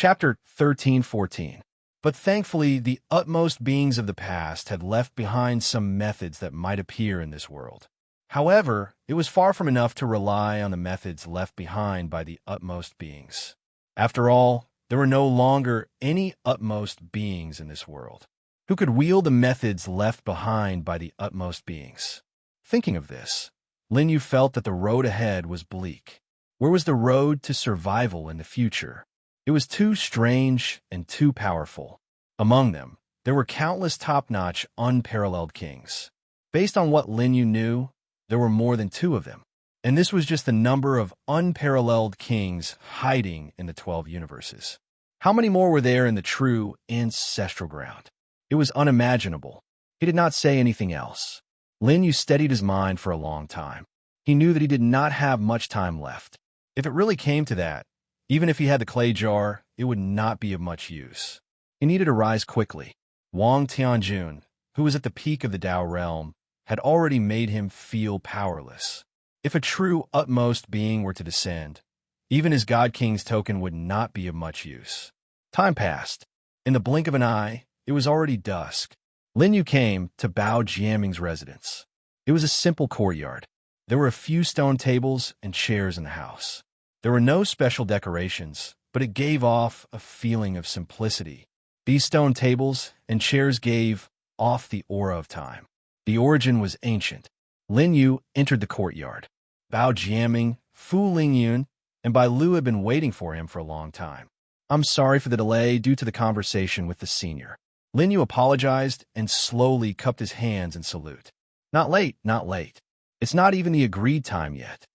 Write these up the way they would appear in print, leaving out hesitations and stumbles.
Chapter 13:14. But thankfully, the utmost beings of the past had left behind some methods that might appear in this world. However, it was far from enough to rely on the methods left behind by the utmost beings. After all, there were no longer any utmost beings in this world who could wield the methods left behind by the utmost beings. Thinking of this, Lin Yu felt that the road ahead was bleak. Where was the road to survival in the future? It was too strange and too powerful. Among them, there were countless top-notch, unparalleled kings. Based on what Lin Yu knew, there were more than 2 of them. And this was just the number of unparalleled kings hiding in the 12 universes. How many more were there in the true ancestral ground? It was unimaginable. He did not say anything else. Lin Yu steadied his mind for a long time. He knew that he did not have much time left. If it really came to that, even if he had the clay jar, it would not be of much use. He needed to rise quickly. Wang Tianjun, who was at the peak of the Tao realm, had already made him feel powerless. If a true utmost being were to descend, even his God King's token would not be of much use. Time passed. In the blink of an eye, it was already dusk. Lin Yu came to Bao Jiaming's residence. It was a simple courtyard. There were a few stone tables and chairs in the house. There were no special decorations, but it gave off a feeling of simplicity. These stone tables and chairs gave off the aura of time. The origin was ancient. Lin Yu entered the courtyard. Bao Jiaming, Fu Lingyun, and Bai Lu had been waiting for him for a long time. I'm sorry for the delay due to the conversation with the senior. Lin Yu apologized and slowly cupped his hands in salute. Not late, not late. It's not even the agreed time yet.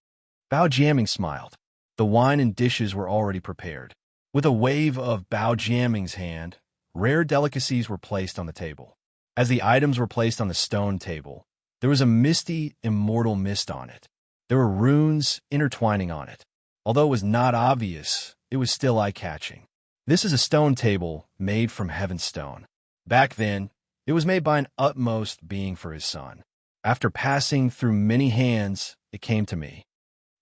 Bao Jiaming smiled. The wine and dishes were already prepared. With a wave of Bao Jiaming's hand, rare delicacies were placed on the table. As the items were placed on the stone table, there was a misty, immortal mist on it. There were runes intertwining on it. Although it was not obvious, it was still eye-catching. This is a stone table made from heaven stone. Back then, it was made by an utmost being for his son. After passing through many hands, it came to me.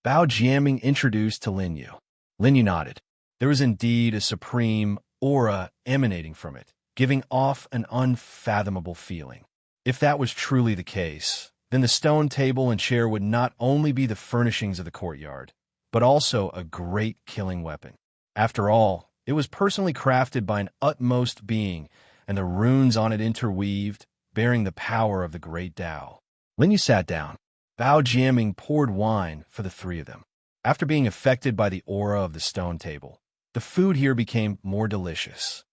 Bao Jiaming introduced to Lin Yu. Lin Yu nodded. There was indeed a supreme aura emanating from it, giving off an unfathomable feeling. If that was truly the case, then the stone table and chair would not only be the furnishings of the courtyard, but also a great killing weapon. After all, it was personally crafted by an utmost being, and the runes on it interweaved, bearing the power of the great Tao. Lin Yu sat down. Bao Jiaming poured wine for the 3 of them. After being affected by the aura of the stone table, the food here became more delicious.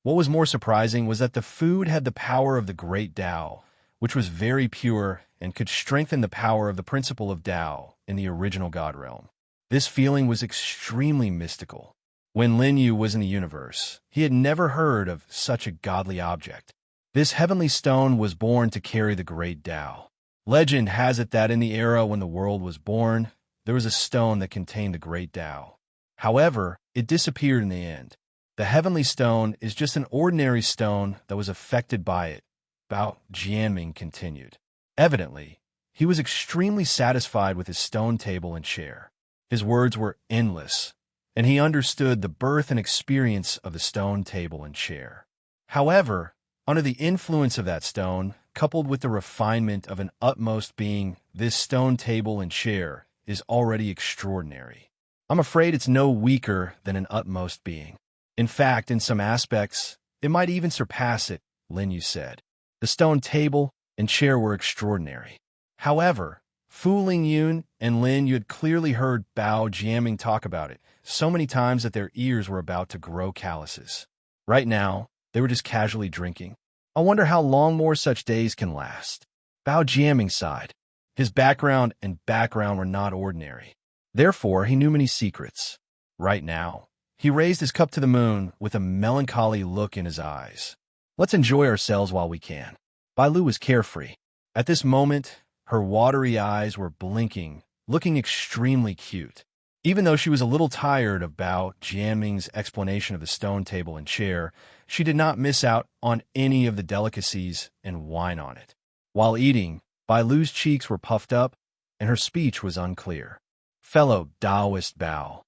What was more surprising was that the food had the power of the great Tao, which was very pure and could strengthen the power of the principle of Tao in the original God realm. This feeling was extremely mystical. When Lin Yu was in the universe, he had never heard of such a godly object. This heavenly stone was born to carry the great Tao. Legend has it that in the era when the world was born, there was a stone that contained the great Tao. However, it disappeared in the end. The heavenly stone is just an ordinary stone that was affected by it, Bao Jiaming continued. Evidently, he was extremely satisfied with his stone table and chair. His words were endless, and he understood the birth and experience of the stone table and chair. However, under the influence of that stone, coupled with the refinement of an utmost being, this stone table and chair is already extraordinary. I'm afraid it's no weaker than an utmost being. In fact, in some aspects, it might even surpass it, Lin Yu said. The stone table and chair were extraordinary. However, Fu Lingyun and Lin Yu had clearly heard Bao Jiaming talk about it so many times that their ears were about to grow calluses. Right now, they were just casually drinking. I wonder how long more such days can last. Bao Jiaming sighed. His background were not ordinary. Therefore, he knew many secrets. Right now, he raised his cup to the moon with a melancholy look in his eyes. Let's enjoy ourselves while we can. Bai Lu was carefree. At this moment, her watery eyes were blinking, looking extremely cute. Even though she was a little tired of Bao Jiaming's explanation of the stone table and chair, she did not miss out on any of the delicacies and wine on it. While eating, Bai Lu's cheeks were puffed up, and her speech was unclear. Fellow Taoist Bao,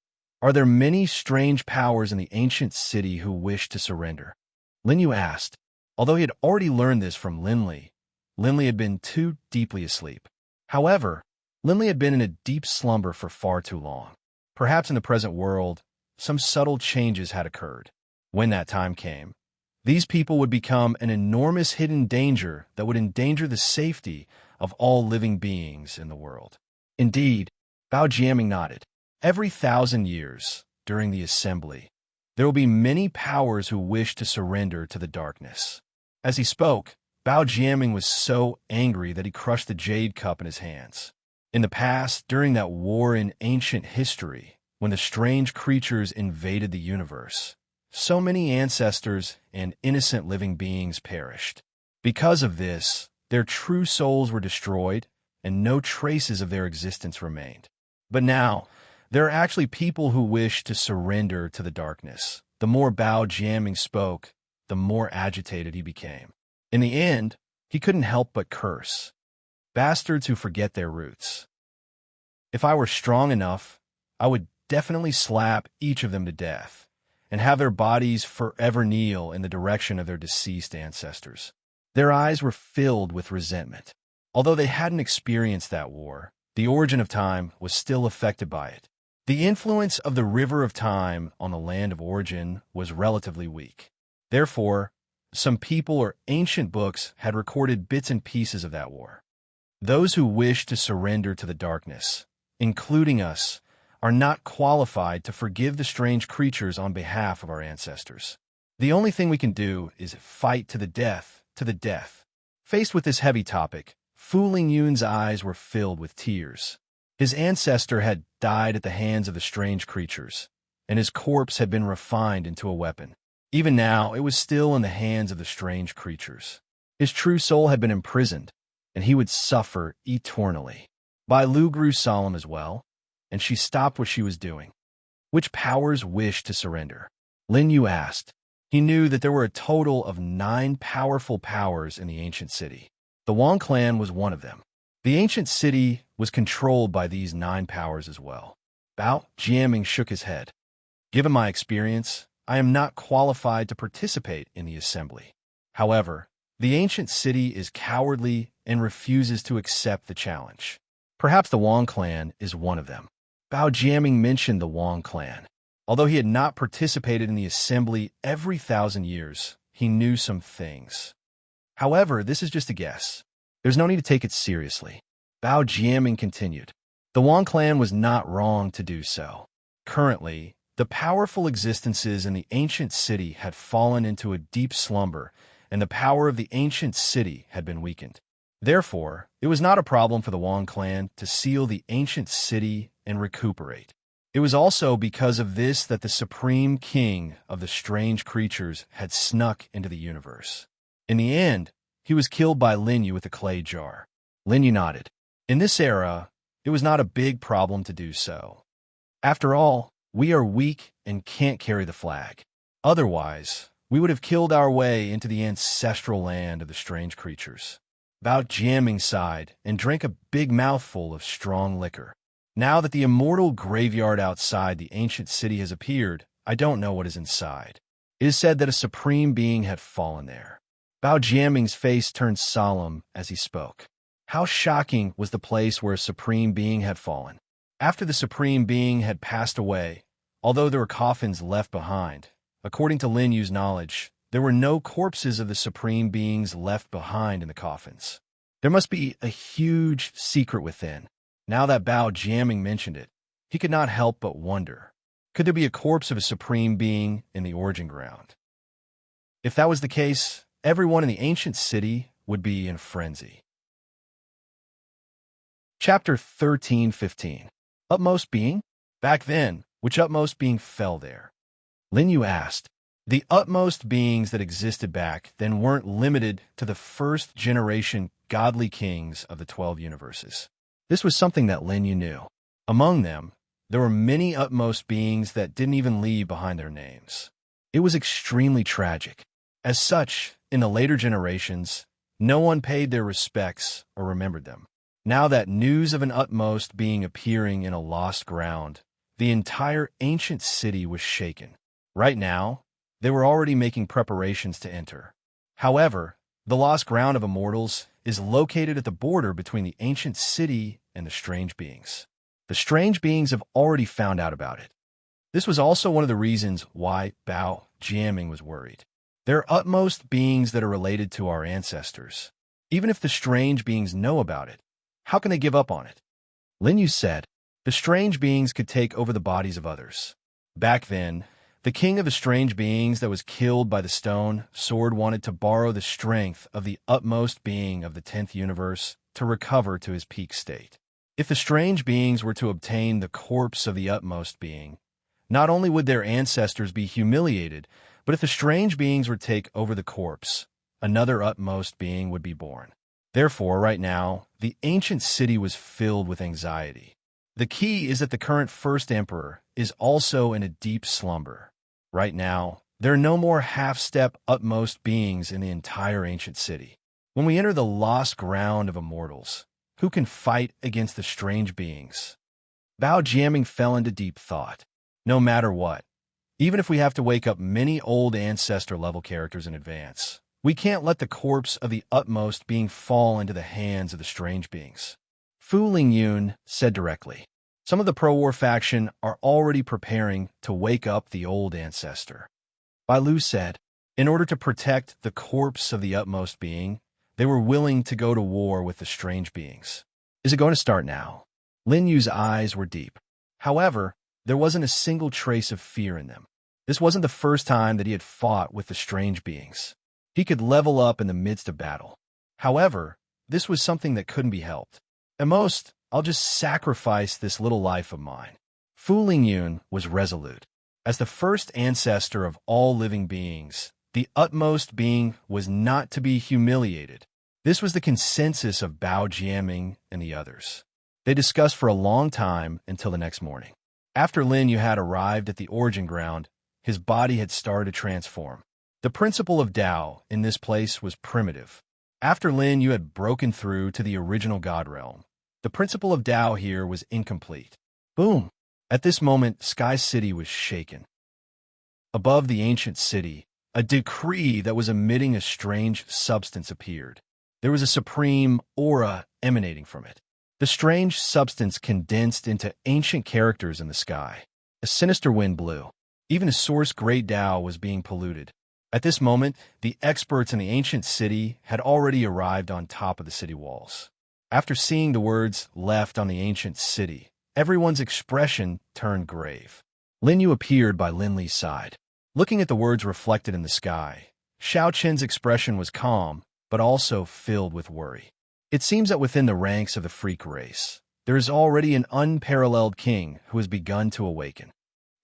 Are there many strange powers in the ancient city who wish to surrender? Lin Yu asked. Although he had already learned this from Lin Li had been too deeply asleep. However, Lin Li had been in a deep slumber for far too long. Perhaps in the present world, some subtle changes had occurred. When that time came, these people would become an enormous hidden danger that would endanger the safety of all living beings in the world. Indeed, Bao Jiaming nodded. Every 1,000 years, during the assembly, there will be many powers who wish to surrender to the darkness. As he spoke, Bao Jiaming was so angry that he crushed the jade cup in his hands. In the past, during that war in ancient history, when the strange creatures invaded the universe, so many ancestors and innocent living beings perished. Because of this, their true souls were destroyed, and no traces of their existence remained. But now, there are actually people who wish to surrender to the darkness. The more Bao Jiaming spoke, the more agitated he became. In the end, he couldn't help but curse. Bastards who forget their roots. If I were strong enough, I would definitely slap each of them to death and have their bodies forever kneel in the direction of their deceased ancestors. Their eyes were filled with resentment. Although they hadn't experienced that war, the origin of time was still affected by it. The influence of the river of time on the land of origin was relatively weak. Therefore, some people or ancient books had recorded bits and pieces of that war. Those who wish to surrender to the darkness, including us, are not qualified to forgive the strange creatures on behalf of our ancestors. The only thing we can do is fight to the death, to the death. Faced with this heavy topic, Fu Lingyun's eyes were filled with tears. His ancestor had died at the hands of the strange creatures, and his corpse had been refined into a weapon. Even now, it was still in the hands of the strange creatures. His true soul had been imprisoned, and he would suffer eternally. Bai Lu grew solemn as well, and she stopped what she was doing. Which powers wished to surrender? Lin Yu asked. He knew that there were a total of 9 powerful powers in the ancient city. The Wang clan was one of them. The ancient city was controlled by these 9 powers as well. Bao Jiaming shook his head. Given my experience, I am not qualified to participate in the assembly. However, the ancient city is cowardly and refuses to accept the challenge. Perhaps the Wang clan is one of them. Bao Jiaming mentioned the Wang clan. Although he had not participated in the assembly every 1,000 years, he knew some things. However, this is just a guess. There's no need to take it seriously. Bao Jiaming continued. The Wang clan was not wrong to do so. Currently, the powerful existences in the ancient city had fallen into a deep slumber, and the power of the ancient city had been weakened. Therefore, it was not a problem for the Wang clan to seal the ancient city and recuperate. It was also because of this that the supreme king of the strange creatures had snuck into the universe. In the end, he was killed by Lin Yu with a clay jar. Lin Yu nodded. In this era, it was not a big problem to do so. After all, we are weak and can't carry the flag. Otherwise, we would have killed our way into the ancestral land of the strange creatures. Bao Jiaming sighed and drank a big mouthful of strong liquor. Now that the immortal graveyard outside the ancient city has appeared, I don't know what is inside. It is said that a supreme being had fallen there. Bao Jiaming's face turned solemn as he spoke. How shocking was the place where a supreme being had fallen. After the supreme being had passed away, although there were coffins left behind, according to Lin Yu's knowledge, there were no corpses of the supreme beings left behind in the coffins. There must be a huge secret within. Now that Bao Jiaming mentioned it, he could not help but wonder, could there be a corpse of a supreme being in the origin ground? If that was the case, everyone in the ancient city would be in frenzy. Chapter 13:15. Utmost being? Back then, which utmost being fell there? Lin Yu asked. The utmost beings that existed back then weren't limited to the first-generation godly kings of the 12 universes. This was something that Lin Yu knew. Among them, there were many utmost beings that didn't even leave behind their names. It was extremely tragic. As such, in the later generations, no one paid their respects or remembered them. Now that news of an utmost being appearing in a lost ground the entire ancient city was shaken. Right now, they were already making preparations to enter. However, the lost ground of immortals is located at the border between the ancient city and the strange beings. The strange beings have already found out about it. This was also one of the reasons why Bao Jiaming was worried. There are utmost beings that are related to our ancestors. Even if the strange beings know about it, how can they give up on it? Lin Yu said, the strange beings could take over the bodies of others. Back then, the king of the strange beings that was killed by the stone sword wanted to borrow the strength of the utmost being of the 10th universe to recover to his peak state. If the strange beings were to obtain the corpse of the utmost being, not only would their ancestors be humiliated, but if the strange beings were to take over the corpse, another utmost being would be born. Therefore, right now, the ancient city was filled with anxiety. The key is that the current first emperor is also in a deep slumber. Right now, there are no more half-step utmost beings in the entire ancient city. When we enter the lost ground of immortals, who can fight against the strange beings? Bao Jiaming fell into deep thought. No matter what, even if we have to wake up many old ancestor-level characters in advance, we can't let the corpse of the utmost being fall into the hands of the strange beings. Fu Lingyun said directly. Some of the pro-war faction are already preparing to wake up the old ancestor. Bai Lu said, in order to protect the corpse of the utmost being, they were willing to go to war with the strange beings. Is it going to start now? Lin Yu's eyes were deep. However, there wasn't a single trace of fear in them. This wasn't the first time that he had fought with the strange beings. He could level up in the midst of battle. However, this was something that couldn't be helped. At most, I'll just sacrifice this little life of mine. Fu Lingyun was resolute. As the first ancestor of all living beings, the utmost being was not to be humiliated. This was the consensus of Bao Jiaming and the others. They discussed for a long time until the next morning. After Lin Yu had arrived at the origin ground, his body had started to transform. The principle of Tao in this place was primitive. After Lin Yu had broken through to the original God realm, the principle of Tao here was incomplete. Boom! At this moment, Sky City was shaken. Above the ancient city, a decree that was emitting a strange substance appeared. There was a supreme aura emanating from it. The strange substance condensed into ancient characters in the sky. A sinister wind blew. Even a source great Tao was being polluted. At this moment, the experts in the ancient city had already arrived on top of the city walls. After seeing the words left on the ancient city, everyone's expression turned grave. Lin Yu appeared by Lin Li's side. Looking at the words reflected in the sky, Xiao Qin's expression was calm, but also filled with worry. It seems that within the ranks of the freak race, there is already an unparalleled king who has begun to awaken.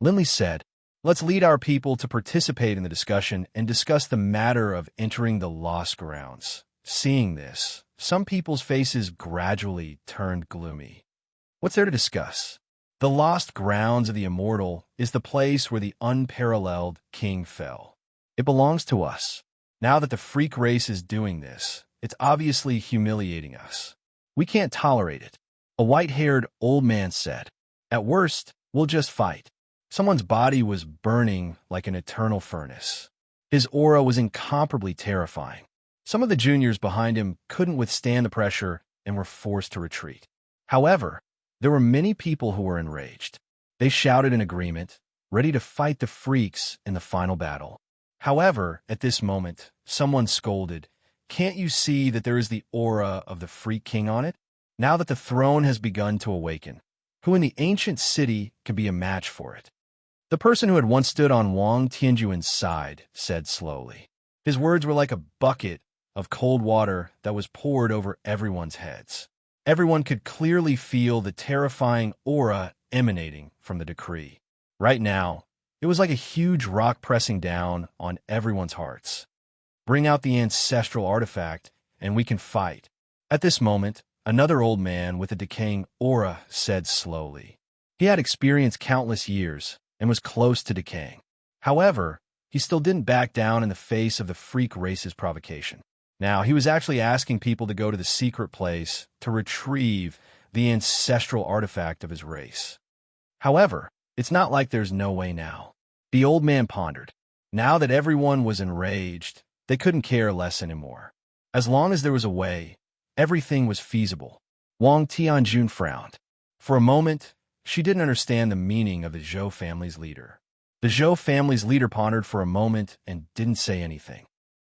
Lin Li said, let's lead our people to participate in the discussion and discuss the matter of entering the lost grounds. Seeing this, some people's faces gradually turned gloomy. What's there to discuss? The lost grounds of the immortal is the place where the unparalleled king fell. It belongs to us. Now that the freak race is doing this, it's obviously humiliating us. We can't tolerate it. A white-haired old man said, at worst, we'll just fight. Someone's body was burning like an eternal furnace. His aura was incomparably terrifying. Some of the juniors behind him couldn't withstand the pressure and were forced to retreat. However, there were many people who were enraged. They shouted in agreement, ready to fight the freaks in the final battle. However, at this moment, someone scolded, can't you see that there is the aura of the freak king on it? Now that the throne has begun to awaken, who in the ancient city can be a match for it? The person who had once stood on Wang Tianjuan's side said slowly. His words were like a bucket of cold water that was poured over everyone's heads. Everyone could clearly feel the terrifying aura emanating from the decree. Right now, it was like a huge rock pressing down on everyone's hearts. Bring out the ancestral artifact, and we can fight. At this moment, another old man with a decaying aura said slowly. He had experienced countless years and was close to decaying. However, he still didn't back down in the face of the freak race's provocation. Now, he was actually asking people to go to the secret place to retrieve the ancestral artifact of his race. However, It's not like there's no way now. The old man pondered. Now that everyone was enraged, they couldn't care less anymore. As long as there was a way, everything was feasible. Wang Tianjun frowned. For a moment, she didn't understand the meaning of the Zhou family's leader. The Zhou family's leader pondered for a moment and didn't say anything.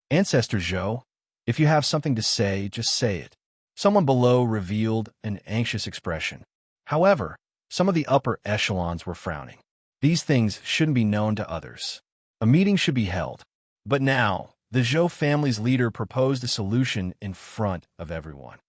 Ancestor Zhou, if you have something to say, just say it. Someone below revealed an anxious expression. However, some of the upper echelons were frowning. These things shouldn't be known to others. A meeting should be held. But now, the Zhou family's leader proposed a solution in front of everyone.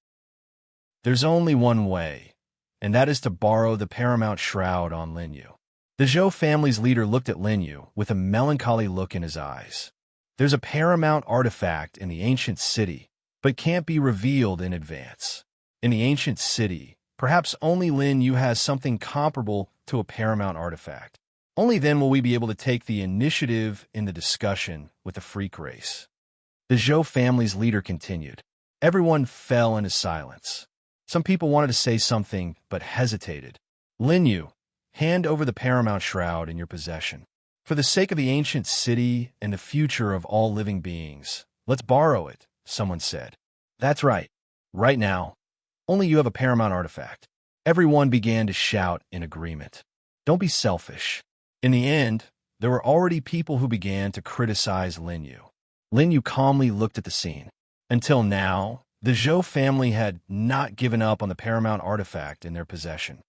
There's only one way, and that is to borrow the paramount shroud on Linyu. The Zhou family's leader looked at Linyu with a melancholy look in his eyes. There's a paramount artifact in the ancient city, but can't be revealed in advance. In the ancient city, perhaps only Linyu has something comparable to a paramount artifact. Only then will we be able to take the initiative in the discussion with the freak race. The Zhou family's leader continued. Everyone fell into silence. Some people wanted to say something, but hesitated. Linyu, hand over the paramount shroud in your possession. For the sake of the ancient city and the future of all living beings, let's borrow it, someone said. That's right. Right now, only you have a paramount artifact. Everyone began to shout in agreement. Don't be selfish. In the end, there were already people who began to criticize Linyu. Linyu calmly looked at the scene. Until now, the Zhou family had not given up on the paramount artifact in their possession.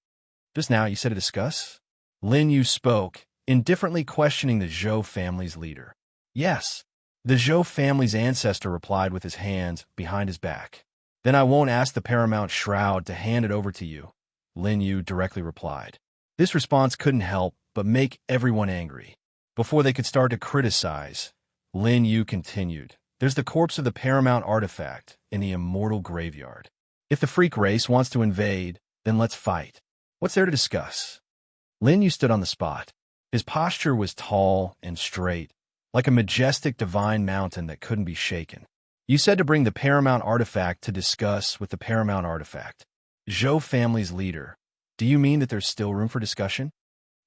Just now you said to discuss? Linyu spoke, indifferently questioning the Zhou family's leader. Yes, the Zhou family's ancestor replied with his hands behind his back. Then I won't ask the paramount shroud to hand it over to you, Linyu directly replied. This response couldn't help but make everyone angry. Before they could start to criticize, Linyu continued. There's the corpse of the paramount artifact in the immortal graveyard. If the freak race wants to invade, then let's fight. What's there to discuss? Linyu stood on the spot. His posture was tall and straight, like a majestic divine mountain that couldn't be shaken. You said to bring the paramount artifact to discuss with the paramount artifact. Zhou family's leader. Do you mean that there's still room for discussion?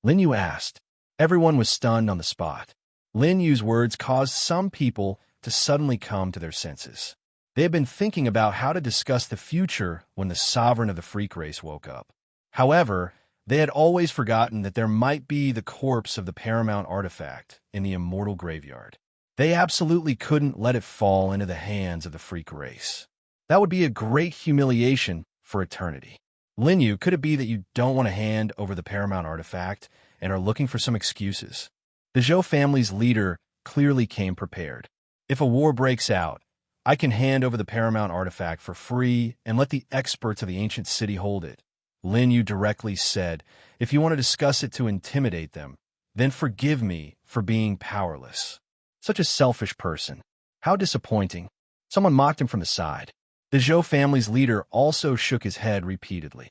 Linyu asked. Everyone was stunned on the spot. Linyu's words caused some people to suddenly come to their senses. They had been thinking about how to discuss the future when the sovereign of the freak race woke up. However, they had always forgotten that there might be the corpse of the paramount artifact in the immortal graveyard. They absolutely couldn't let it fall into the hands of the freak race. That would be a great humiliation for eternity. Linyu, could it be that you don't want to hand over the paramount artifact and are looking for some excuses? The Zhou family's leader clearly came prepared. If a war breaks out, I can hand over the paramount artifact for free and let the experts of the ancient city hold it. Linyu directly said, if you want to discuss it to intimidate them, then forgive me for being powerless. Such a selfish person. How disappointing. Someone mocked him from the side. The Zhou family's leader also shook his head repeatedly.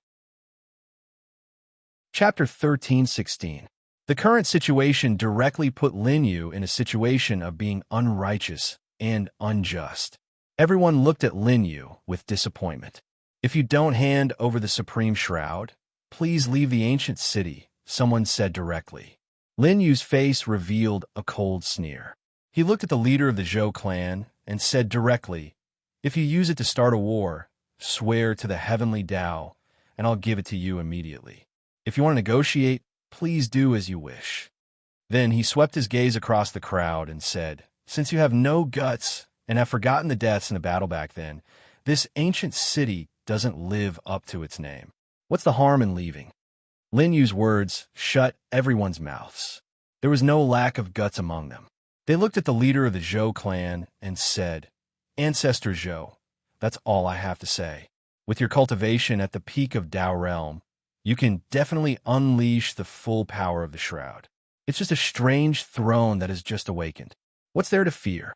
Chapter 13:16. The current situation directly put Linyu in a situation of being unrighteous and unjust. Everyone looked at Linyu with disappointment. If you don't hand over the supreme shroud, please leave the ancient city, someone said directly. Linyu's face revealed a cold sneer. He looked at the leader of the Zhou clan and said directly, if you use it to start a war, swear to the heavenly Tao, and I'll give it to you immediately. If you want to negotiate, please do as you wish. Then he swept his gaze across the crowd and said, since you have no guts and have forgotten the deaths in the battle back then, this ancient city doesn't live up to its name. What's the harm in leaving? Linyu's words shut everyone's mouths. There was no lack of guts among them. They looked at the leader of the Zhou clan and said, Ancestor Zhou, that's all I have to say. With your cultivation at the peak of Tao realm, you can definitely unleash the full power of the shroud. It's just a strange throne that has just awakened. What's there to fear?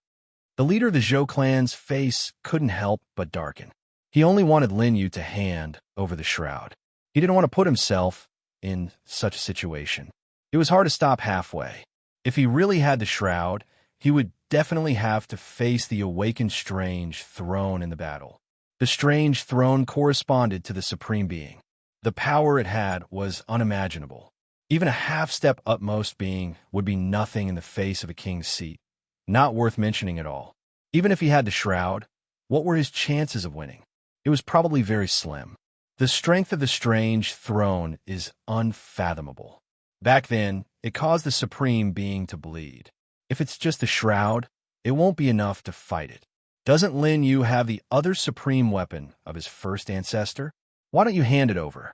The leader of the Zhou clan's face couldn't help but darken. He only wanted Linyu to hand over the shroud. He didn't want to put himself in such a situation. It was hard to stop halfway. If he really had the shroud, he would definitely have to face the awakened strange throne in the battle. The strange throne corresponded to the Supreme Being. The power it had was unimaginable. Even a half-step utmost being would be nothing in the face of a king's seat. Not worth mentioning at all. Even if he had the shroud, what were his chances of winning? It was probably very slim. The strength of the strange throne is unfathomable. Back then, it caused the supreme being to bleed. If it's just a shroud, it won't be enough to fight it. Doesn't Lin Yu have the other supreme weapon of his first ancestor? Why don't you hand it over?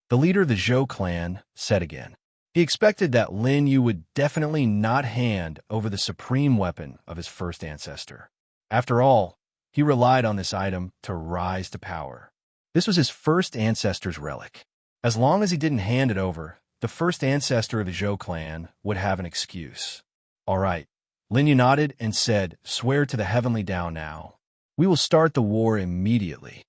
The leader of the Zhou clan said again. He expected that Lin Yu would definitely not hand over the supreme weapon of his first ancestor. After all, he relied on this item to rise to power. This was his first ancestor's relic. As long as he didn't hand it over, the first ancestor of the Zhou clan would have an excuse. All right. Lin Yu nodded and said, "Swear to the heavenly Tao now. We will start the war immediately."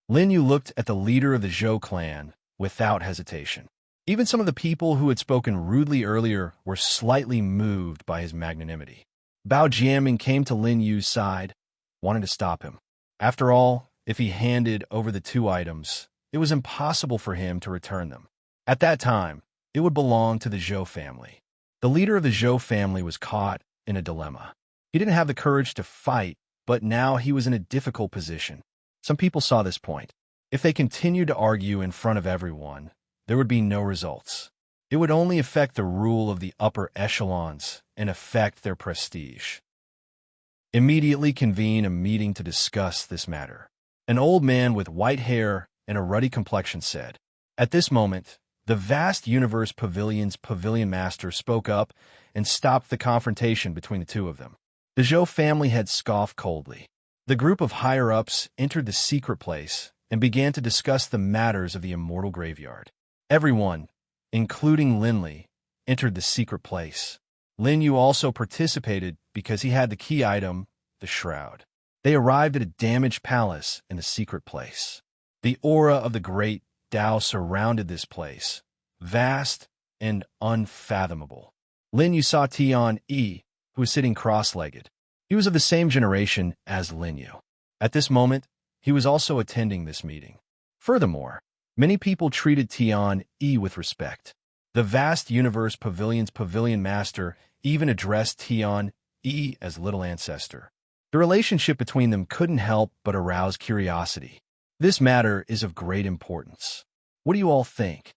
Lin Yu looked at the leader of the Zhou clan without hesitation. Even some of the people who had spoken rudely earlier were slightly moved by his magnanimity. Bao Jianming came to Lin Yu's side, wanted to stop him. After all, if he handed over the two items, it was impossible for him to return them. At that time, it would belong to the Zhou family. The leader of the Zhou family was caught in a dilemma. He didn't have the courage to fight, but now he was in a difficult position. Some people saw this point. If they continued to argue in front of everyone, there would be no results. It would only affect the rule of the upper echelons and affect their prestige. Immediately convene a meeting to discuss this matter. An old man with white hair and a ruddy complexion said. At this moment, the vast universe pavilion's pavilion master spoke up and stopped the confrontation between the two of them. The Zhou family had scoffed coldly. The group of higher-ups entered the secret place and began to discuss the matters of the immortal graveyard. Everyone, including Lin Li, entered the secret place. Lin Yu also participated because he had the key item, the shroud. They arrived at a damaged palace in the secret place. The aura of the great Tao surrounded this place, vast and unfathomable. Lin Yu saw Tian Yi, who was sitting cross-legged. He was of the same generation as Lin Yu. At this moment, he was also attending this meeting. Furthermore, many people treated Tian Yi with respect. The vast universe pavilion's pavilion master even addressed Tian Yi as little ancestor. The relationship between them couldn't help but arouse curiosity. This matter is of great importance. What do you all think?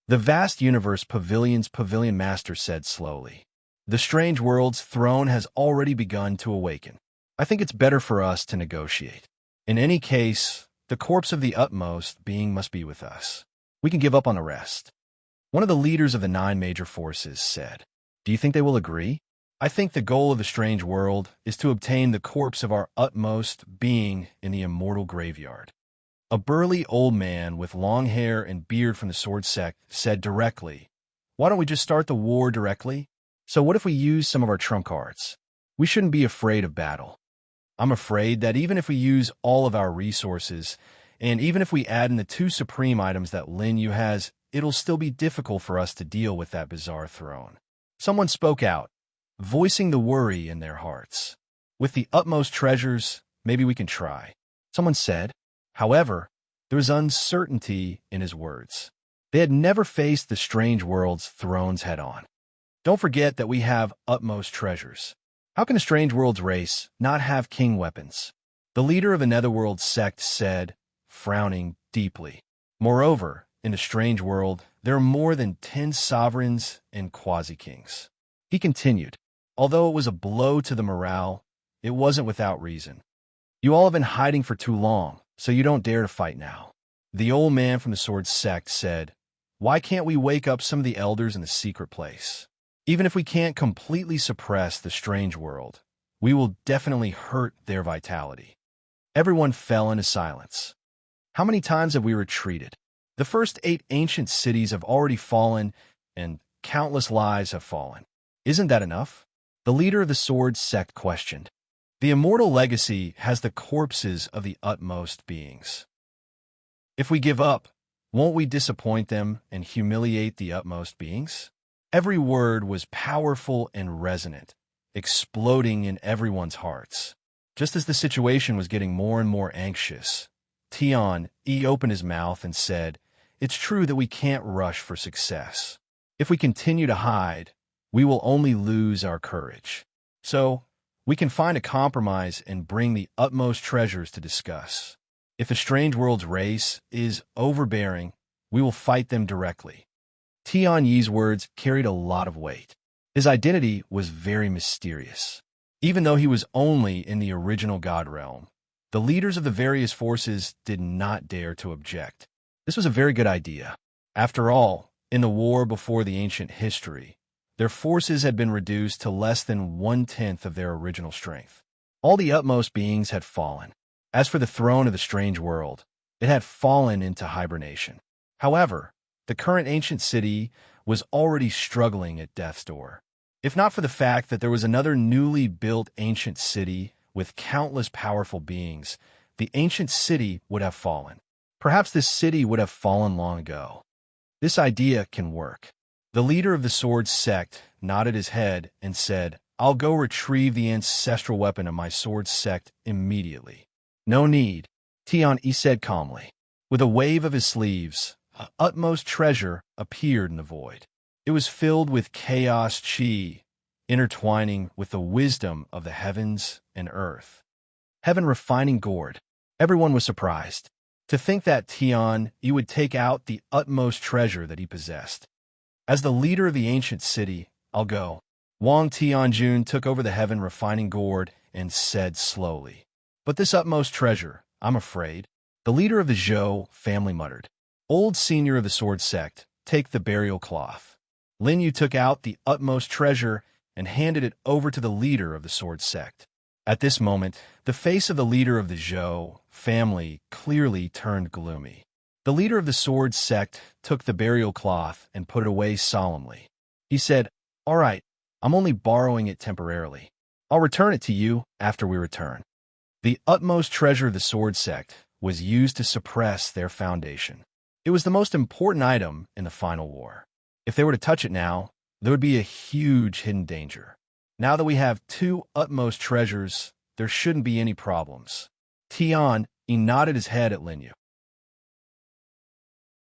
The vast universe pavilion's pavilion master said slowly. The strange world's throne has already begun to awaken. I think it's better for us to negotiate. In any case, the corpse of the utmost being must be with us. We can give up on the rest. One of the leaders of the 9 major forces said, "Do you think they will agree? I think the goal of the strange world is to obtain the corpse of our utmost being in the immortal graveyard." A burly old man with long hair and beard from the sword sect said directly, "Why don't we just start the war directly? So what if we use some of our trump cards? We shouldn't be afraid of battle." I'm afraid that even if we use all of our resources, and even if we add in the 2 supreme items that Lin Yu has, it'll still be difficult for us to deal with that bizarre throne. Someone spoke out, voicing the worry in their hearts. With the utmost treasures, maybe we can try. Someone said. However, there was uncertainty in his words. They had never faced the strange world's thrones head-on. Don't forget that we have utmost treasures. How can a strange world's race not have king weapons? The leader of a netherworld sect said, frowning deeply. Moreover, in a strange world, there are more than 10 sovereigns and quasi-kings. He continued, although it was a blow to the morale, it wasn't without reason. You all have been hiding for too long, so you don't dare to fight now. The old man from the sword sect said, why can't we wake up some of the elders in the secret place? Even if we can't completely suppress the strange world, we will definitely hurt their vitality. Everyone fell into silence. How many times have we retreated? The first 8 ancient cities have already fallen, and countless lives have fallen. Isn't that enough? The leader of the sword sect questioned. The immortal legacy has the corpses of the utmost beings. If we give up, won't we disappoint them and humiliate the utmost beings? Every word was powerful and resonant, exploding in everyone's hearts. Just as the situation was getting more and more anxious, Tian Yi opened his mouth and said, it's true that we can't rush for success. If we continue to hide, we will only lose our courage. So, we can find a compromise and bring the utmost treasures to discuss. If the strange world's race is overbearing, we will fight them directly. Tian Yi's words carried a lot of weight. His identity was very mysterious. Even though he was only in the original God realm, the leaders of the various forces did not dare to object. This was a very good idea. After all, in the war before the ancient history, their forces had been reduced to less than 1/10 of their original strength. All the utmost beings had fallen. As for the throne of the strange world, it had fallen into hibernation. However, the current ancient city was already struggling at death's door. If not for the fact that there was another newly built ancient city with countless powerful beings, the ancient city would have fallen. Perhaps this city would have fallen long ago. This idea can work. The leader of the sword sect nodded his head and said, "I'll go retrieve the ancestral weapon of my sword sect immediately." "No need," Tian Yi said calmly. With a wave of his sleeves, an utmost treasure appeared in the void. It was filled with chaos chi, intertwining with the wisdom of the heavens and earth. Heaven refining gourd. Everyone was surprised. To think that Tian Yi would take out the utmost treasure that he possessed. As the leader of the ancient city, "I'll go." Wang Tianjun took over the heaven refining gourd and said slowly, "But this utmost treasure, I'm afraid." The leader of the Zhou family muttered, "Old senior of the sword sect, take the burial cloth." Lin Yu took out the utmost treasure and handed it over to the leader of the sword sect. At this moment, the face of the leader of the Zhou family clearly turned gloomy. The leader of the sword sect took the burial cloth and put it away solemnly. He said, "All right, I'm only borrowing it temporarily. I'll return it to you after we return." The utmost treasure of the sword sect was used to suppress their foundation. It was the most important item in the final war. If they were to touch it now, there would be a huge hidden danger. Now that we have two utmost treasures, there shouldn't be any problems. Tian Yi nodded his head at Lin Yu.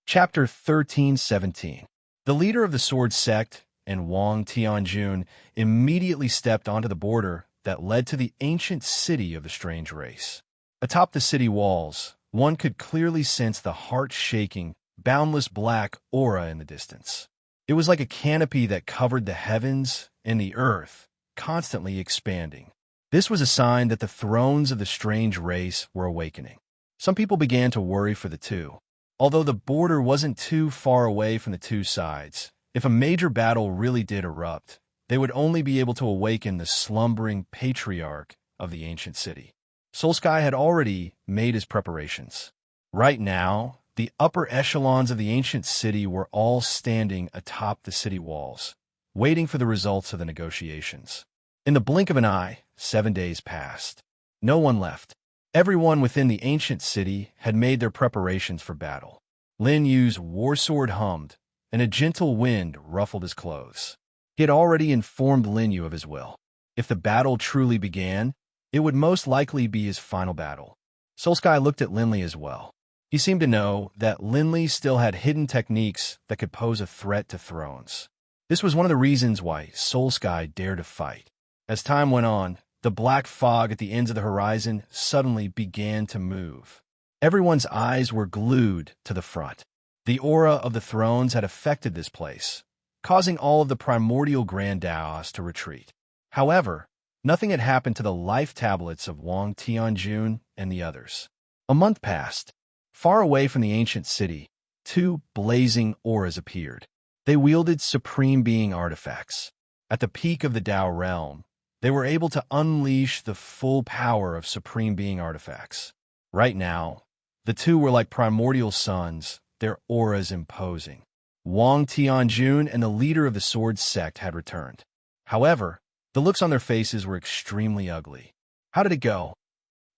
Chapter 13:17. The leader of the sword sect and Wang Tianjun immediately stepped onto the border that led to the ancient city of the strange race. Atop the city walls, one could clearly sense the heart-shaking, boundless black aura in the distance. It was like a canopy that covered the heavens and the earth, constantly expanding. This was a sign that the thrones of the strange race were awakening. Some people began to worry for the two. Although the border wasn't too far away from the two sides, if a major battle really did erupt, they would only be able to awaken the slumbering patriarch of the ancient city. Solsky had already made his preparations. Right now, the upper echelons of the ancient city were all standing atop the city walls, waiting for the results of the negotiations. In the blink of an eye, 7 days passed. No one left. Everyone within the ancient city had made their preparations for battle. Lin Yu's war sword hummed, and a gentle wind ruffled his clothes. He had already informed Lin Yu of his will. If the battle truly began, it would most likely be his final battle. Solsky looked at Linley as well. He seemed to know that Linley still had hidden techniques that could pose a threat to thrones. This was one of the reasons why Solsky dared to fight. As time went on, the black fog at the ends of the horizon suddenly began to move. Everyone's eyes were glued to the front. The aura of the thrones had affected this place, causing all of the primordial Grand Daos to retreat. However, nothing had happened to the life tablets of Wang Tianjun and the others. A month passed. Far away from the ancient city, two blazing auras appeared. They wielded supreme being artifacts. At the peak of the Dao realm, they were able to unleash the full power of supreme being artifacts. Right now, the two were like primordial suns, their auras imposing. Wang Tianjun and the leader of the sword sect had returned. However, the looks on their faces were extremely ugly. How did it go?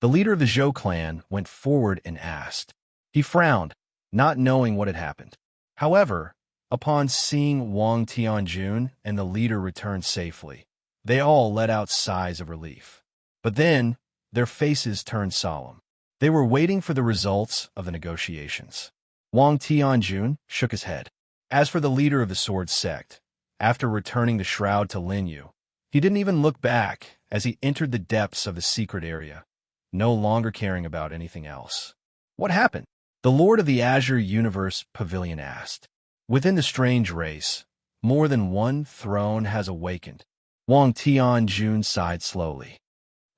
The leader of the Zhou clan went forward and asked. He frowned, not knowing what had happened. However, upon seeing Wang Tianjun and the leader return safely, they all let out sighs of relief. But then, their faces turned solemn. They were waiting for the results of the negotiations. Wang Tianjun shook his head. As for the leader of the sword sect, after returning the shroud to Lin Yu, he didn't even look back as he entered the depths of the secret area, no longer caring about anything else. What happened? The Lord of the Azure Universe Pavilion asked. Within the strange race, more than one throne has awakened. Wang Tianjun sighed slowly.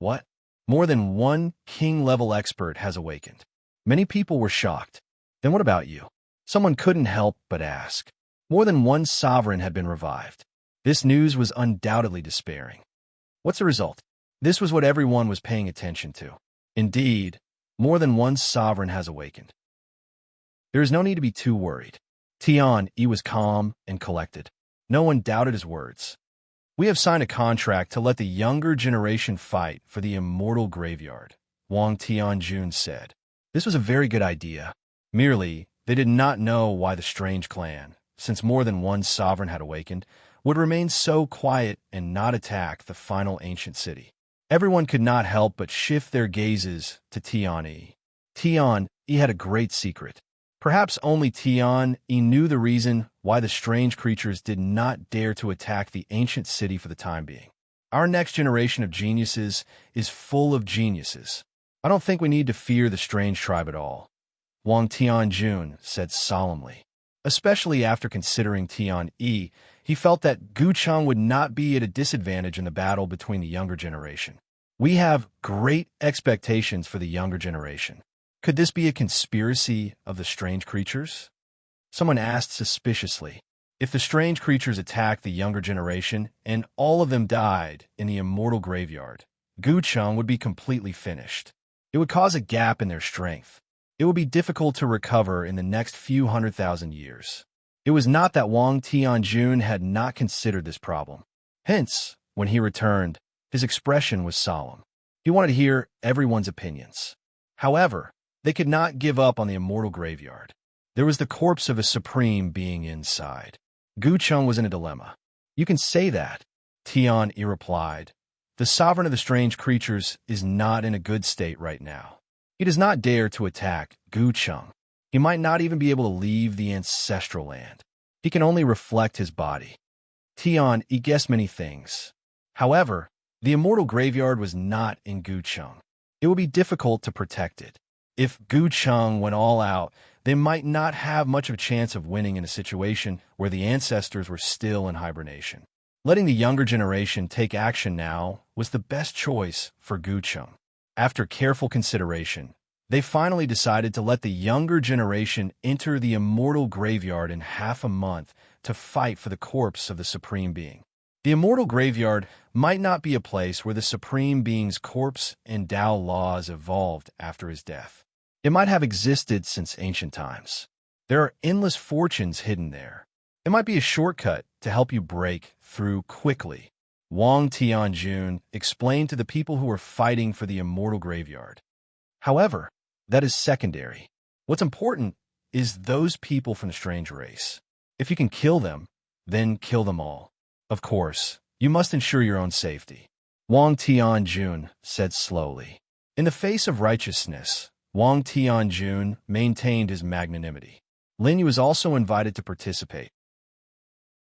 What? More than one king-level expert has awakened. Many people were shocked. Then what about you? Someone couldn't help but ask. More than one sovereign had been revived. This news was undoubtedly despairing. What's the result? This was what everyone was paying attention to. Indeed, more than one sovereign has awakened. There is no need to be too worried. Tian Yi was calm and collected. No one doubted his words. We have signed a contract to let the younger generation fight for the immortal graveyard, Wang Tianjun said. This was a very good idea. Merely, they did not know why the strange clan, since more than one sovereign had awakened, would remain so quiet and not attack the final ancient city. Everyone could not help but shift their gazes to Tian Yi. Tian Yi had a great secret. Perhaps only Tian Yi knew the reason why the strange creatures did not dare to attack the ancient city for the time being. Our next generation of geniuses is full of geniuses. I don't think we need to fear the strange tribe at all, Wang Tianjun said solemnly. Especially after considering Tian Yi, he felt that Gucheng would not be at a disadvantage in the battle between the younger generation. We have great expectations for the younger generation. Could this be a conspiracy of the strange creatures? Someone asked suspiciously. If the strange creatures attacked the younger generation and all of them died in the immortal graveyard, Gucheng would be completely finished. It would cause a gap in their strength. It would be difficult to recover in the next few 100,000 years. It was not that Wang Tianjun had not considered this problem. Hence, when he returned, his expression was solemn. He wanted to hear everyone's opinions. However, they could not give up on the immortal graveyard. There was the corpse of a supreme being inside. Gucheng was in a dilemma. You can say that, Tian Yi replied. The sovereign of the strange creatures is not in a good state right now. He does not dare to attack Gucheng. He might not even be able to leave the ancestral land. He can only reflect his body. Tian Yi guessed many things. However, the immortal graveyard was not in Gucheng. It would be difficult to protect it. If Gucheng went all out, they might not have much of a chance of winning in a situation where the ancestors were still in hibernation. Letting the younger generation take action now was the best choice for Gucheng. After careful consideration, they finally decided to let the younger generation enter the immortal graveyard in half a month to fight for the corpse of the Supreme Being. The immortal graveyard might not be a place where the Supreme Being's corpse and Tao laws evolved after his death. It might have existed since ancient times. There are endless fortunes hidden there. It might be a shortcut to help you break through quickly. Wang Tianjun explained to the people who were fighting for the immortal graveyard. However, that is secondary. What's important is those people from the strange race. If you can kill them, then kill them all. Of course, you must ensure your own safety. Wang Tianjun said slowly. In the face of righteousness, Wang Tianjun maintained his magnanimity. Lin Yu was also invited to participate.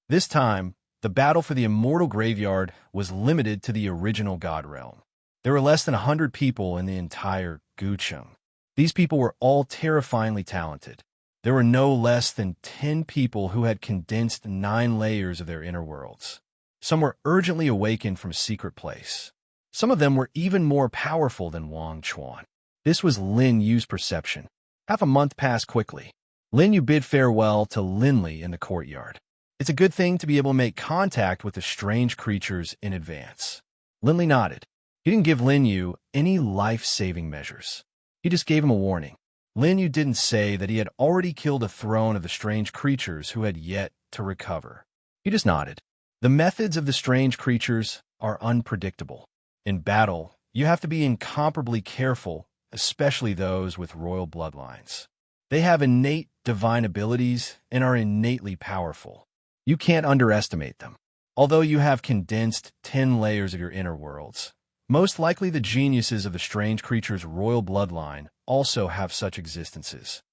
This time, the battle for the immortal graveyard was limited to the original God realm. There were less than 100 people in the entire Gucheng. These people were all terrifyingly talented. There were no less than 10 people who had condensed 9 layers of their inner worlds. Some were urgently awakened from a secret place. Some of them were even more powerful than Wang Chuan. This was Lin Yu's perception. Half a month passed quickly. Lin Yu bid farewell to Lin Li in the courtyard. It's a good thing to be able to make contact with the strange creatures in advance. Lin Li nodded. He didn't give Lin Yu any life-saving measures. He just gave him a warning. Lin Yu didn't say that he had already killed a throne of the strange creatures who had yet to recover. He just nodded. The methods of the strange creatures are unpredictable. In battle, you have to be incomparably careful, especially those with royal bloodlines. They have innate divine abilities and are innately powerful. You can't underestimate them. Although you have condensed 10 layers of your inner worlds, most likely the geniuses of the strange creature's royal bloodline also have such existences.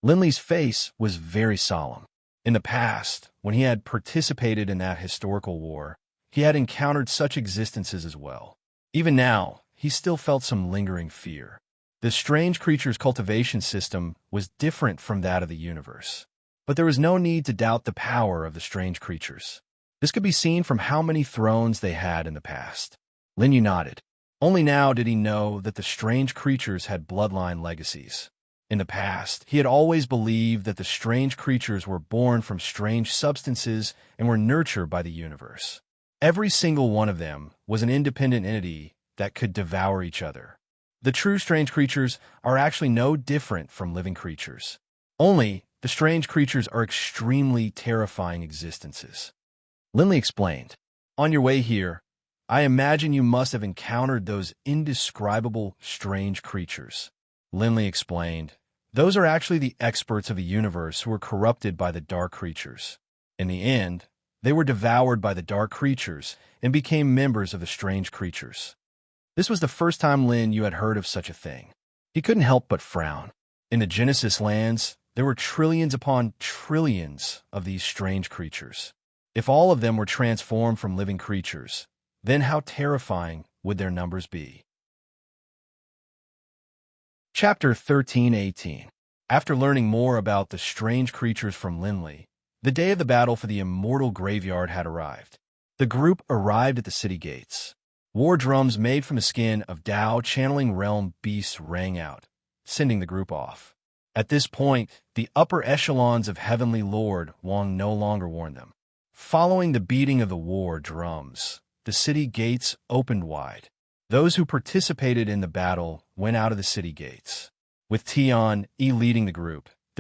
Lin Li's face was very solemn. In the past, when he had participated in that historical war, he had encountered such existences as well. Even now, he still felt some lingering fear. The strange creature's cultivation system was different from that of the universe. But there was no need to doubt the power of the strange creatures. This could be seen from how many thrones they had in the past. Linyu nodded. Only now did he know that the strange creatures had bloodline legacies. In the past, he had always believed that the strange creatures were born from strange substances and were nurtured by the universe. Every single one of them was an independent entity that could devour each other. The true strange creatures are actually no different from living creatures. Only, the strange creatures are extremely terrifying existences. Linley explained, "On your way here, I imagine you must have encountered those indescribable strange creatures." Linley explained, "Those are actually the experts of the universe who were corrupted by the dark creatures. In the end, they were devoured by the dark creatures and became members of the strange creatures." This was the first time Lin had heard of such a thing. He couldn't help but frown. In the Genesis lands, there were trillions upon trillions of these strange creatures. If all of them were transformed from living creatures, then how terrifying would their numbers be? Chapter 13:18. After learning more about the strange creatures from Linley, the day of the battle for the immortal graveyard had arrived. The group arrived at the city gates. War drums made from the skin of Tao channeling realm beasts rang out, sending the group off. At this point, the upper echelons of Heavenly Lord Wang no longer warned them. Following the beating of the war drums, the city gates opened wide. Those who participated in the battle went out of the city gates. With Tian Yi leading the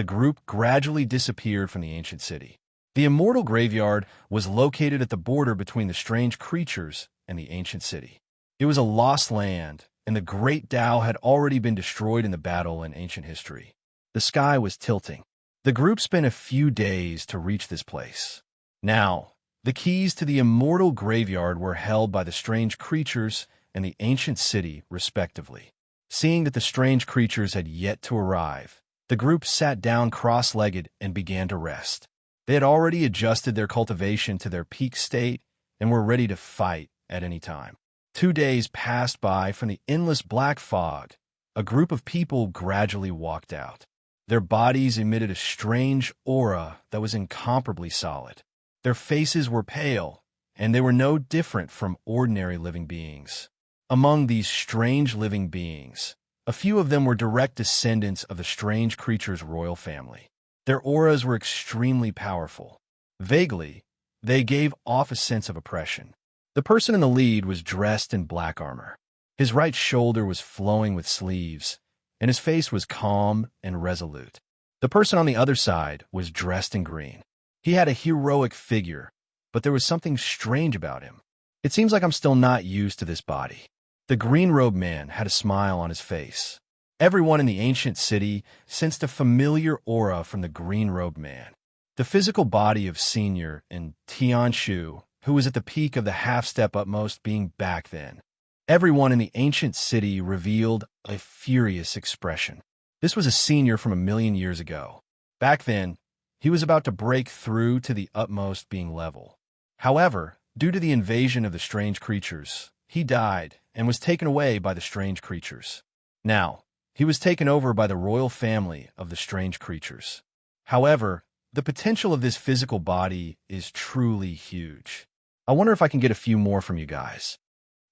group gradually disappeared from the ancient city. The immortal graveyard was located at the border between the strange creatures and the ancient city. It was a lost land, and the great Tao had already been destroyed in the battle in ancient history. The sky was tilting. The group spent a few days to reach this place. Now, the keys to the immortal graveyard were held by the strange creatures and the ancient city, respectively. Seeing that the strange creatures had yet to arrive, the group sat down cross-legged and began to rest. They had already adjusted their cultivation to their peak state and were ready to fight at any time. 2 days passed by from the endless black fog. A group of people gradually walked out. Their bodies emitted a strange aura that was incomparably solid. Their faces were pale, and they were no different from ordinary living beings. Among these strange living beings, a few of them were direct descendants of the strange creature's royal family. Their auras were extremely powerful. Vaguely, they gave off a sense of oppression. The person in the lead was dressed in black armor. His right shoulder was flowing with sleeves, and his face was calm and resolute. The person on the other side was dressed in green. He had a heroic figure, but there was something strange about him. "It seems like I'm still not used to this body." The green-robed man had a smile on his face. Everyone in the ancient city sensed a familiar aura from the green-robed man. The physical body of Senior and Tianshu, who was at the peak of the half-step utmost being back then. Everyone in the ancient city revealed a furious expression. This was a Senior from 1,000,000 years ago. Back then, he was about to break through to the utmost being level. However, due to the invasion of the strange creatures, he died and was taken away by the strange creatures. Now, he was taken over by the royal family of the strange creatures. However, the potential of this physical body is truly huge. I wonder if I can get a few more from you guys.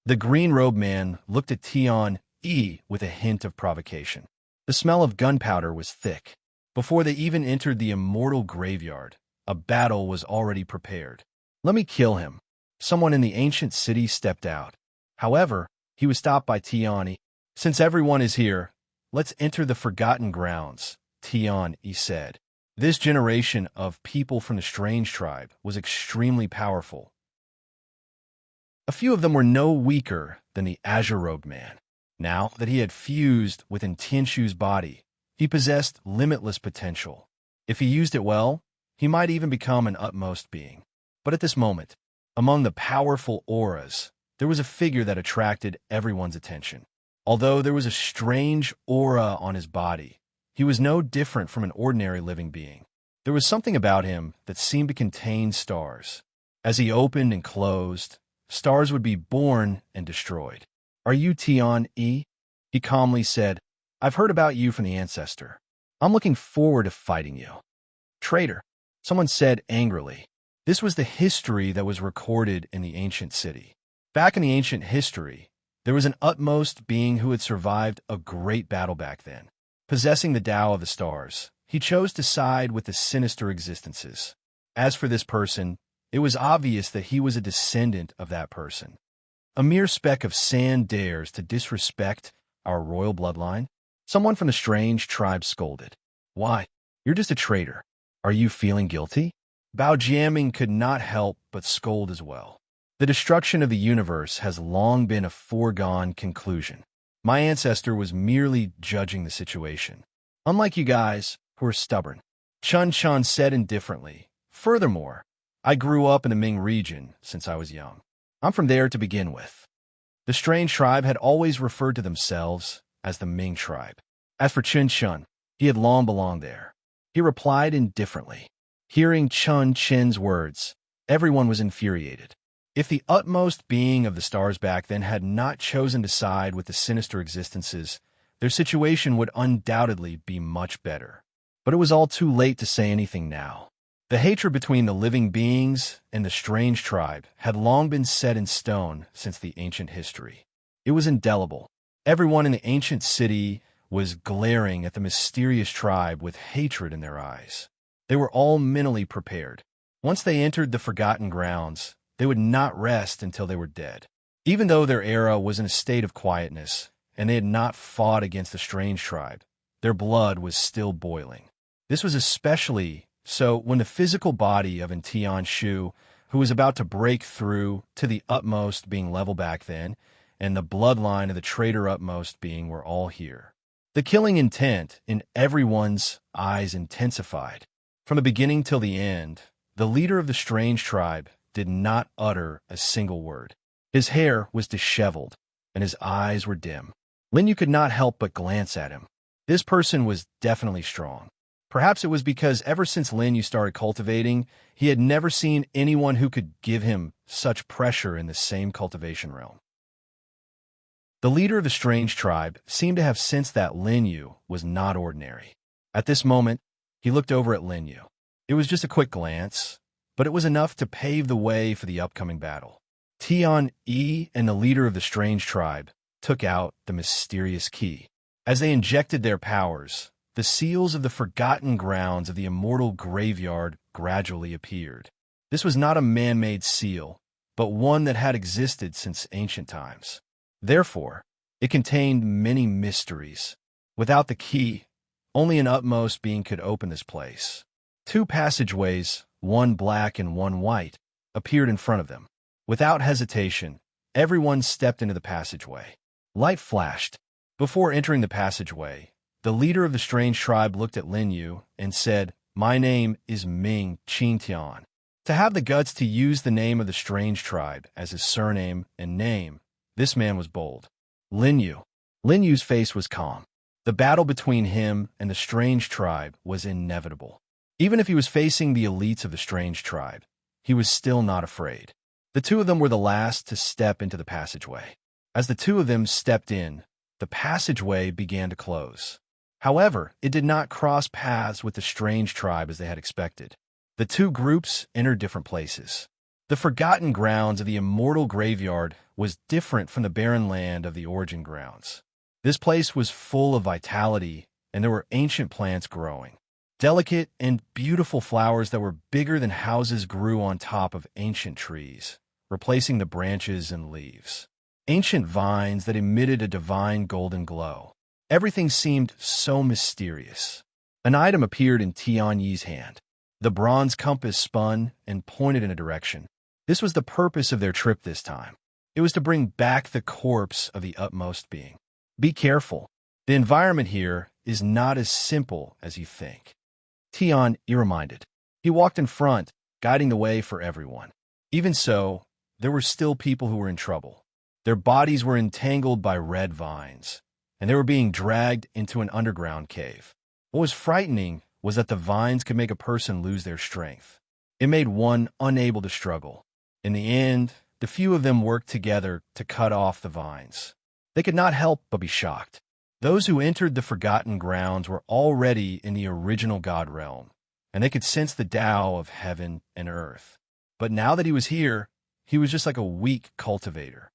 The green-robed man looked at Tian Yi with a hint of provocation. The smell of gunpowder was thick. Before they even entered the immortal graveyard, a battle was already prepared. "Let me kill him." Someone in the ancient city stepped out. However, he was stopped by Tian Yi. "Since everyone is here, let's enter the Forgotten Grounds," Tian Yi said. This generation of people from the strange tribe was extremely powerful. A few of them were no weaker than the azure-robed man. Now that he had fused within Tianshu's body, he possessed limitless potential. If he used it well, he might even become an utmost being. But at this moment, among the powerful auras, there was a figure that attracted everyone's attention. Although there was a strange aura on his body, he was no different from an ordinary living being. There was something about him that seemed to contain stars. As he opened and closed, stars would be born and destroyed. "Are you Tion E?" He calmly said, "I've heard about you from the ancestor. I'm looking forward to fighting you." "Traitor," someone said angrily. This was the history that was recorded in the ancient city. Back in the ancient history, there was an utmost being who had survived a great battle back then. Possessing the Tao of the stars, he chose to side with the sinister existences. As for this person, it was obvious that he was a descendant of that person. A mere speck of sand dares to disrespect our royal bloodline? Someone from the strange tribe scolded. "Why, you're just a traitor. Are you feeling guilty?" Bao Jiaming could not help but scold as well. "The destruction of the universe has long been a foregone conclusion. My ancestor was merely judging the situation. Unlike you guys, who are stubborn," Chun Chun said indifferently. "Furthermore, I grew up in the Ming region since I was young. I'm from there to begin with." The strange tribe had always referred to themselves as the Ming tribe. As for Chun Chun, he had long belonged there. He replied indifferently. Hearing Chun Chin's words, everyone was infuriated. If the utmost being of the stars back then had not chosen to side with the sinister existences, their situation would undoubtedly be much better. But it was all too late to say anything now. The hatred between the living beings and the strange tribe had long been set in stone since the ancient history. It was indelible. Everyone in the ancient city was glaring at the mysterious tribe with hatred in their eyes. They were all mentally prepared. Once they entered the forgotten grounds, they would not rest until they were dead. Even though their era was in a state of quietness, and they had not fought against the strange tribe, their blood was still boiling. This was especially so when the physical body of Tian Shu, who was about to break through to the utmost being level back then, and the bloodline of the traitor utmost being were all here. The killing intent in everyone's eyes intensified. From the beginning till the end, the leader of the strange tribe did not utter a single word. His hair was disheveled, and his eyes were dim. Lin Yu could not help but glance at him. This person was definitely strong. Perhaps it was because ever since Lin Yu started cultivating, he had never seen anyone who could give him such pressure in the same cultivation realm. The leader of the strange tribe seemed to have sensed that Lin Yu was not ordinary. At this moment, he looked over at Lin Yu. It was just a quick glance, but it was enough to pave the way for the upcoming battle. Tian Yi and the leader of the strange tribe took out the mysterious key. As they injected their powers, the seals of the forgotten grounds of the immortal graveyard gradually appeared. This was not a man-made seal, but one that had existed since ancient times. Therefore, it contained many mysteries. Without the key, only an utmost being could open this place. Two passageways, one black and one white, appeared in front of them. Without hesitation, everyone stepped into the passageway. Light flashed. Before entering the passageway, the leader of the strange tribe looked at Lin Yu and said, "My name is Ming Qingtian." To have the guts to use the name of the strange tribe as his surname and name, this man was bold. Lin Yu. Lin Yu's face was calm. The battle between him and the strange tribe was inevitable. Even if he was facing the elites of the strange tribe, he was still not afraid. The two of them were the last to step into the passageway. As the two of them stepped in, the passageway began to close. However, it did not cross paths with the strange tribe as they had expected. The two groups entered different places. The forgotten grounds of the immortal graveyard was different from the barren land of the origin grounds. This place was full of vitality, and there were ancient plants growing. Delicate and beautiful flowers that were bigger than houses grew on top of ancient trees, replacing the branches and leaves. Ancient vines that emitted a divine golden glow. Everything seemed so mysterious. An item appeared in Tian Yi's hand. The bronze compass spun and pointed in a direction. This was the purpose of their trip this time. It was to bring back the corpse of the utmost being. Be careful. The environment here is not as simple as you think. Tian Yi reminded. He walked in front, guiding the way for everyone. Even so, there were still people who were in trouble. Their bodies were entangled by red vines, and they were being dragged into an underground cave. What was frightening was that the vines could make a person lose their strength. It made one unable to struggle. In the end, the few of them worked together to cut off the vines. They could not help but be shocked. Those who entered the Forgotten Grounds were already in the original God realm, and they could sense the Tao of heaven and earth. But now that he was here, he was just like a weak cultivator.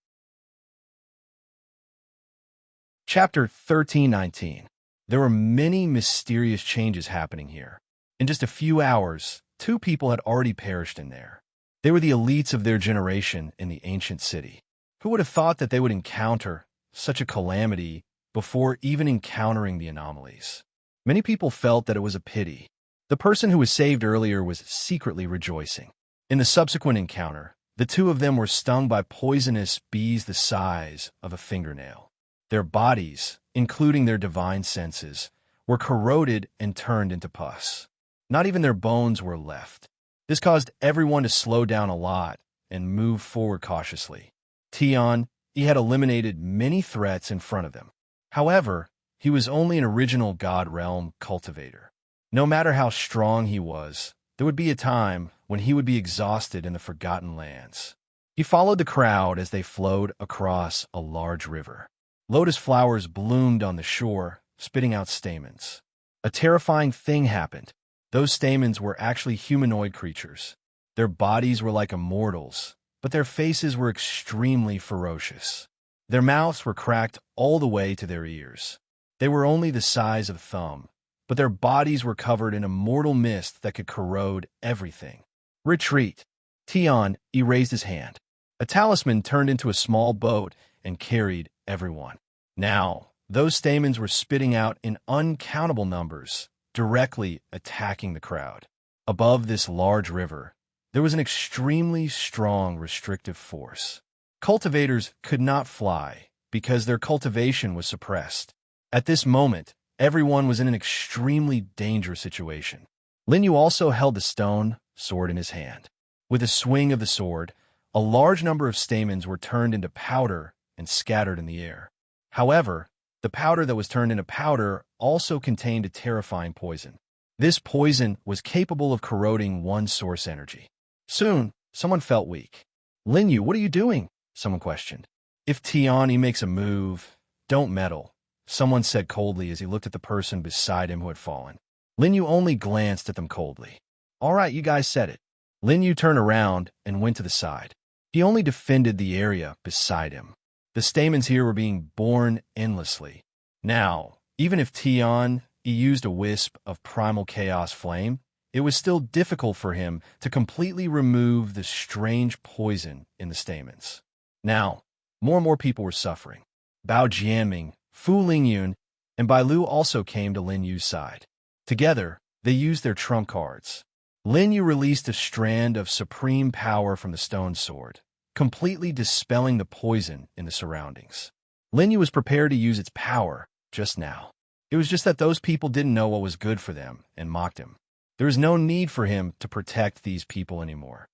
Chapter 13:19. There were many mysterious changes happening here. In just a few hours, 2 people had already perished in there. They were the elites of their generation in the ancient city. Who would have thought that they would encounter such a calamity before even encountering the anomalies? Many people felt that it was a pity. The person who was saved earlier was secretly rejoicing. In the subsequent encounter, the 2 of them were stung by poisonous bees the size of a fingernail. Their bodies, including their divine senses, were corroded and turned into pus. Not even their bones were left. This caused everyone to slow down a lot and move forward cautiously. Tion, he had eliminated many threats in front of them. However, he was only an original God realm cultivator. No matter how strong he was, there would be a time when he would be exhausted in the Forgotten Lands. He followed the crowd as they flowed across a large river. Lotus flowers bloomed on the shore, spitting out stamens. A terrifying thing happened. Those stamens were actually humanoid creatures. Their bodies were like immortals, but their faces were extremely ferocious. Their mouths were cracked all the way to their ears. They were only the size of a thumb, but their bodies were covered in immortal mist that could corrode everything. Retreat. Tion raised his hand. A talisman turned into a small boat and carried everyone. Now, those stamens were spitting out in uncountable numbers, directly attacking the crowd. Above this large river, there was an extremely strong restrictive force. Cultivators could not fly because their cultivation was suppressed. At this moment, everyone was in an extremely dangerous situation. Lin Yu also held the stone sword in his hand. With a swing of the sword, a large number of stamens were turned into powder and scattered in the air. However, the powder that was turned into powder also contained a terrifying poison. This poison was capable of corroding one's source energy. Soon, someone felt weak. Lin Yu, what are you doing? Someone questioned. If Tiani makes a move, don't meddle, someone said coldly as he looked at the person beside him who had fallen. Lin Yu only glanced at them coldly. All right, you guys said it. Lin Yu turned around and went to the side. He only defended the area beside him. The stamens here were being born endlessly. Now, even if Tion used a wisp of primal chaos flame, it was still difficult for him to completely remove the strange poison in the stamens. Now, more and more people were suffering. Bao Jianming, Fu Lingyun, and Bai Lu also came to Lin Yu's side. Together, they used their trump cards. Lin Yu released a strand of supreme power from the stone sword, completely dispelling the poison in the surroundings. Lin Yu was prepared to use its power just now. It was just that those people didn't know what was good for them and mocked him. There was no need for him to protect these people anymore.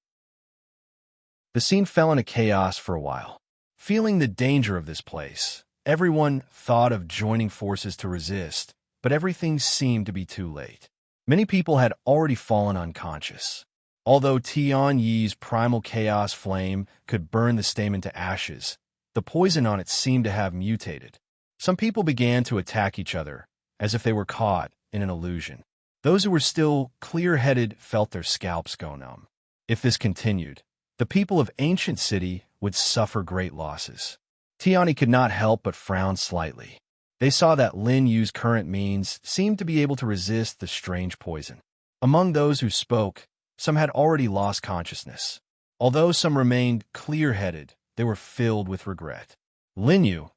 The scene fell into chaos for a while. Feeling the danger of this place, everyone thought of joining forces to resist, but everything seemed to be too late. Many people had already fallen unconscious. Although Tian Yi's primal chaos flame could burn the stamen to ashes, the poison on it seemed to have mutated. Some people began to attack each other, as if they were caught in an illusion. Those who were still clear-headed felt their scalps go numb. If this continued, the people of Ancient City would suffer great losses. Tiani could not help but frown slightly. They saw that Lin Yu's current means seemed to be able to resist the strange poison. Among those who spoke, some had already lost consciousness. Although some remained clear-headed, they were filled with regret. Lin Yu,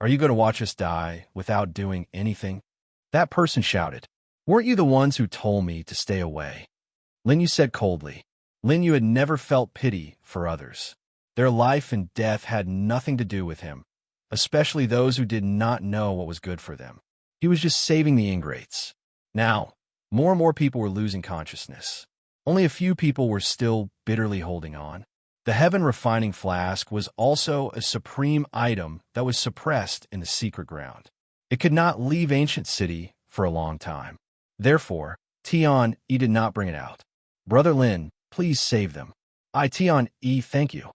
are you going to watch us die without doing anything? That person shouted. Weren't you the ones who told me to stay away? Lin Yu said coldly. Lin Yu had never felt pity for others. Their life and death had nothing to do with him, especially those who did not know what was good for them. He was just saving the ingrates. Now, more and more people were losing consciousness. Only a few people were still bitterly holding on. The Heaven Refining Flask was also a supreme item that was suppressed in the secret ground. It could not leave Ancient City for a long time. Therefore, Tion E did not bring it out. Brother Lin, please save them. Tion E, thank you.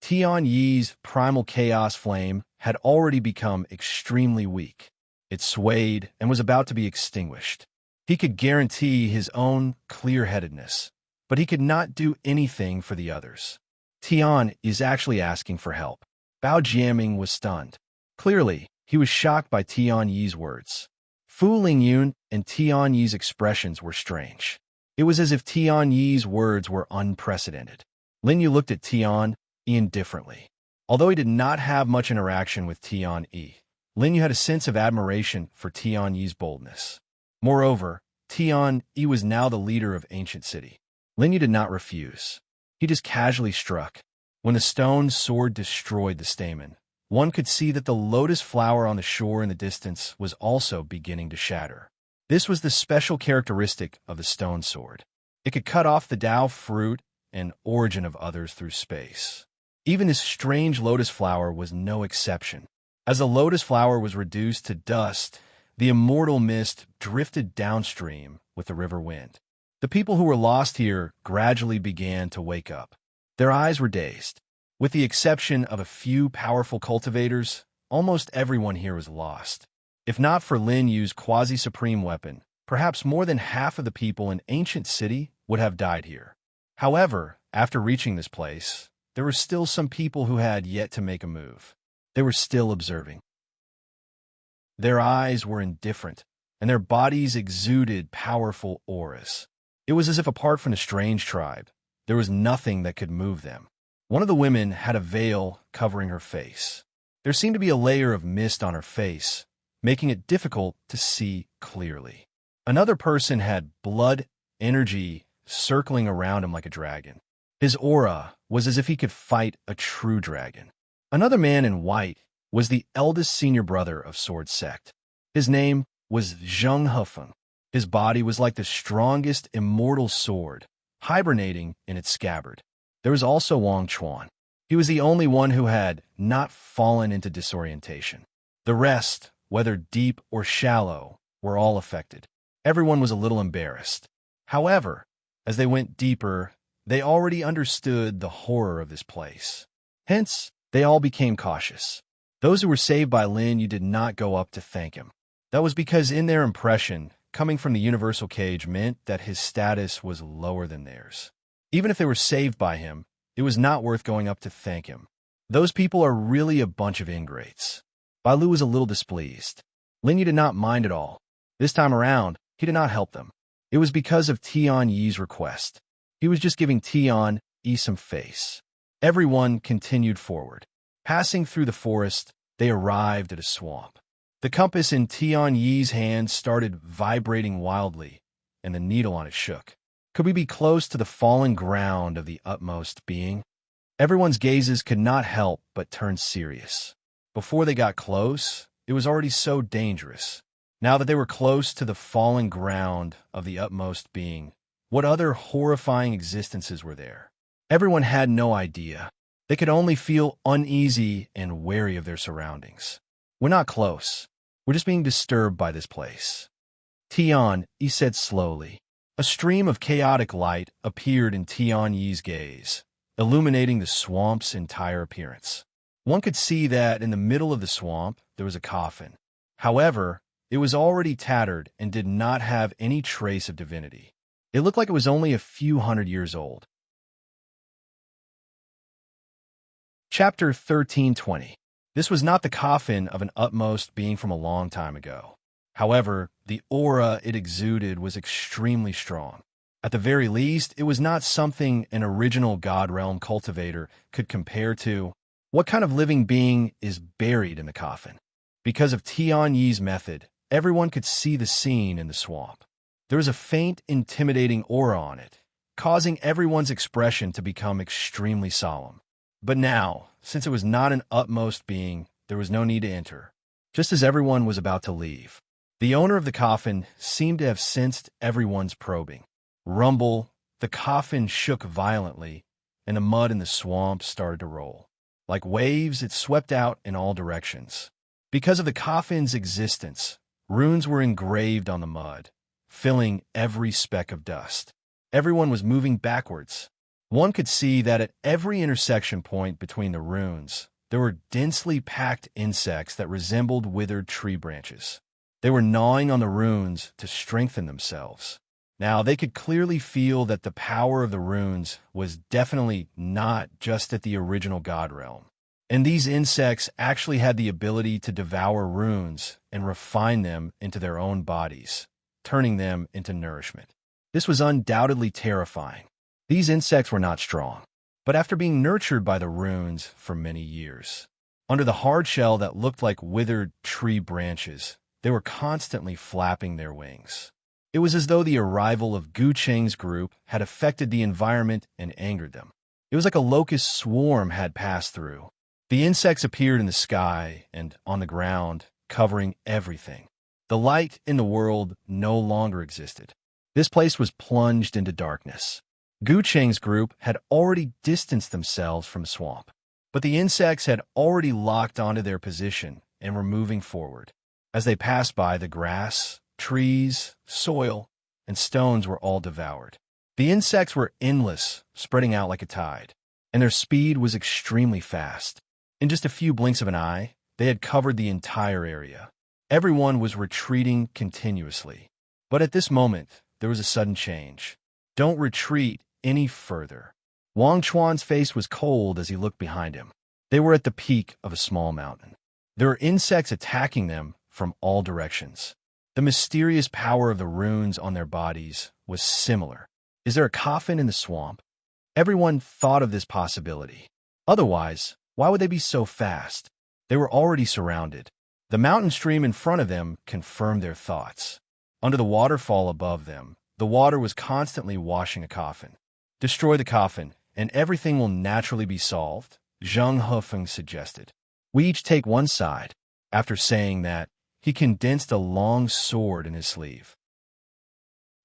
Tion Yi's primal chaos flame had already become extremely weak. It swayed and was about to be extinguished. He could guarantee his own clear-headedness, but he could not do anything for the others. Tian is actually asking for help. Bao Jiaming was stunned. Clearly, he was shocked by Tian Yi's words. Fu Lingyun and Tian Yi's expressions were strange. It was as if Tian Yi's words were unprecedented. Lin Yu looked at Tian Yi indifferently. Although he did not have much interaction with Tian Yi, Lin Yu had a sense of admiration for Tian Yi's boldness. Moreover, Tian Yi was now the leader of Ancient City. Lin Yu did not refuse. He just casually struck. When the stone sword destroyed the stamen, one could see that the lotus flower on the shore in the distance was also beginning to shatter. This was the special characteristic of the stone sword. It could cut off the Tao fruit and origin of others through space. Even this strange lotus flower was no exception. As the lotus flower was reduced to dust, the immortal mist drifted downstream with the river wind. The people who were lost here gradually began to wake up. Their eyes were dazed. With the exception of a few powerful cultivators, almost everyone here was lost. If not for Lin Yu's quasi-supreme weapon, perhaps more than half of the people in Ancient City would have died here. However, after reaching this place, there were still some people who had yet to make a move. They were still observing. Their eyes were indifferent, and their bodies exuded powerful auras. It was as if apart from the strange tribe, there was nothing that could move them. One of the women had a veil covering her face. There seemed to be a layer of mist on her face, making it difficult to see clearly. Another person had blood energy circling around him like a dragon. His aura was as if he could fight a true dragon. Another man in white was the eldest senior brother of Sword Sect. His name was Zheng Hefeng. His body was like the strongest immortal sword, hibernating in its scabbard. There was also Wang Chuan. He was the only one who had not fallen into disorientation. The rest, whether deep or shallow, were all affected. Everyone was a little embarrassed. However, as they went deeper, they already understood the horror of this place. Hence, they all became cautious. Those who were saved by Lin Yu did not go up to thank him. That was because in their impression, coming from the universal cage meant that his status was lower than theirs. Even if they were saved by him, it was not worth going up to thank him. Those people are really a bunch of ingrates. Bai Lu was a little displeased. Lin Yu did not mind at all. This time around, he did not help them. It was because of Tian Yi's request. He was just giving Tian Yi some face. Everyone continued forward. Passing through the forest, they arrived at a swamp. The compass in Tian Yi's hand started vibrating wildly, and the needle on it shook. Could we be close to the fallen ground of the utmost being? Everyone's gazes could not help but turn serious. Before they got close, it was already so dangerous. Now that they were close to the fallen ground of the utmost being, what other horrifying existences were there? Everyone had no idea. They could only feel uneasy and wary of their surroundings. We're not close. We're just being disturbed by this place. Tian Yi said slowly. A stream of chaotic light appeared in Tian Yi's gaze, illuminating the swamp's entire appearance. One could see that in the middle of the swamp there was a coffin. However, it was already tattered and did not have any trace of divinity. It looked like it was only a few hundred years old. Chapter 1320. This was not the coffin of an utmost being from a long time ago. However, the aura it exuded was extremely strong. At the very least, it was not something an original God Realm cultivator could compare to. What kind of living being is buried in the coffin? Because of Tian Yi's method, everyone could see the scene in the swamp. There was a faint, intimidating aura on it, causing everyone's expression to become extremely solemn. But now, since it was not an utmost being, there was no need to enter. Just as everyone was about to leave, the owner of the coffin seemed to have sensed everyone's probing. Rumble, the coffin shook violently, and the mud in the swamp started to roll. Like waves, it swept out in all directions. Because of the coffin's existence, runes were engraved on the mud, filling every speck of dust. Everyone was moving backwards. One could see that at every intersection point between the runes, there were densely packed insects that resembled withered tree branches. They were gnawing on the runes to strengthen themselves. Now, they could clearly feel that the power of the runes was definitely not just at the original god realm. And these insects actually had the ability to devour runes and refine them into their own bodies, turning them into nourishment. This was undoubtedly terrifying. These insects were not strong, but after being nurtured by the runes for many years, under the hard shell that looked like withered tree branches, they were constantly flapping their wings. It was as though the arrival of Gu Cheng's group had affected the environment and angered them. It was like a locust swarm had passed through. The insects appeared in the sky and on the ground, covering everything. The light in the world no longer existed. This place was plunged into darkness. Gu Cheng's group had already distanced themselves from the swamp, but the insects had already locked onto their position and were moving forward. As they passed by, the grass, trees, soil, and stones were all devoured. The insects were endless, spreading out like a tide, and their speed was extremely fast. In just a few blinks of an eye, they had covered the entire area. Everyone was retreating continuously. But at this moment, there was a sudden change. Don't retreat any further. Wang Chuan's face was cold as he looked behind him. They were at the peak of a small mountain. There were insects attacking them from all directions. The mysterious power of the runes on their bodies was similar. Is there a coffin in the swamp? Everyone thought of this possibility. Otherwise, why would they be so fast? They were already surrounded. The mountain stream in front of them confirmed their thoughts. Under the waterfall above them, the water was constantly washing a coffin. Destroy the coffin, and everything will naturally be solved, Zheng Hefeng suggested. We each take one side. After saying that, he condensed a long sword in his sleeve.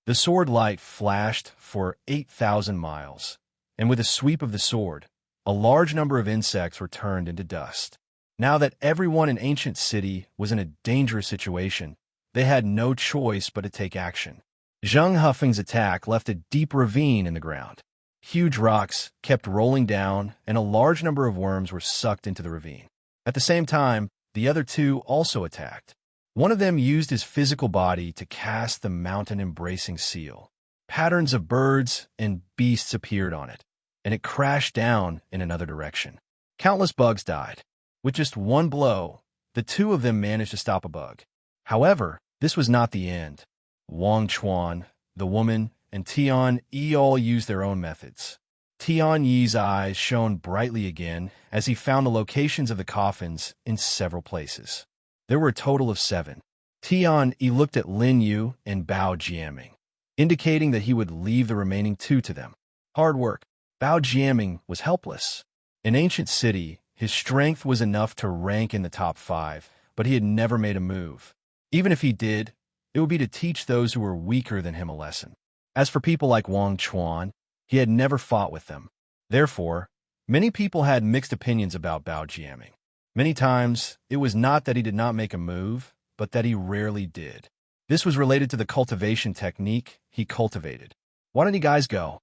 The sword light flashed for 8,000 miles, and with a sweep of the sword, a large number of insects were turned into dust. Now that everyone in Ancient City was in a dangerous situation, they had no choice but to take action. Zheng Hefeng's attack left a deep ravine in the ground. Huge rocks kept rolling down, and a large number of worms were sucked into the ravine. At the same time, the other two also attacked. One of them used his physical body to cast the mountain-embracing seal. Patterns of birds and beasts appeared on it, and it crashed down in another direction. Countless bugs died. With just one blow, the two of them managed to stop a bug. However, this was not the end. Wang Chuan, the woman, and Tian Yi all used their own methods. Tian Yi's eyes shone brightly again as he found the locations of the coffins in several places. There were a total of 7. Tian Yi looked at Lin Yu and Bao Jiaming, indicating that he would leave the remaining 2 to them. Hard work. Bao Jiaming was helpless. In Ancient City, his strength was enough to rank in the top 5, but he had never made a move. Even if he did, it would be to teach those who were weaker than him a lesson. As for people like Wang Chuan, he had never fought with them. Therefore, many people had mixed opinions about Bao Jiaming. Many times, it was not that he did not make a move, but that he rarely did. This was related to the cultivation technique he cultivated. Why don't you guys go?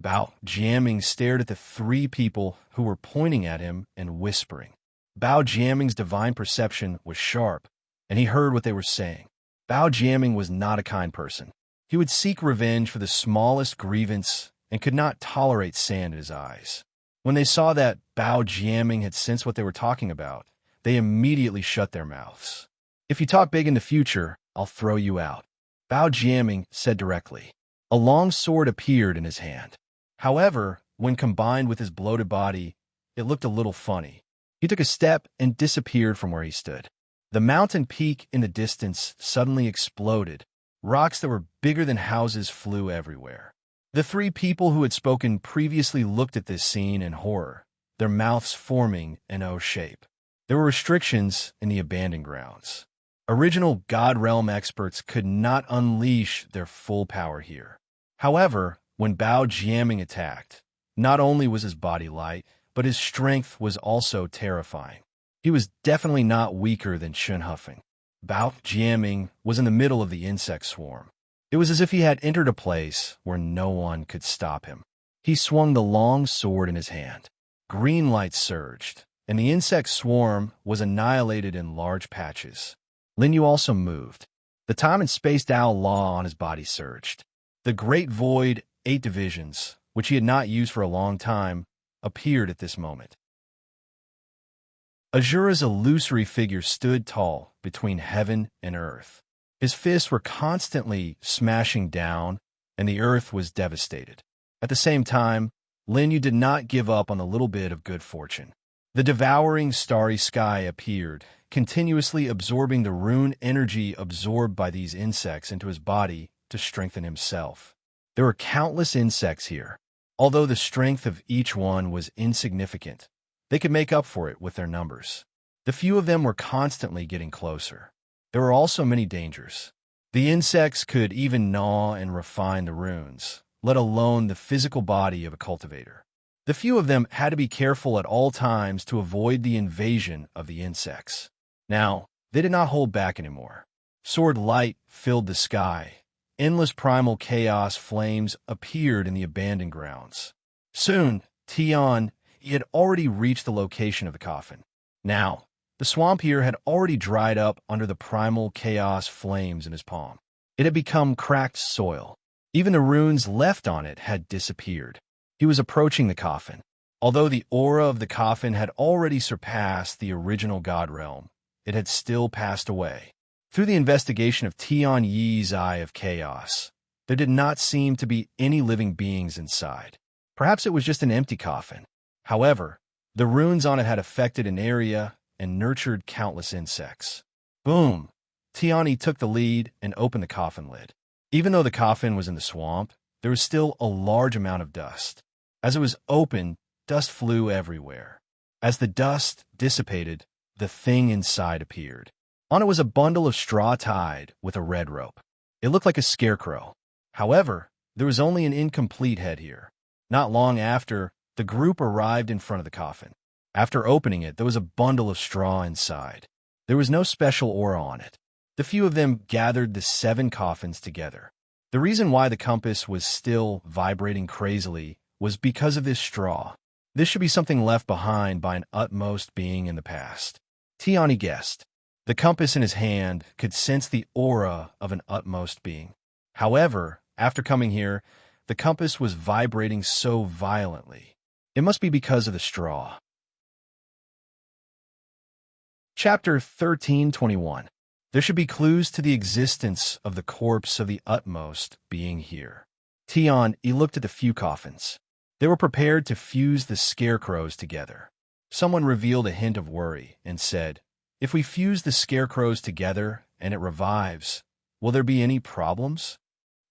Bao Jiaming stared at the 3 people who were pointing at him and whispering. Bao Jiaming's divine perception was sharp, and he heard what they were saying. Bao Jiaming was not a kind person. He would seek revenge for the smallest grievance and could not tolerate sand in his eyes. When they saw that Bao Jiaming had sensed what they were talking about, they immediately shut their mouths. If you talk big in the future, I'll throw you out, Bao Jiaming said directly. A long sword appeared in his hand. However, when combined with his bloated body, it looked a little funny. He took a step and disappeared from where he stood. The mountain peak in the distance suddenly exploded. Rocks that were bigger than houses flew everywhere. The 3 people who had spoken previously looked at this scene in horror, their mouths forming an O shape. There were restrictions in the abandoned grounds. Original God Realm experts could not unleash their full power here. However, when Bao Jiaming attacked, not only was his body light, but his strength was also terrifying. He was definitely not weaker than Zheng Hefeng. Bao Jiaming was in the middle of the insect swarm. It was as if he had entered a place where no one could stop him. He swung the long sword in his hand. Green light surged, and the insect swarm was annihilated in large patches. Lin Yu also moved. The time and space Tao law on his body surged. The Great Void, 8 divisions, which he had not used for a long time, appeared at this moment. Azura's illusory figure stood tall between heaven and earth. His fists were constantly smashing down, and the earth was devastated. At the same time, Lin Yu did not give up on the little bit of good fortune. The devouring starry sky appeared, continuously absorbing the rune energy absorbed by these insects into his body to strengthen himself. There were countless insects here. Although the strength of each one was insignificant, they could make up for it with their numbers. The few of them were constantly getting closer. There were also many dangers. The insects could even gnaw and refine the runes, let alone the physical body of a cultivator. The few of them had to be careful at all times to avoid the invasion of the insects. Now, they did not hold back anymore. Sword light filled the sky. Endless primal chaos flames appeared in the abandoned grounds. Soon, Tian, he had already reached the location of the coffin. Now, the swamp here had already dried up under the primal chaos flames in his palm. It had become cracked soil. Even the runes left on it had disappeared. He was approaching the coffin. Although the aura of the coffin had already surpassed the original God realm, it had still passed away. Through the investigation of Tian Yi's Eye of Chaos, there did not seem to be any living beings inside. Perhaps it was just an empty coffin. However, the runes on it had affected an area and nurtured countless insects. Boom! Tiani took the lead and opened the coffin lid. Even though the coffin was in the swamp, there was still a large amount of dust. As it was opened, dust flew everywhere. As the dust dissipated, the thing inside appeared. On it was a bundle of straw tied with a red rope. It looked like a scarecrow. However, there was only an incomplete head here. Not long after, the group arrived in front of the coffin. After opening it, there was a bundle of straw inside. There was no special aura on it. The few of them gathered the 7 coffins together. The reason why the compass was still vibrating crazily was because of this straw. This should be something left behind by an utmost being in the past. Tiani guessed. The compass in his hand could sense the aura of an utmost being. However, after coming here, the compass was vibrating so violently. It must be because of the straw. Chapter 1321. There should be clues to the existence of the corpse of the utmost being here. Tian, he looked at the few coffins. They were prepared to fuse the scarecrows together. Someone revealed a hint of worry and said, "If we fuse the scarecrows together and it revives, will there be any problems?"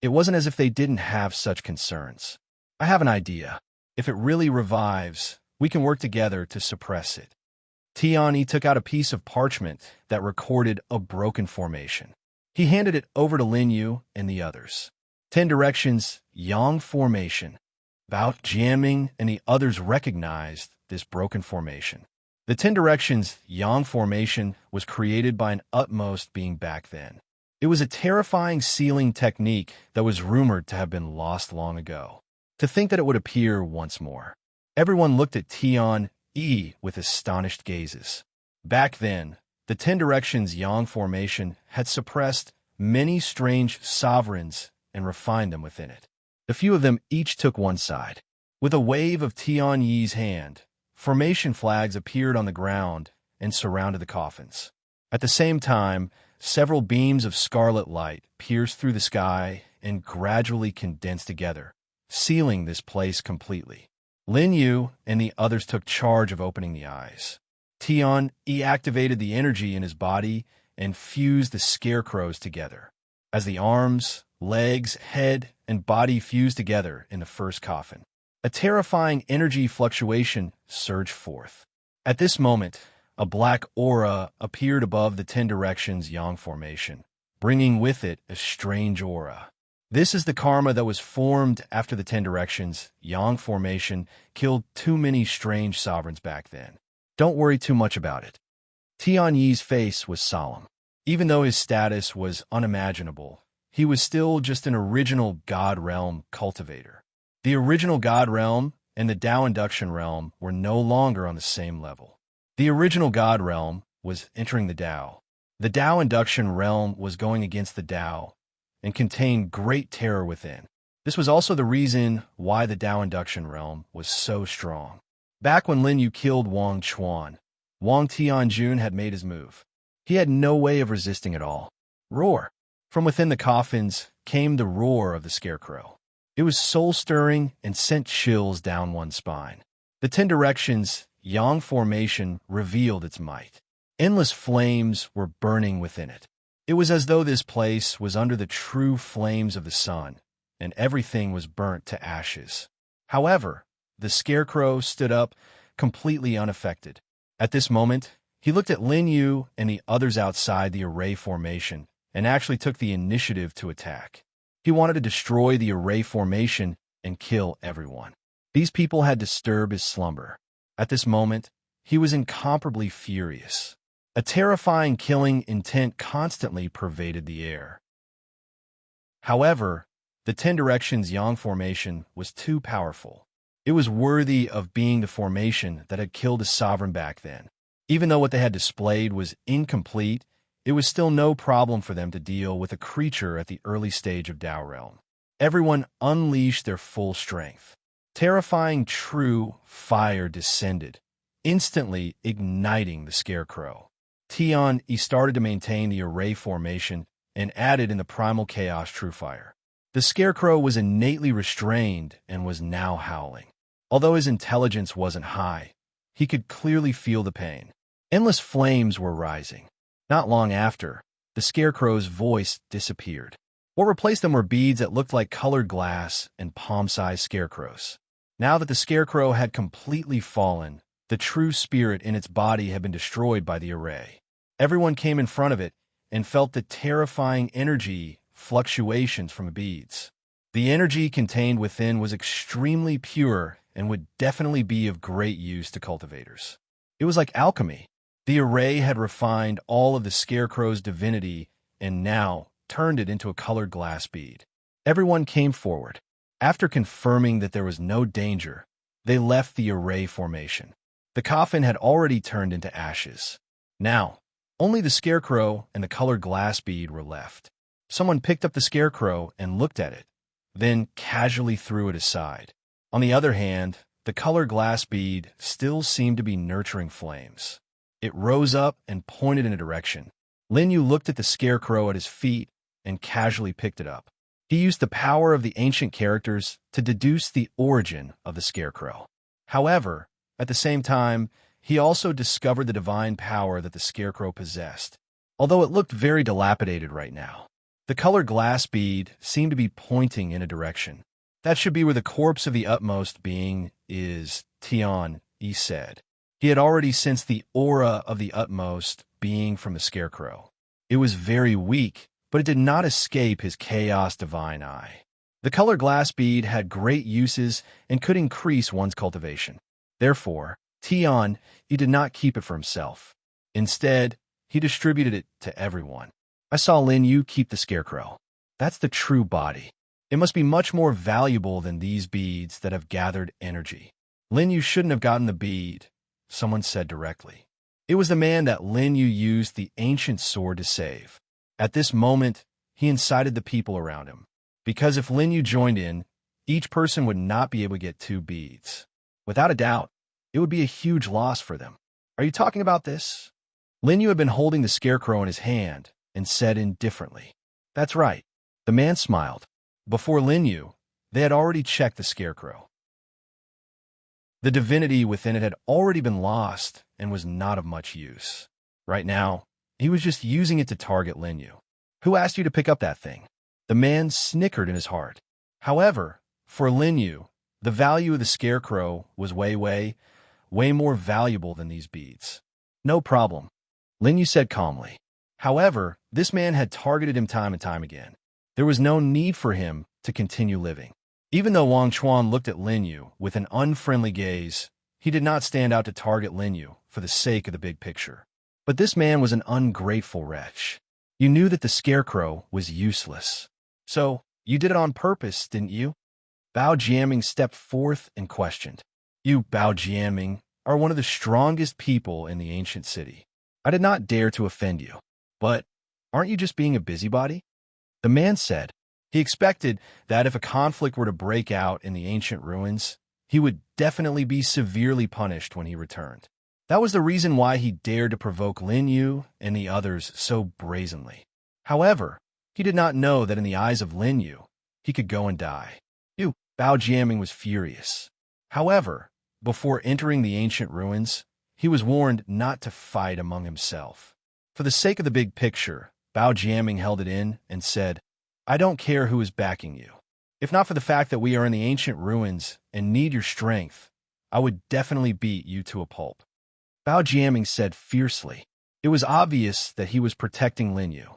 It wasn't as if they didn't have such concerns. "I have an idea. If it really revives, we can work together to suppress it." Tiani took out a piece of parchment that recorded a broken formation. He handed it over to Lin Yu and the others. 10 directions, Yang formation. Bao, Jianming, and the others recognized this broken formation. The 10 directions, Yang formation, was created by an utmost being back then. It was a terrifying sealing technique that was rumored to have been lost long ago. To think that it would appear once more. Everyone looked at Tian Yi with astonished gazes. Back then, the 10 directions Yang formation had suppressed many strange sovereigns and refined them within it. A few of them each took one side. With a wave of Tian Yi's hand, formation flags appeared on the ground and surrounded the coffins. At the same time, several beams of scarlet light pierced through the sky and gradually condensed together, sealing this place completely. Lin Yu and the others took charge of opening the eyes. Tian activated the energy in his body and fused the scarecrows together. As the arms, legs, head, and body fused together in the first coffin, a terrifying energy fluctuation surged forth. At this moment, a black aura appeared above the 10 directions Yang formation, bringing with it a strange aura. This is the karma that was formed after the 10 directions Yang formation killed too many strange sovereigns back then. Don't worry too much about it. Tian Yi's face was solemn. Even though his status was unimaginable, he was still just an original God realm cultivator. The original God realm and the Tao induction realm were no longer on the same level. The original God realm was entering the Tao. The Tao induction realm was going against the Tao and contained great terror within. This was also the reason why the Tao induction realm was so strong. Back when Lin Yu killed Wang Chuan, Wang Tianjun had made his move. He had no way of resisting it all. Roar! From within the coffins came the roar of the scarecrow. It was soul-stirring and sent chills down one's spine. The 10 directions Yang formation revealed its might. Endless flames were burning within it. It was as though this place was under the true flames of the sun, and everything was burnt to ashes. However, the scarecrow stood up, completely unaffected. At this moment, he looked at Lin Yu and the others outside the array formation and actually took the initiative to attack. He wanted to destroy the array formation and kill everyone. These people had disturbed his slumber. At this moment, he was incomparably furious. A terrifying killing intent constantly pervaded the air. However, the 10 directions Yang formation was too powerful. It was worthy of being the formation that had killed a sovereign back then. Even though what they had displayed was incomplete, it was still no problem for them to deal with a creature at the early stage of Tao realm. Everyone unleashed their full strength. Terrifying true fire descended, instantly igniting the scarecrow. Tian he started to maintain the array formation and added in the primal chaos true fire. The scarecrow was innately restrained and was now howling. Although his intelligence wasn't high, he could clearly feel the pain. Endless flames were rising. Not long after, the scarecrow's voice disappeared. What replaced them were beads that looked like colored glass and palm-sized scarecrows. Now that the scarecrow had completely fallen, the true spirit in its body had been destroyed by the array. Everyone came in front of it and felt the terrifying energy fluctuations from the beads. The energy contained within was extremely pure and would definitely be of great use to cultivators. It was like alchemy. The array had refined all of the scarecrow's divinity and now turned it into a colored glass bead. Everyone came forward. After confirming that there was no danger, they left the array formation. The coffin had already turned into ashes. Now, only the scarecrow and the colored glass bead were left. Someone picked up the scarecrow and looked at it, then casually threw it aside. On the other hand, the colored glass bead still seemed to be nurturing flames. It rose up and pointed in a direction. Lin Yu looked at the scarecrow at his feet and casually picked it up. He used the power of the ancient characters to deduce the origin of the scarecrow. However, at the same time, he also discovered the divine power that the scarecrow possessed, although it looked very dilapidated right now. The colored glass bead seemed to be pointing in a direction. That should be where the corpse of the utmost being is, Tian, he said. He had already sensed the aura of the utmost being from the scarecrow. It was very weak, but it did not escape his chaos divine eye. The colored glass bead had great uses and could increase one's cultivation. Therefore, Tian, he did not keep it for himself. Instead, he distributed it to everyone. I saw Lin Yu keep the scarecrow. That's the true body. It must be much more valuable than these beads that have gathered energy. Lin Yu shouldn't have gotten the bead, someone said directly. It was the man that Lin Yu used the ancient sword to save. At this moment, he incited the people around him. Because if Lin Yu joined in, each person would not be able to get 2 beads. Without a doubt, it would be a huge loss for them. Are you talking about this? Lin Yu had been holding the scarecrow in his hand and said indifferently. That's right. The man smiled. Before Lin Yu, they had already checked the scarecrow. The divinity within it had already been lost and was not of much use. Right now, he was just using it to target Lin Yu. Who asked you to pick up that thing? The man snickered in his heart. However, for Lin Yu, the value of the scarecrow was way more valuable than these beads. No problem, Lin Yu said calmly. However, this man had targeted him time and time again. There was no need for him to continue living. Even though Wang Chuan looked at Lin Yu with an unfriendly gaze, he did not stand out to target Lin Yu for the sake of the big picture. But this man was an ungrateful wretch. You knew that the scarecrow was useless. So, you did it on purpose, didn't you? Bao Jianming stepped forth and questioned. You, Bao Jianming, are one of the strongest people in the ancient city. I did not dare to offend you. But aren't you just being a busybody? The man said. He expected that if a conflict were to break out in the ancient ruins, he would definitely be severely punished when he returned. That was the reason why he dared to provoke Lin Yu and the others so brazenly. However, he did not know that in the eyes of Lin Yu, he could go and die. Bao Jianming was furious. However, before entering the ancient ruins, he was warned not to fight among himself. For the sake of the big picture, Bao Jianming held it in and said, I don't care who is backing you. If not for the fact that we are in the ancient ruins and need your strength, I would definitely beat you to a pulp. Bao Jianming said fiercely. It was obvious that he was protecting Lin Yu.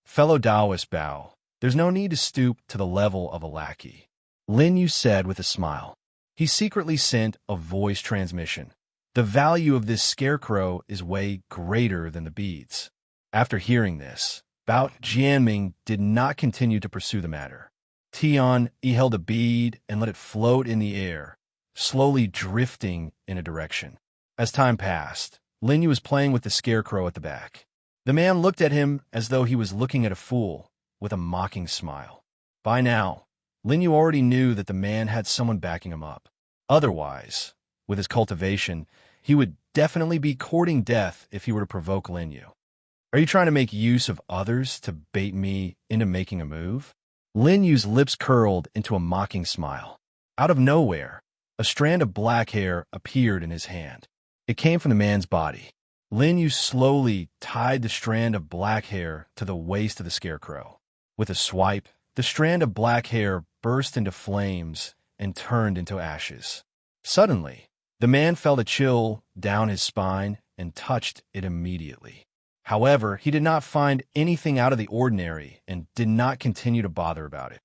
Fellow Taoist Bao, there's no need to stoop to the level of a lackey. Lin Yu said with a smile. He secretly sent a voice transmission. The value of this scarecrow is way greater than the beads. After hearing this, Bao Jianming did not continue to pursue the matter. Tian, he held a bead and let it float in the air, slowly drifting in a direction. As time passed, Lin Yu was playing with the scarecrow at the back. The man looked at him as though he was looking at a fool, with a mocking smile. By now, Lin Yu already knew that the man had someone backing him up. Otherwise, with his cultivation, he would definitely be courting death if he were to provoke Lin Yu. Are you trying to make use of others to bait me into making a move? Lin Yu's lips curled into a mocking smile. Out of nowhere, a strand of black hair appeared in his hand. It came from the man's body. Lin Yu slowly tied the strand of black hair to the waist of the scarecrow. With a swipe, the strand of black hair burst into flames and turned into ashes. Suddenly, the man felt a chill down his spine and touched it immediately. However, he did not find anything out of the ordinary and did not continue to bother about it.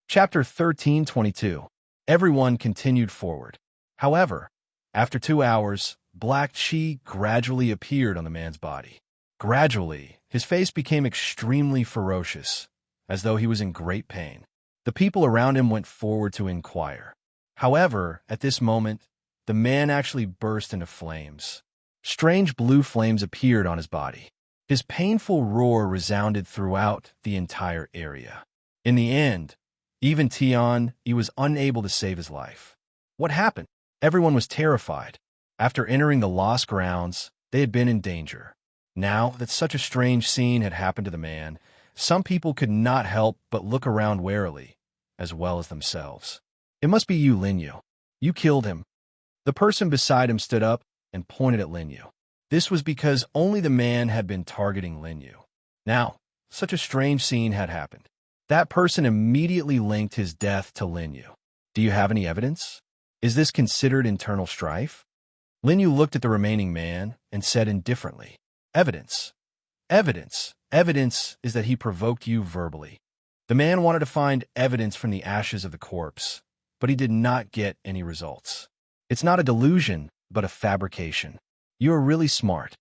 Chapter 13:22. Everyone continued forward. However, after 2 hours, black chi gradually appeared on the man's body. Gradually, his face became extremely ferocious, as though he was in great pain. The people around him went forward to inquire. However, at this moment, the man actually burst into flames. Strange blue flames appeared on his body. His painful roar resounded throughout the entire area. In the end, even Tian, he was unable to save his life. What happened? Everyone was terrified. After entering the lost grounds, they had been in danger. Now that such a strange scene had happened to the man, some people could not help but look around warily, as well as themselves. It must be you, Lin Yu. You killed him. The person beside him stood up and pointed at Lin Yu. This was because only the man had been targeting Lin Yu. Now, such a strange scene had happened. That person immediately linked his death to Lin Yu. Do you have any evidence? Is this considered internal strife? Lin Yu looked at the remaining man and said indifferently, Evidence. Evidence. Evidence is that he provoked you verbally. The man wanted to find evidence from the ashes of the corpse, but he did not get any results. It's not a delusion, but a fabrication. You are really smart.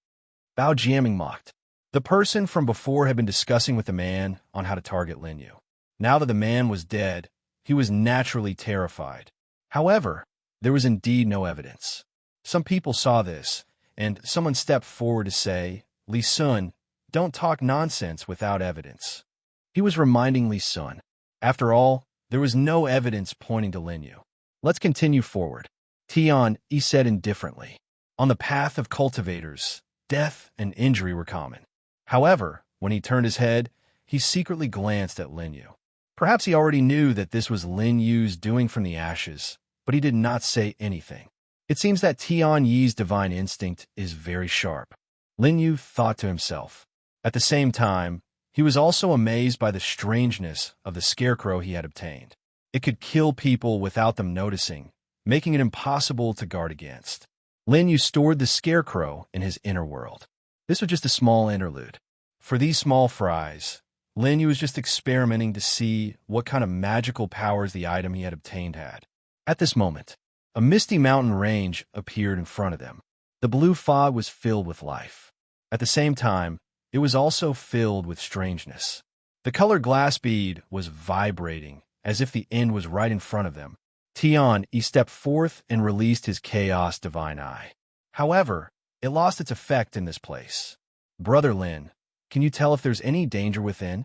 Bao Jianming mocked. The person from before had been discussing with the man on how to target Lin Yu. Now that the man was dead, he was naturally terrified. However, there was indeed no evidence. Some people saw this, and someone stepped forward to say, Li Sun, don't talk nonsense without evidence. He was reminding Li Sun. After all, there was no evidence pointing to Lin Yu. Let's continue forward. Tian, he said indifferently. On the path of cultivators, death and injury were common. However, when he turned his head, he secretly glanced at Lin Yu. Perhaps he already knew that this was Lin Yu's doing from the ashes, but he did not say anything. It seems that Tian Yi's divine instinct is very sharp. Lin Yu thought to himself. At the same time, he was also amazed by the strangeness of the scarecrow he had obtained. It could kill people without them noticing, making it impossible to guard against. Lin Yu stored the scarecrow in his inner world. This was just a small interlude. For these small fries, Lin Yu was just experimenting to see what kind of magical powers the item he had obtained had. At this moment, a misty mountain range appeared in front of them. The blue fog was filled with life. At the same time, it was also filled with strangeness. The colored glass bead was vibrating, as if the end was right in front of them. Tian stepped forth and released his chaos divine eye. However, it lost its effect in this place. Brother Lin, can you tell if there's any danger within?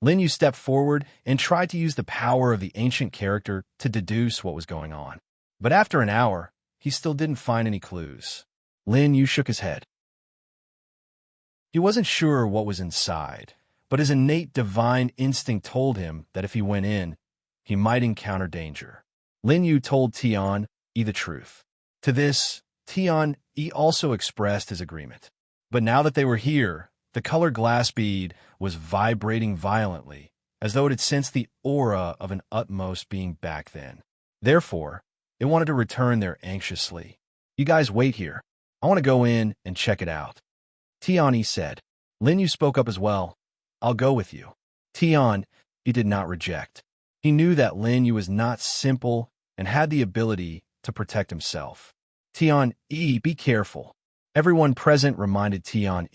Lin Yu stepped forward and tried to use the power of the ancient character to deduce what was going on. But after an hour, he still didn't find any clues. Lin Yu shook his head. He wasn't sure what was inside, but his innate divine instinct told him that if he went in, he might encounter danger. Lin Yu told Tian the truth. To this, Tian also expressed his agreement. But now that they were here, the colored glass bead was vibrating violently, as though it had sensed the aura of an utmost being back then. Therefore, it wanted to return there anxiously. You guys wait here. I want to go in and check it out. Tian said. Lin Yu spoke up as well. I'll go with you. Tian did not reject. He knew that Lin Yu was not simple and had the ability to protect himself. Tian be careful. Everyone present reminded Tian.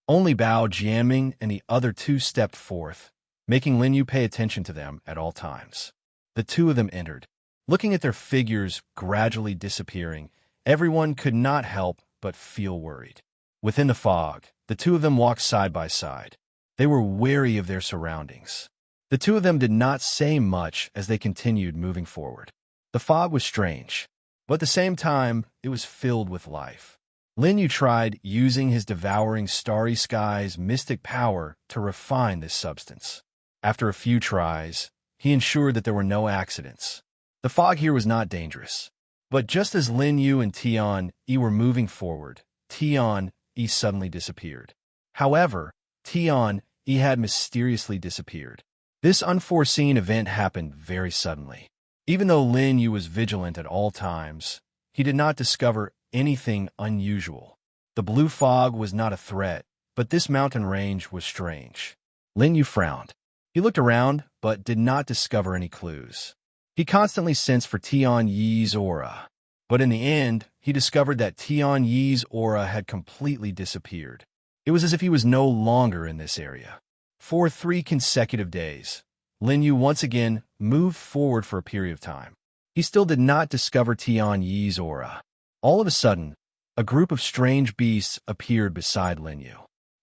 Only Bao Jianming and the other two stepped forth, making Lin Yu pay attention to them at all times. The two of them entered. Looking at their figures gradually disappearing, everyone could not help but feel worried. Within the fog, the two of them walked side by side. They were wary of their surroundings. The two of them did not say much as they continued moving forward. The fog was strange, but at the same time, it was filled with life. Lin Yu tried using his devouring starry skies mystic power to refine this substance. After a few tries, he ensured that there were no accidents. The fog here was not dangerous. But just as Lin Yu and Tian were moving forward, Tian suddenly disappeared. However, Tian had mysteriously disappeared. This unforeseen event happened very suddenly. Even though Lin Yu was vigilant at all times, he did not discover anything unusual. The blue fog was not a threat, but this mountain range was strange. Lin Yu frowned. He looked around, but did not discover any clues. He constantly sensed for Tian Yi's aura, but in the end, he discovered that Tian Yi's aura had completely disappeared. It was as if he was no longer in this area. For 3 consecutive days, Lin Yu once again moved forward for a period of time. He still did not discover Tian Yi's aura. All of a sudden, a group of strange beasts appeared beside Lin Yu.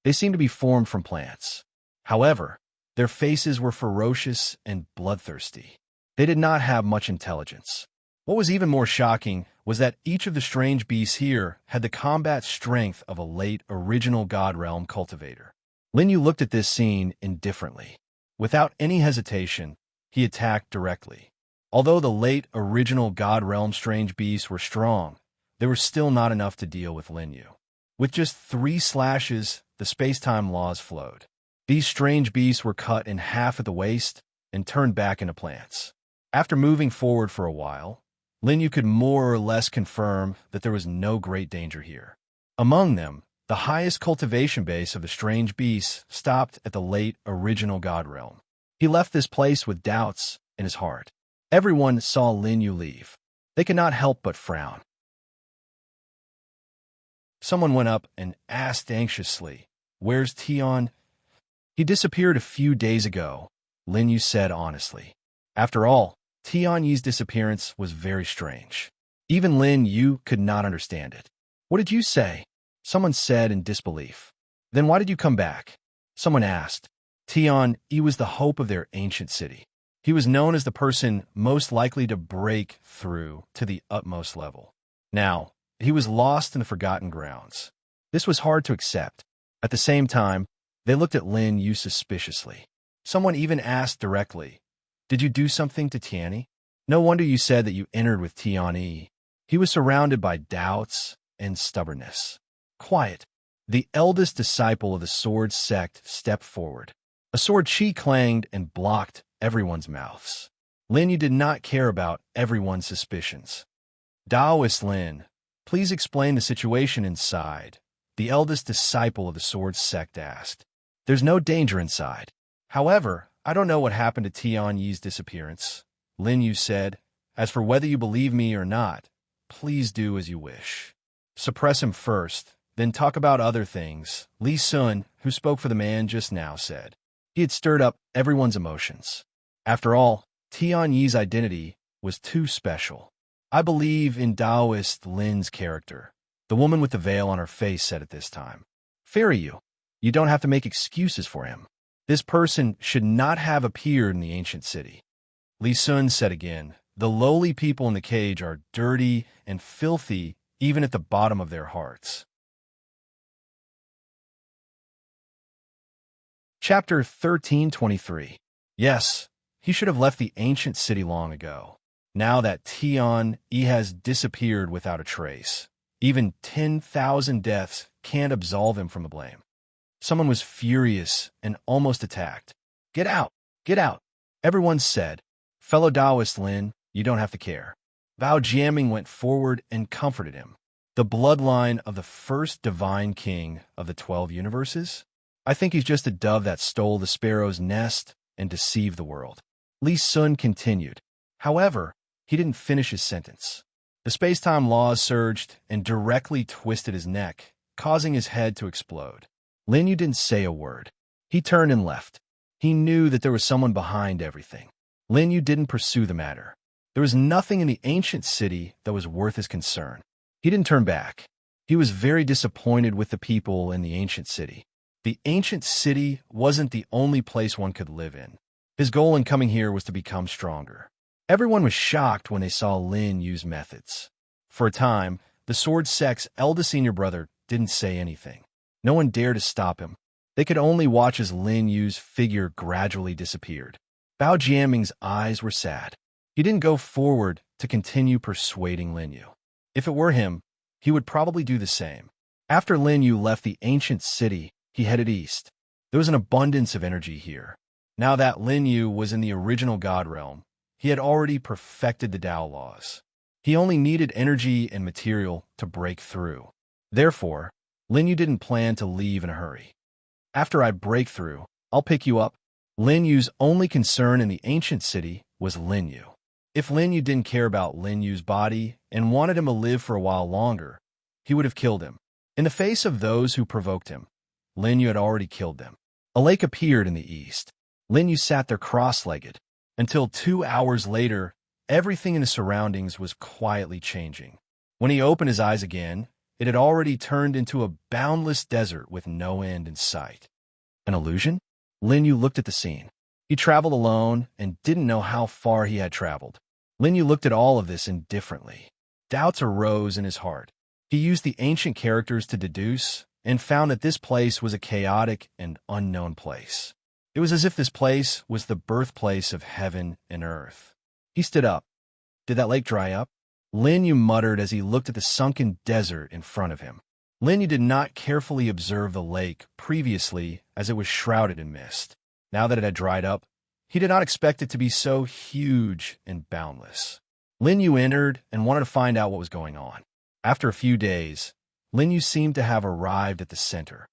They seemed to be formed from plants. However, their faces were ferocious and bloodthirsty. They did not have much intelligence. What was even more shocking was that each of the strange beasts here had the combat strength of a late original God Realm cultivator. Lin Yu looked at this scene indifferently. Without any hesitation, he attacked directly. Although the late original God Realm strange beasts were strong, they were still not enough to deal with Lin Yu. With just 3 slashes, the space-time laws flowed. These strange beasts were cut in half at the waist and turned back into plants. After moving forward for a while, Lin Yu could more or less confirm that there was no great danger here. Among them, the highest cultivation base of the strange beasts stopped at the late original God Realm. He left this place with doubts in his heart. Everyone saw Lin Yu leave. They could not help but frown. Someone went up and asked anxiously, "Where's Tian?" "He disappeared a few days ago," Lin Yu said honestly. After all, Tian Yi's disappearance was very strange. Even Lin Yu could not understand it. "What did you say?" Someone said in disbelief. "Then why did you come back?" Someone asked. Tian Yi was the hope of their ancient city. He was known as the person most likely to break through to the utmost level. Now, he was lost in the forgotten grounds. This was hard to accept. At the same time, they looked at Lin Yu suspiciously. Someone even asked directly, "Did you do something to Tianyi? No wonder you said that you entered with Tianyi." He was surrounded by doubts and stubbornness. "Quiet." The eldest disciple of the sword sect stepped forward. A sword chi clanged and blocked everyone's mouths. Lin Yu did not care about everyone's suspicions. "Taoist Lin, please explain the situation inside," the eldest disciple of the sword sect asked. "There's no danger inside. However, I don't know what happened to Tian Yi's disappearance," Lin Yu said. "As for whether you believe me or not, please do as you wish. Suppress him first, then talk about other things, Li Sun, who spoke for the man just now, said. He had stirred up everyone's emotions. After all, Tian Yi's identity was too special. I believe in Taoist Lin's character, the woman with the veil on her face said at this time. Fairy you don't have to make excuses for him. This person should not have appeared in the ancient city. Li Sun said again, the lowly people in the cage are dirty and filthy even at the bottom of their hearts. Chapter 1323. Yes, he should have left the ancient city long ago. Now that Tian Yi has disappeared without a trace, even 10,000 deaths can't absolve him from the blame. Someone was furious and almost attacked. Get out! Get out! Everyone said. Fellow Taoist Lin, you don't have to care. Bao Jiaming went forward and comforted him. The bloodline of the first divine king of the 12 universes? I think he's just a dove that stole the sparrow's nest and deceived the world. Li Sun continued. However, he didn't finish his sentence. The space-time laws surged and directly twisted his neck, causing his head to explode. Lin Yu didn't say a word. He turned and left. He knew that there was someone behind everything. Lin Yu didn't pursue the matter. There was nothing in the ancient city that was worth his concern. He didn't turn back. He was very disappointed with the people in the ancient city. The ancient city wasn't the only place one could live in. His goal in coming here was to become stronger. Everyone was shocked when they saw Lin use methods. For a time, the Sword Sect's eldest senior brother didn't say anything. No one dared to stop him. They could only watch as Lin Yu's figure gradually disappeared. Bao Jiaming's eyes were sad. He didn't go forward to continue persuading Lin Yu. If it were him, he would probably do the same. After Lin Yu left the ancient city, he headed east. There was an abundance of energy here. Now that Lin Yu was in the original God realm, he had already perfected the Tao laws. He only needed energy and material to break through. Therefore, Lin Yu didn't plan to leave in a hurry. After I break through, I'll pick you up. Lin Yu's only concern in the ancient city was Lin Yu. If Lin Yu didn't care about Lin Yu's body and wanted him to live for a while longer, he would have killed him. In the face of those who provoked him, Lin Yu had already killed them. A lake appeared in the east. Lin Yu sat there cross-legged. Until 2 hours later, everything in his surroundings was quietly changing. When he opened his eyes again, it had already turned into a boundless desert with no end in sight. An illusion? Lin Yu looked at the scene. He traveled alone and didn't know how far he had traveled. Lin Yu looked at all of this indifferently. Doubts arose in his heart. He used the ancient characters to deduce and found that this place was a chaotic and unknown place. It was as if this place was the birthplace of heaven and earth. He stood up. Did that lake dry up? Lin Yu muttered as he looked at the sunken desert in front of him. Lin Yu did not carefully observe the lake previously as it was shrouded in mist. Now that it had dried up, he did not expect it to be so huge and boundless. Lin Yu entered and wanted to find out what was going on. After a few days, Lin Yu seemed to have arrived at the center.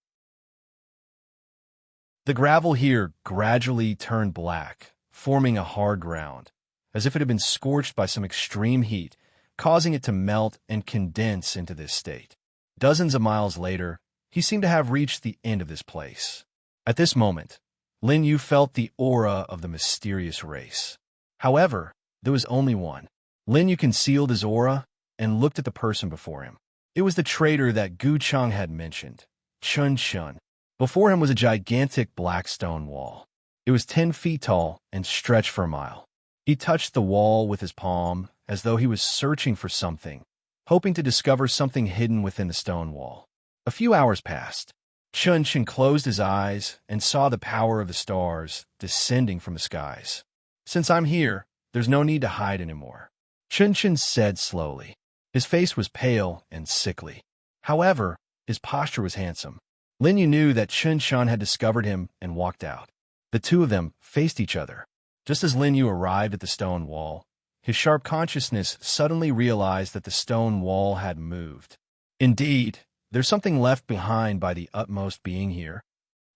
The gravel here gradually turned black, forming a hard ground, as if it had been scorched by some extreme heat, causing it to melt and condense into this state. Dozens of miles later, he seemed to have reached the end of this place. At this moment, Lin Yu felt the aura of the mysterious race. However, there was only one. Lin Yu concealed his aura and looked at the person before him. It was the traitor that Gu Cheng had mentioned, Chun Chun. Before him was a gigantic black stone wall. It was 10 feet tall and stretched for a mile. He touched the wall with his palm as though he was searching for something, hoping to discover something hidden within the stone wall. A few hours passed. Chun Chun closed his eyes and saw the power of the stars descending from the skies. Since I'm here, there's no need to hide anymore, Chun Chun said slowly. His face was pale and sickly. However, his posture was handsome. Lin Yu knew that Chun Chun had discovered him and walked out. The two of them faced each other. Just as Lin Yu arrived at the stone wall, his sharp consciousness suddenly realized that the stone wall had moved. Indeed, there's something left behind by the utmost being here.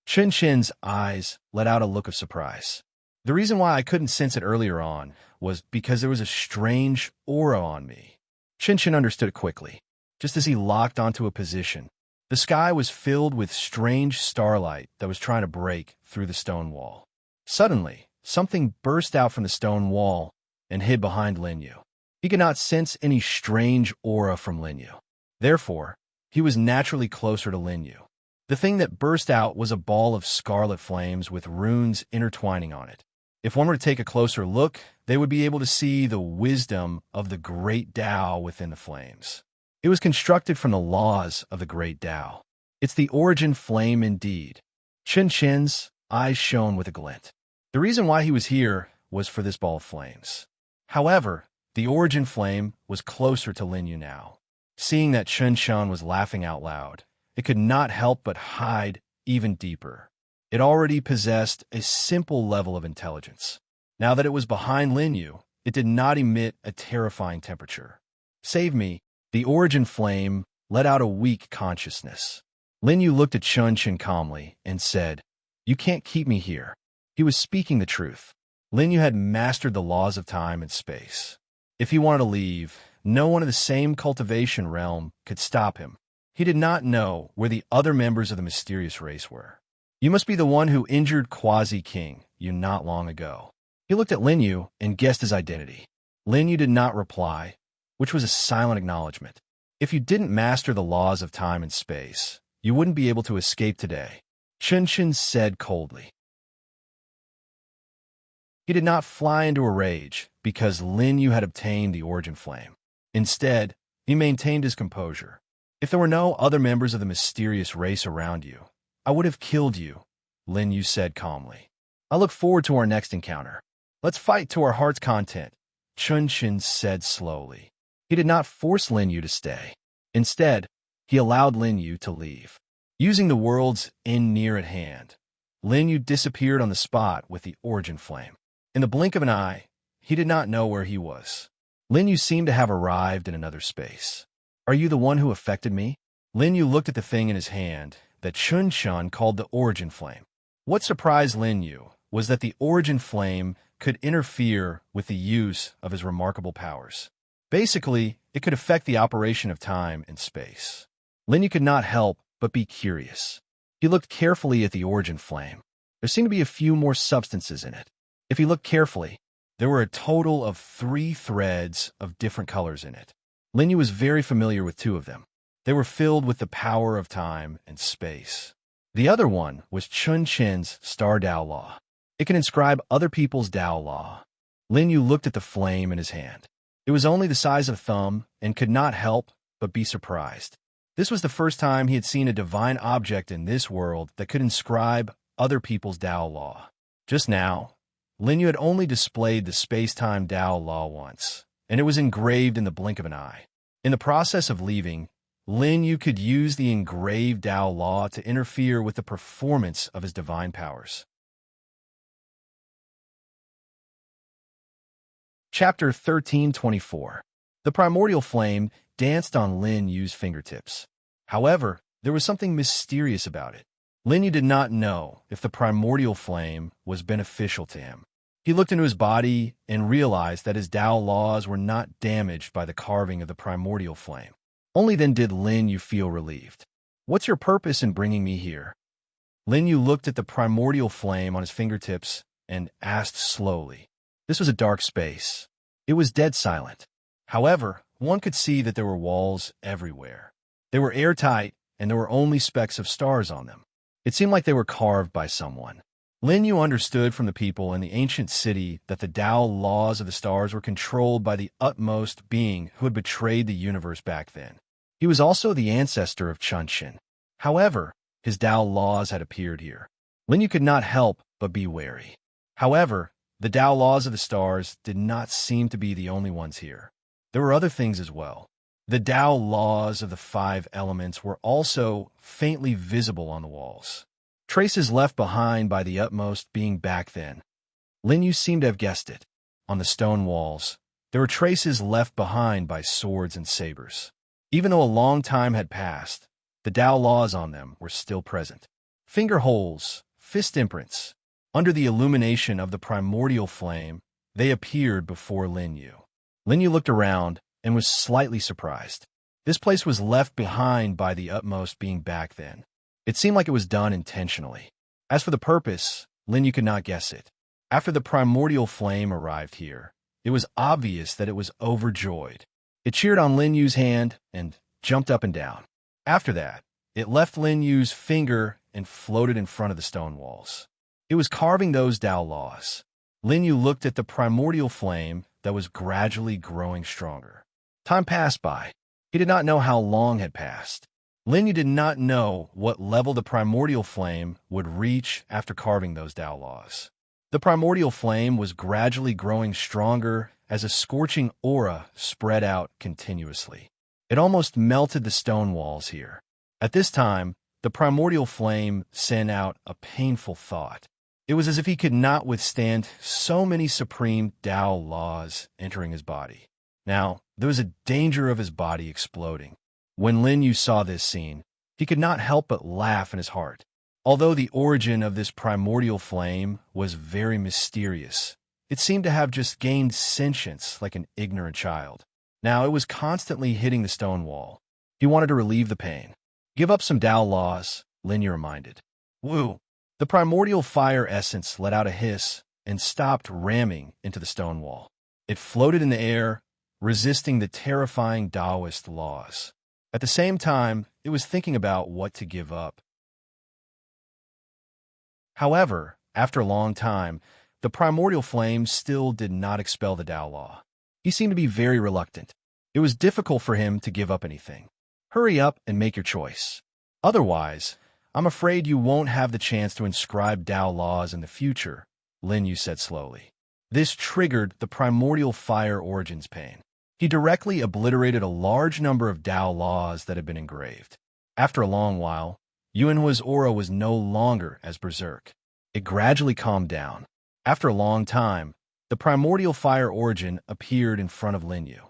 Chun Chun's eyes let out a look of surprise. The reason why I couldn't sense it earlier on was because there was a strange aura on me. Chun Chun understood quickly. Just as he locked onto a position, The sky was filled with strange starlight that was trying to break through the stone wall. Suddenly, something burst out from the stone wall and hid behind Linyu. He could not sense any strange aura from Linyu. Therefore, he was naturally closer to Linyu. The thing that burst out was a ball of scarlet flames with runes intertwining on it. If one were to take a closer look, they would be able to see the wisdom of the great Tao within the flames. It was constructed from the laws of the great Tao. It's the origin flame indeed. Chen Chen's eyes shone with a glint. The reason why he was here was for this ball of flames. However, the origin flame was closer to Linyu now. Seeing that Chen Chen was laughing out loud, it could not help but hide even deeper. It already possessed a simple level of intelligence. Now that it was behind Linyu, it did not emit a terrifying temperature. Save me, the origin flame let out a weak consciousness. Linyu looked at Chen Chen calmly and said, "You can't keep me here." He was speaking the truth. Linyu had mastered the laws of time and space. If he wanted to leave, no one in the same cultivation realm could stop him. He did not know where the other members of the mysterious race were. "You must be the one who injured Quasi-King you not long ago." He looked at Linyu and guessed his identity. Linyu did not reply, which was a silent acknowledgement. "If you didn't master the laws of time and space, you wouldn't be able to escape today," Chen Chen said coldly. He did not fly into a rage because Linyu had obtained the origin flame. Instead, he maintained his composure. "If there were no other members of the mysterious race around you, I would have killed you," Linyu said calmly. "I look forward to our next encounter. Let's fight to our heart's content," Chen Chen said slowly. He did not force Linyu to stay. Instead, he allowed Linyu to leave. Using the world's end near at hand, Linyu disappeared on the spot with the origin flame. In the blink of an eye, he did not know where he was. Linyu seemed to have arrived in another space. "Are you the one who affected me?" Linyu looked at the thing in his hand that Chun Chun called the origin flame. What surprised Linyu was that the origin flame could interfere with the use of his remarkable powers. Basically, it could affect the operation of time and space. Linyu could not help but be curious. He looked carefully at the origin flame. There seemed to be a few more substances in it. If he looked carefully, there were a total of 3 threads of different colors in it. Linyu was very familiar with 2 of them. They were filled with the power of time and space. The other one was Chun Chen's Star Tao Law. It can inscribe other people's Tao Law. Linyu looked at the flame in his hand. It was only the size of a thumb and could not help but be surprised. This was the first time he had seen a divine object in this world that could inscribe other people's Tao Law. Just now, Linyu had only displayed the space-time Tao Law once, and it was engraved in the blink of an eye. In the process of leaving, Linyu could use the engraved Tao Law to interfere with the performance of his divine powers. Chapter 1324. The primordial flame danced on Linyu's fingertips. However, there was something mysterious about it. Linyu did not know if the primordial flame was beneficial to him. He looked into his body and realized that his Tao laws were not damaged by the carving of the primordial flame. Only then did Linyu feel relieved. "What's your purpose in bringing me here?" Linyu looked at the primordial flame on his fingertips and asked slowly. This was a dark space. It was dead silent. However, one could see that there were walls everywhere. They were airtight, and there were only specks of stars on them. It seemed like they were carved by someone. Linyu understood from the people in the ancient city that the Tao laws of the stars were controlled by the utmost being who had betrayed the universe back then. He was also the ancestor of Chunxin. However, his Tao laws had appeared here. Linyu could not help but be wary. However, the Tao laws of the stars did not seem to be the only ones here. There were other things as well. The Tao laws of the 5 elements were also faintly visible on the walls. Traces left behind by the utmost being back then. Linyu seemed to have guessed it. On the stone walls, there were traces left behind by swords and sabers. Even though a long time had passed, the Tao laws on them were still present. Finger holes, fist imprints. Under the illumination of the primordial flame, they appeared before Linyu. Linyu looked around and was slightly surprised. This place was left behind by the utmost being back then. It seemed like it was done intentionally. As for the purpose, Lin Yu could not guess it. After the primordial flame arrived here, it was obvious that it was overjoyed. It cheered on Lin Yu's hand and jumped up and down. After that, it left Lin Yu's finger and floated in front of the stone walls. It was carving those Tao laws. Lin Yu looked at the primordial flame that was gradually growing stronger. Time passed by. He did not know how long had passed. Lin Yu did not know what level the primordial flame would reach after carving those Tao laws. The primordial flame was gradually growing stronger as a scorching aura spread out continuously. It almost melted the stone walls here. At this time, the primordial flame sent out a painful thought. It was as if he could not withstand so many supreme Tao laws entering his body. Now, there was a danger of his body exploding. When Lin Yu saw this scene, he could not help but laugh in his heart. Although the origin of this primordial flame was very mysterious, it seemed to have just gained sentience like an ignorant child. Now it was constantly hitting the stone wall. He wanted to relieve the pain. Give up some Tao laws, Lin Yu reminded. Woo! The primordial fire essence let out a hiss and stopped ramming into the stone wall. It floated in the air, resisting the terrifying Taoist laws. At the same time, it was thinking about what to give up. However, after a long time, the primordial flame still did not expel the Tao law. He seemed to be very reluctant. It was difficult for him to give up anything. Hurry up and make your choice. Otherwise, I'm afraid you won't have the chance to inscribe Tao laws in the future, Lin Yu said slowly. This triggered the primordial fire origin's pain. He directly obliterated a large number of Tao laws that had been engraved. After a long while, Yuanhua's aura was no longer as berserk. It gradually calmed down. After a long time, the primordial fire origin appeared in front of Lin Yu.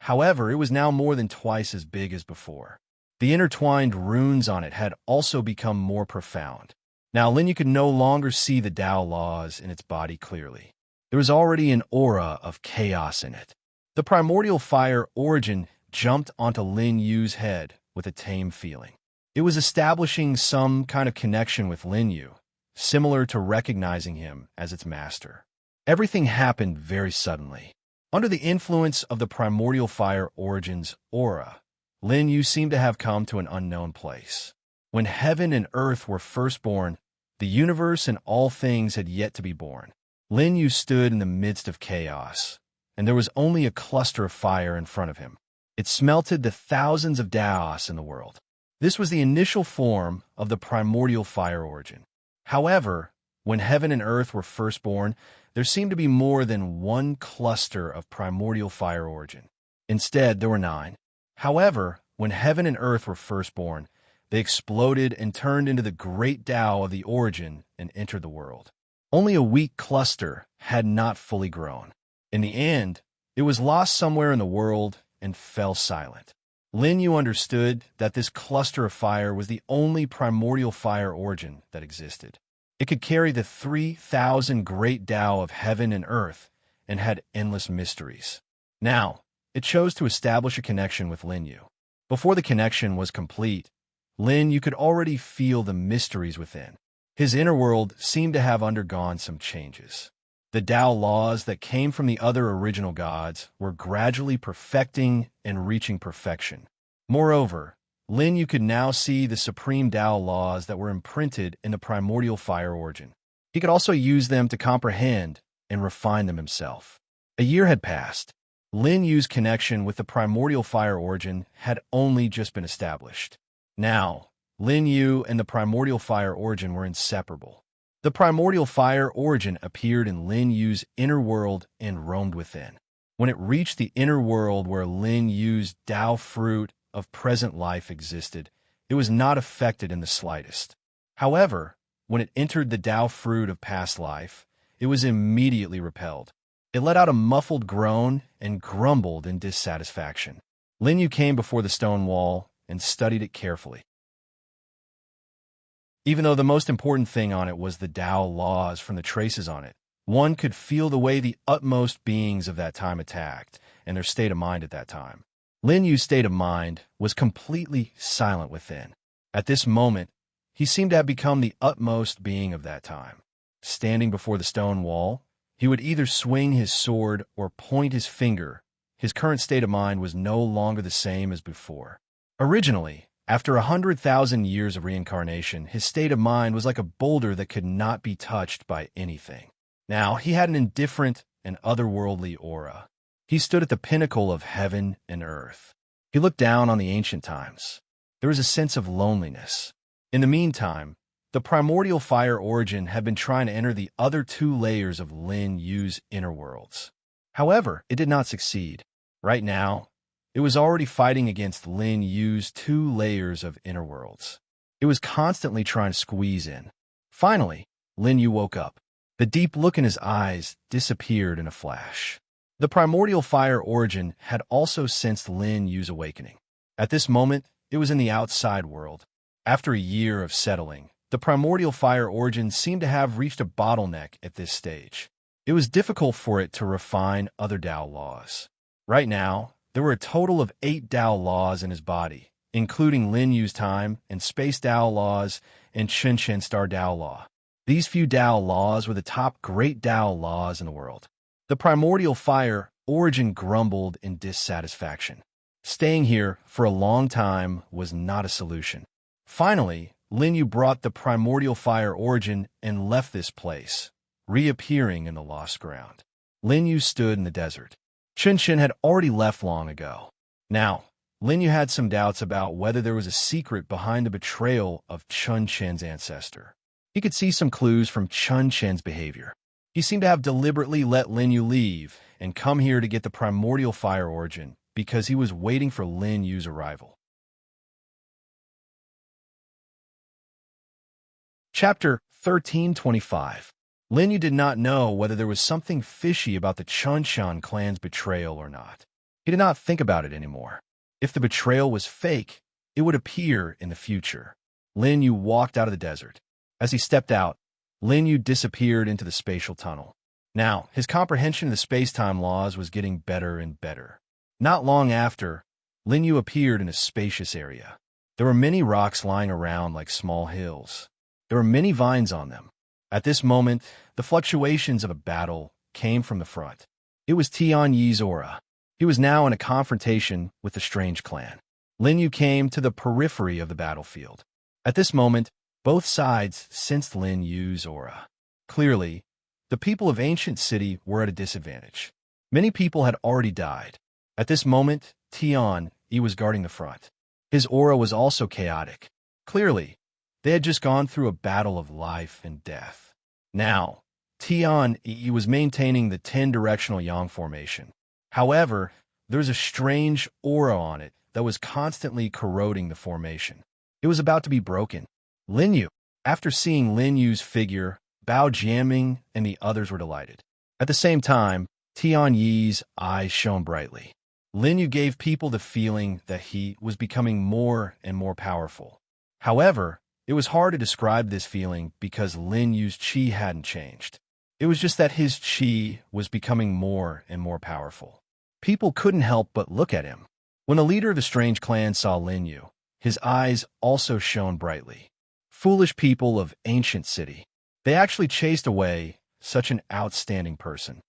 However, it was now more than twice as big as before. The intertwined runes on it had also become more profound. Now Lin Yu could no longer see the Tao laws in its body clearly. There was already an aura of chaos in it. The primordial fire origin jumped onto Lin Yu's head with a tame feeling. It was establishing some kind of connection with Lin Yu, similar to recognizing him as its master. Everything happened very suddenly. Under the influence of the primordial fire origin's aura, Lin Yu seemed to have come to an unknown place. When heaven and earth were first born, the universe and all things had yet to be born. Lin Yu stood in the midst of chaos, and there was only a cluster of fire in front of him. It smelted the thousands of Taos in the world. This was the initial form of the primordial fire origin. However, when heaven and earth were first born, there seemed to be more than one cluster of primordial fire origin. Instead, there were 9. However, when heaven and earth were first born, they exploded and turned into the great Tao of the origin and entered the world. Only a weak cluster had not fully grown. In the end, it was lost somewhere in the world and fell silent. Lin Yu understood that this cluster of fire was the only primordial fire origin that existed. It could carry the 3,000 great Tao of heaven and earth and had endless mysteries. Now, it chose to establish a connection with Lin Yu. Before the connection was complete, Lin Yu could already feel the mysteries within. His inner world seemed to have undergone some changes. The Tao laws that came from the other original gods were gradually perfecting and reaching perfection. Moreover, Lin Yu could now see the supreme Tao laws that were imprinted in the primordial fire origin. He could also use them to comprehend and refine them himself. A year had passed. Lin Yu's connection with the primordial fire origin had only just been established. Now, Lin Yu and the primordial fire origin were inseparable. The primordial fire origin appeared in Lin Yu's inner world and roamed within. When it reached the inner world where Lin Yu's Tao fruit of present life existed, it was not affected in the slightest. However, when it entered the Tao fruit of past life, it was immediately repelled. It let out a muffled groan and grumbled in dissatisfaction. Lin Yu came before the stone wall and studied it carefully. Even though the most important thing on it was the Tao laws from the traces on it, one could feel the way the utmost beings of that time attacked and their state of mind at that time. Lin Yu's state of mind was completely silent within. At this moment, he seemed to have become the utmost being of that time. Standing before the stone wall, he would either swing his sword or point his finger. His current state of mind was no longer the same as before. Originally, after 100,000 years of reincarnation, his state of mind was like a boulder that could not be touched by anything. Now, he had an indifferent and otherworldly aura. He stood at the pinnacle of heaven and earth. He looked down on the ancient times. There was a sense of loneliness. In the meantime, the primordial fire origin had been trying to enter the other two layers of Lin Yu's inner worlds. However, it did not succeed. Right now, it was already fighting against Lin Yu's two layers of inner worlds. It was constantly trying to squeeze in. Finally, Lin Yu woke up. The deep look in his eyes disappeared in a flash. The primordial fire origin had also sensed Lin Yu's awakening. At this moment, it was in the outside world. After a year of settling, the primordial fire origin seemed to have reached a bottleneck at this stage. It was difficult for it to refine other Tao laws. Right now, there were a total of 8 Tao laws in his body, including Lin Yu's time and space Tao laws and Chen star Tao law. These few Tao laws were the top great Tao laws in the world. The primordial fire origin grumbled in dissatisfaction. Staying here for a long time was not a solution. Finally, Lin Yu brought the primordial fire origin and left this place, reappearing in the lost ground. Lin Yu stood in the desert. Chen had already left long ago. Now, Lin Yu had some doubts about whether there was a secret behind the betrayal of Chen's ancestor. He could see some clues from Chen's behavior. He seemed to have deliberately let Lin Yu leave and come here to get the primordial fire origin because he was waiting for Lin Yu's arrival. Chapter 1325. Lin Yu did not know whether there was something fishy about the Chen clan's betrayal or not. He did not think about it anymore. If the betrayal was fake, it would appear in the future. Lin Yu walked out of the desert. As he stepped out, Lin Yu disappeared into the spatial tunnel. Now, his comprehension of the space-time laws was getting better and better. Not long after, Lin Yu appeared in a spacious area. There were many rocks lying around like small hills. There were many vines on them. At this moment, the fluctuations of a battle came from the front. It was Tian Yi's aura. He was now in a confrontation with the strange clan. Lin Yu came to the periphery of the battlefield. At this moment, both sides sensed Lin Yu's aura. Clearly, the people of Ancient City were at a disadvantage. Many people had already died. At this moment, Tian Yi was guarding the front. His aura was also chaotic. Clearly, they had just gone through a battle of life and death. Now, Tian Yi was maintaining the 10-directional yang formation. However, there was a strange aura on it that was constantly corroding the formation. It was about to be broken. Lin Yu, after seeing Lin Yu's figure, Bao Jiaming and the others were delighted. At the same time, Tian Yi's eyes shone brightly. Lin Yu gave people the feeling that he was becoming more and more powerful. However, it was hard to describe this feeling because Lin Yu's qi hadn't changed. It was just that his qi was becoming more and more powerful. People couldn't help but look at him. When the leader of the strange clan saw Lin Yu, his eyes also shone brightly. Foolish people of Ancient City. They actually chased away such an outstanding person.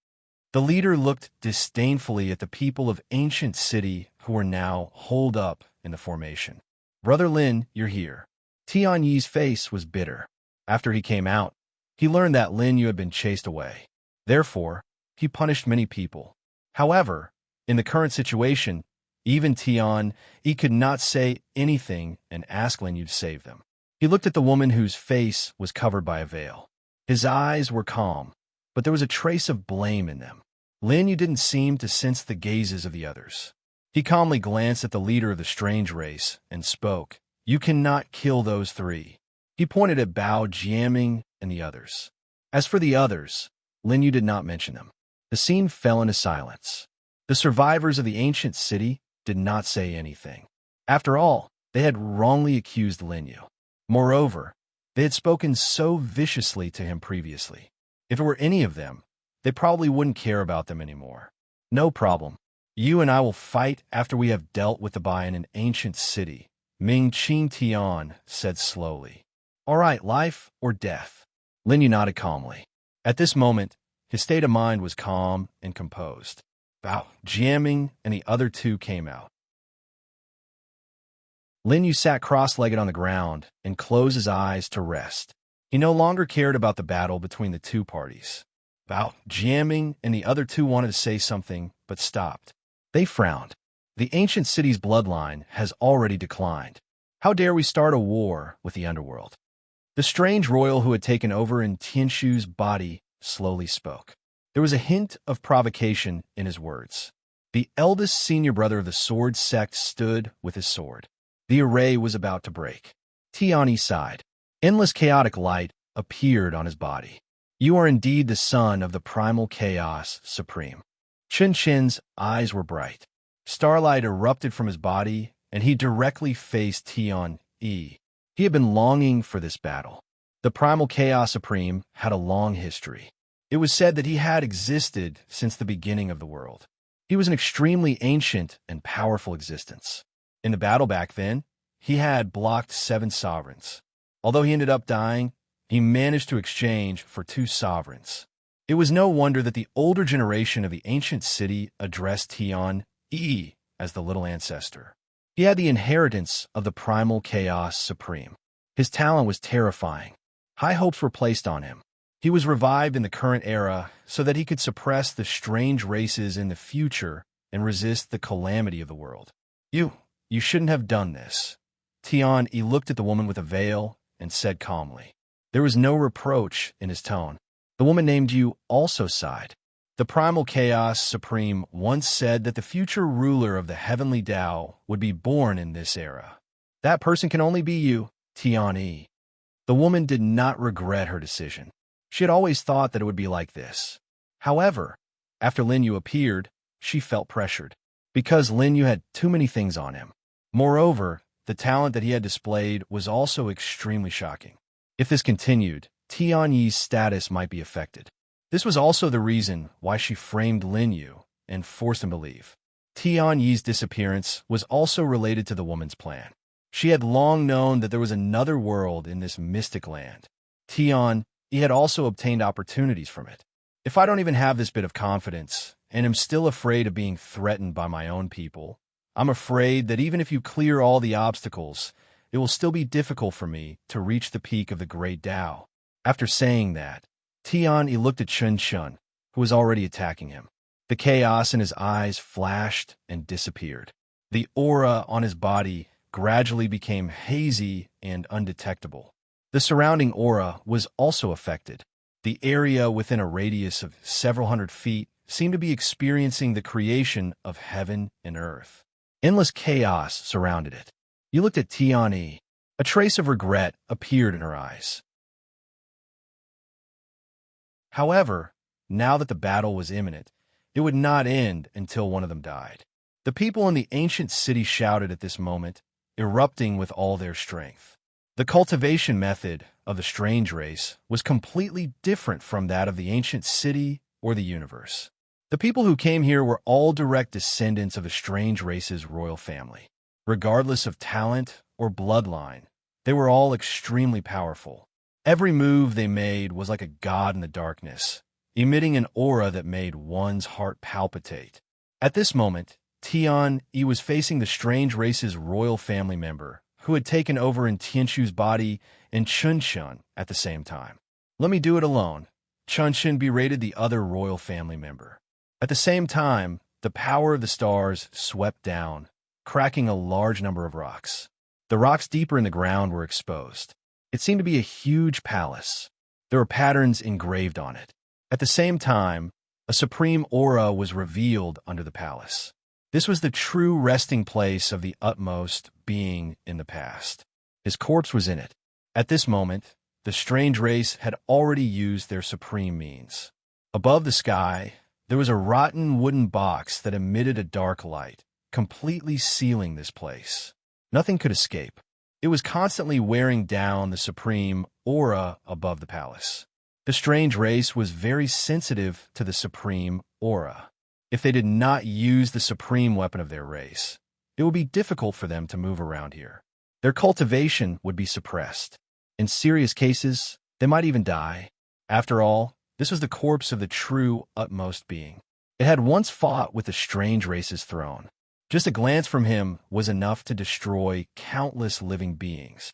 The leader looked disdainfully at the people of Ancient City who were now holed up in the formation. Brother Lin, you're here. Tian Yi's face was bitter. After he came out, he learned that Lin Yu had been chased away. Therefore, he punished many people. However, in the current situation, even Tian Yi could not say anything and ask Lin Yu to save them. He looked at the woman whose face was covered by a veil. His eyes were calm, but there was a trace of blame in them. Lin Yu didn't seem to sense the gazes of the others. He calmly glanced at the leader of the strange race and spoke. You cannot kill those 3. He pointed at Bao Jiaming and the others. As for the others, Lin Yu did not mention them. The scene fell into silence. The survivors of the Ancient City did not say anything. After all, they had wrongly accused Lin Yu. Moreover, they had spoken so viciously to him previously. If it were any of them, they probably wouldn't care about them anymore. No problem. You and I will fight after we have dealt with the Bai in an ancient city, Ming Qing Tian said slowly. All right, life or death? Lin Yu nodded calmly. At this moment, his state of mind was calm and composed. Bao, Jiaming, and the other two came out. Lin Yu sat cross-legged on the ground and closed his eyes to rest. He no longer cared about the battle between the two parties. Bao, Jiaming, and the other two wanted to say something, but stopped. They frowned. The ancient city's bloodline has already declined. How dare we start a war with the underworld? The strange royal who had taken over in Tianshu's body slowly spoke. There was a hint of provocation in his words. The eldest senior brother of the sword sect stood with his sword. The array was about to break. Tiani sighed. Endless chaotic light appeared on his body. You are indeed the son of the primal chaos supreme. Chen Chen's eyes were bright. Starlight erupted from his body, and he directly faced Tian Yi. He had been longing for this battle. The primal chaos supreme had a long history. It was said that he had existed since the beginning of the world. He was an extremely ancient and powerful existence. In the battle back then, he had blocked 7 sovereigns. Although he ended up dying, he managed to exchange for 2 sovereigns. It was no wonder that the older generation of the ancient city addressed Tian Yi as the little ancestor. He had the inheritance of the primal chaos supreme. His talent was terrifying. High hopes were placed on him. He was revived in the current era so that he could suppress the strange races in the future and resist the calamity of the world. You shouldn't have done this. Tian Yi looked at the woman with a veil and said calmly. There was no reproach in his tone. The woman named Yu also sighed. The primal chaos supreme once said that the future ruler of the heavenly Tao would be born in this era. That person can only be you, Tian Yi. The woman did not regret her decision. She had always thought that it would be like this. However, after Lin Yu appeared, she felt pressured. Because Lin Yu had too many things on him. Moreover, the talent that he had displayed was also extremely shocking. If this continued, Tian Yi's status might be affected. This was also the reason why she framed Lin Yu and forced him to leave. Tian Yi's disappearance was also related to the woman's plan. She had long known that there was another world in this mystic land. Tian Yi had also obtained opportunities from it. If I don't even have this bit of confidence, and am still afraid of being threatened by my own people, I'm afraid that even if you clear all the obstacles, it will still be difficult for me to reach the peak of the great Tao. After saying that, Tian Yi looked at Chen Shun, who was already attacking him. The chaos in his eyes flashed and disappeared. The aura on his body gradually became hazy and undetectable. The surrounding aura was also affected. The area within a radius of several hundred feet seemed to be experiencing the creation of heaven and earth. Endless chaos surrounded it. You looked at Tian Yi. A trace of regret appeared in her eyes. However, now that the battle was imminent, it would not end until one of them died. The people in the ancient city shouted at this moment, erupting with all their strength. The cultivation method of the strange race was completely different from that of the ancient city or the universe. The people who came here were all direct descendants of the strange race's royal family. Regardless of talent or bloodline, they were all extremely powerful. Every move they made was like a god in the darkness, emitting an aura that made one's heart palpitate. At this moment, Tian Yi was facing the strange race's royal family member, who had taken over in Tianshu's body, and Chun Shun at the same time. Let me do it alone. Chun Shun berated the other royal family member. At the same time, the power of the stars swept down, cracking a large number of rocks. The rocks deeper in the ground were exposed. It seemed to be a huge palace. There were patterns engraved on it. At the same time, a supreme aura was revealed under the palace. This was the true resting place of the utmost being in the past. His corpse was in it. At this moment, the strange race had already used their supreme means. Above the sky, there was a rotten wooden box that emitted a dark light, completely sealing this place. Nothing could escape. It was constantly wearing down the supreme aura above the palace. The strange race was very sensitive to the supreme aura. If they did not use the supreme weapon of their race, it would be difficult for them to move around here. Their cultivation would be suppressed. In serious cases, they might even die. After all, this was the corpse of the true utmost being. It had once fought with the strange race's throne. Just a glance from him was enough to destroy countless living beings.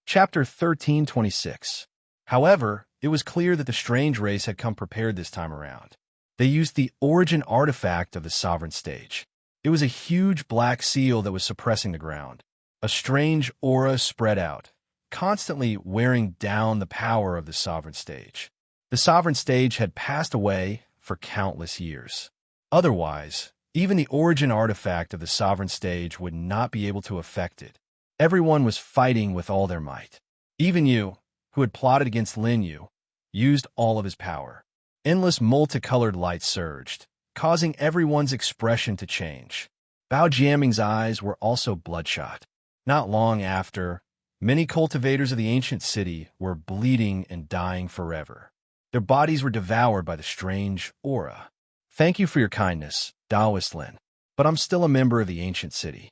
Chapter 1326. However, it was clear that the strange race had come prepared this time around. They used the origin artifact of the sovereign stage. It was a huge black seal that was suppressing the ground. A strange aura spread out, constantly wearing down the power of the sovereign stage. The sovereign stage had passed away for countless years. Otherwise, even the origin artifact of the sovereign stage would not be able to affect it. Everyone was fighting with all their might. Even you, who had plotted against Lin Yu, used all of his power. Endless multicolored light surged, causing everyone's expression to change. Bao Jiaming's eyes were also bloodshot. Not long after, many cultivators of the ancient city were bleeding and dying forever. Their bodies were devoured by the strange aura. Thank you for your kindness, Taoist Lin, but I'm still a member of the ancient city.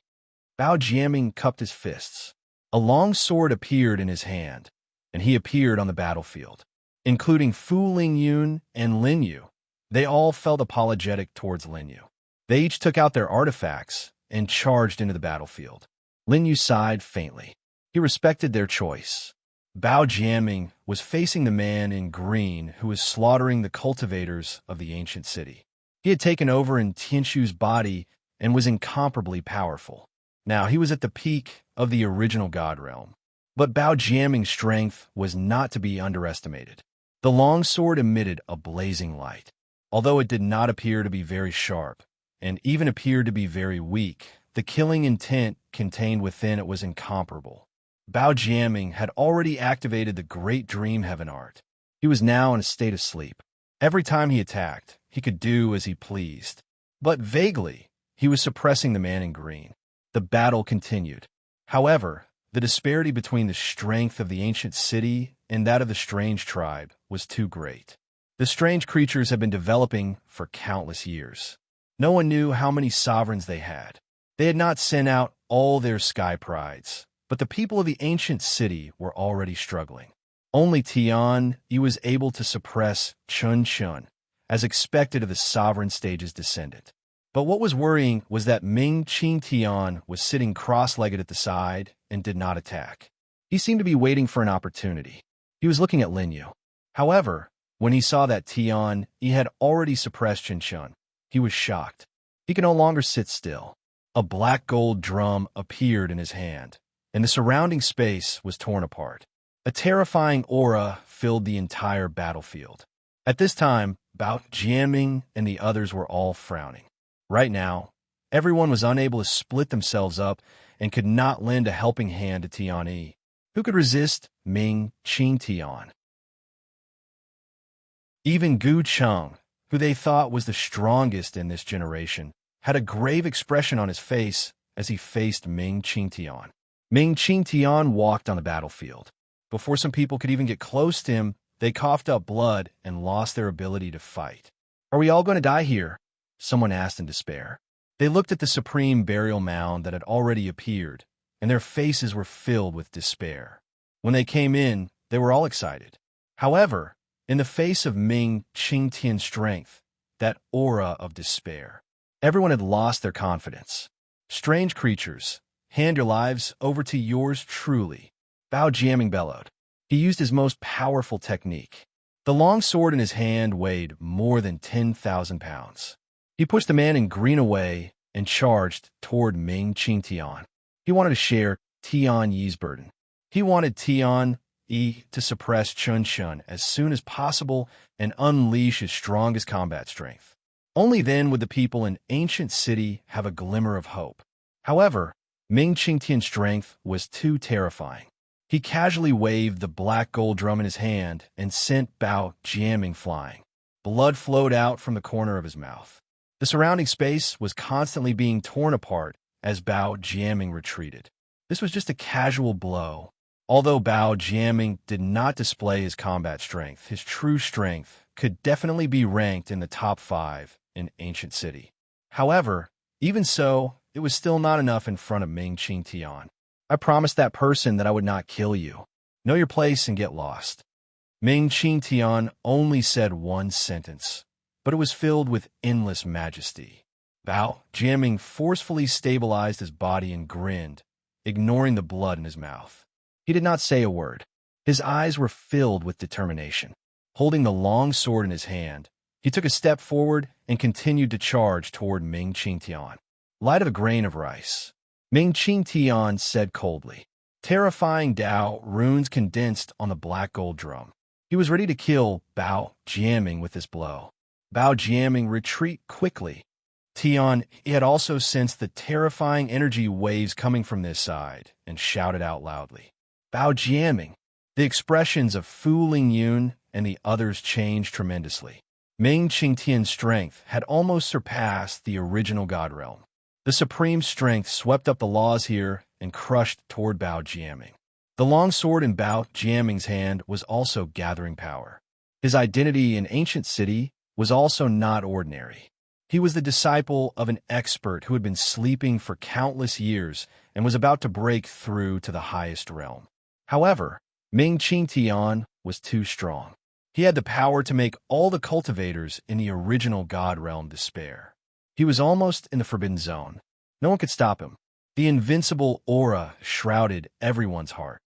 Bao Jiaming cupped his fists. A long sword appeared in his hand, and he appeared on the battlefield, including Fu Lingyun and Lin Yu. They all felt apologetic towards Lin Yu. They each took out their artifacts and charged into the battlefield. Lin Yu sighed faintly. He respected their choice. Bao Jiaming was facing the man in green who was slaughtering the cultivators of the ancient city. He had taken over in Tianshu's body and was incomparably powerful. Now he was at the peak of the original God realm. But Bao Jiaming's strength was not to be underestimated. The long sword emitted a blazing light. Although it did not appear to be very sharp, and even appeared to be very weak, the killing intent contained within it was incomparable. Bao Jiaming had already activated the Great Dream Heaven art. He was now in a state of sleep. Every time he attacked, he could do as he pleased. But vaguely, he was suppressing the man in green. The battle continued. However, the disparity between the strength of the ancient city and that of the strange tribe was too great. The strange creatures had been developing for countless years. No one knew how many sovereigns they had. They had not sent out all their sky prides, but the people of the ancient city were already struggling. Only Tian Yi was able to suppress Chun Chun, as expected of the sovereign stage's descendant. But what was worrying was that Ming Qing Tian was sitting cross-legged at the side and did not attack. He seemed to be waiting for an opportunity. He was looking at Lin Yu. However, when he saw that Tian Yi had already suppressed Chun Chun, he was shocked. He could no longer sit still. A black gold drum appeared in his hand, and the surrounding space was torn apart. A terrifying aura filled the entire battlefield. At this time, Bao Jiaming and the others were all frowning. Right now, everyone was unable to split themselves up and could not lend a helping hand to Tian Yi. Who could resist Ming Qing Tian? Even Gu Cheng, who they thought was the strongest in this generation, had a grave expression on his face as he faced Ming Qing Tian. Ming Qing Tian walked on the battlefield. Before some people could even get close to him, they coughed up blood and lost their ability to fight. "Are we all going to die here?" someone asked in despair. They looked at the supreme burial mound that had already appeared, and their faces were filled with despair. When they came in, they were all excited. However, in the face of Ming Qing Tian's strength, that aura of despair, everyone had lost their confidence. "Strange creatures, hand your lives over to yours truly," Bao Jiaming bellowed. He used his most powerful technique. The long sword in his hand weighed more than 10,000 pounds. He pushed the man in green away and charged toward Ming Qing Tian. He wanted to share Tian Yi's burden. He wanted Tian Yi to suppress Chun Chun as soon as possible and unleash his strongest combat strength. Only then would the people in Ancient City have a glimmer of hope. However, Ming Qing Tian's strength was too terrifying. He casually waved the black gold drum in his hand and sent Bao Jiaming flying. Blood flowed out from the corner of his mouth. The surrounding space was constantly being torn apart as Bao Jiaming retreated. This was just a casual blow, Although Bao Jiaming did not display his combat strength, his true strength could definitely be ranked in the top 5 in Ancient City. However, even so, it was still not enough in front of Ming Qingtian. I promised that person that I would not kill you. Know your place and get lost. Ming Qingtian only said one sentence, but it was filled with endless majesty. Bao Jiaming forcefully stabilized his body and grinned, ignoring the blood in his mouth. He did not say a word. His eyes were filled with determination. Holding the long sword in his hand, he took a step forward and continued to charge toward Ming Qingtian. Light of a grain of rice. Ming Qingtian said coldly. Terrifying Dao runes condensed on the black gold drum. He was ready to kill Bao Jiaming with this blow. Bao Jiaming retreat quickly. Tian had also sensed the terrifying energy waves coming from this side and shouted out loudly. Bao Jiaming! The expressions of Fu Lingyun and the others changed tremendously. Ming Qingtian's strength had almost surpassed the original God Realm. The supreme strength swept up the laws here and crushed toward Bao Jiaming. The long sword in Bao Jiaming's hand was also gathering power. His identity in Ancient City was also not ordinary. He was the disciple of an expert who had been sleeping for countless years and was about to break through to the highest realm. However, Ming Qingtian was too strong. He had the power to make all the cultivators in the original God Realm despair. He was almost in the forbidden zone. No one could stop him. The invincible aura shrouded everyone's heart.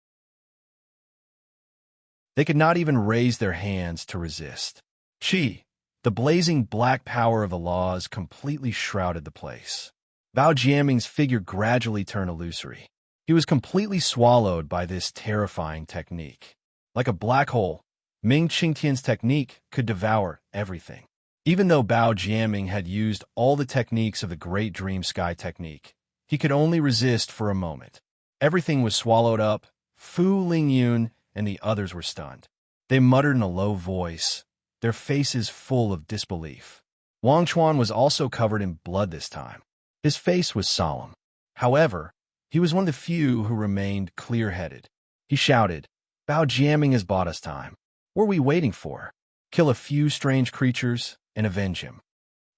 They could not even raise their hands to resist. Qi, the blazing black power of the laws, completely shrouded the place. Bao Jiaming's figure gradually turned illusory. He was completely swallowed by this terrifying technique. Like a black hole, Ming Qingtian's technique could devour everything. Even though Bao Jiaming had used all the techniques of the Great Dream Sky technique, he could only resist for a moment. Everything was swallowed up. Fu Lingyun and the others were stunned. They muttered in a low voice, their faces full of disbelief. Wang Chuan was also covered in blood this time. His face was solemn. However, he was one of the few who remained clear-headed. He shouted, Bao Jiaming has bought us time. What are we waiting for? Kill a few strange creatures and avenge him.